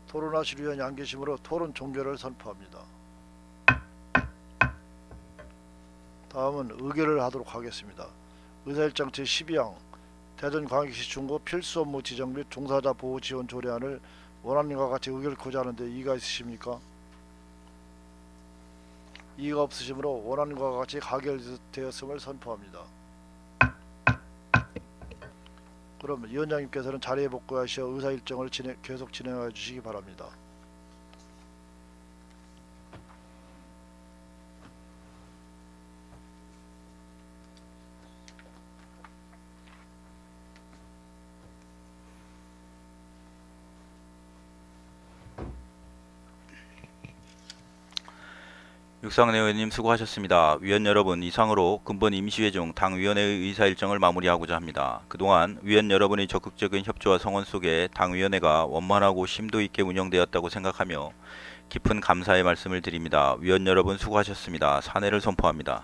Speaker 7: 토론하실 의원이 안 계시므로 토론 종결을 선포합니다. 다음은 의결을 하도록 하겠습니다. 의사일정 제12항 대전광역시 중구 필수 업무 지정 및 종사자 보호 지원 조례안을 원안과 같이 의결코자 하는데 이의가 있으십니까? 이의가 없으시므로 원안과 같이 가결되었음을 선포합니다. 그럼 위원장님께서는 자리에 복귀하시어 의사일정을 계속 진행하여 주시기 바랍니다.
Speaker 1: 육상내 의원님 수고하셨습니다. 위원 여러분, 이상으로 근본 임시회중 당위원회의 의사일정을 마무리하고자 합니다. 그동안 위원 여러분의 적극적인 협조와 성원 속에 당위원회가 원만하고 심도 있게 운영되었다고 생각하며 깊은 감사의 말씀을 드립니다. 위원 여러분 수고하셨습니다. 사내를 선포합니다.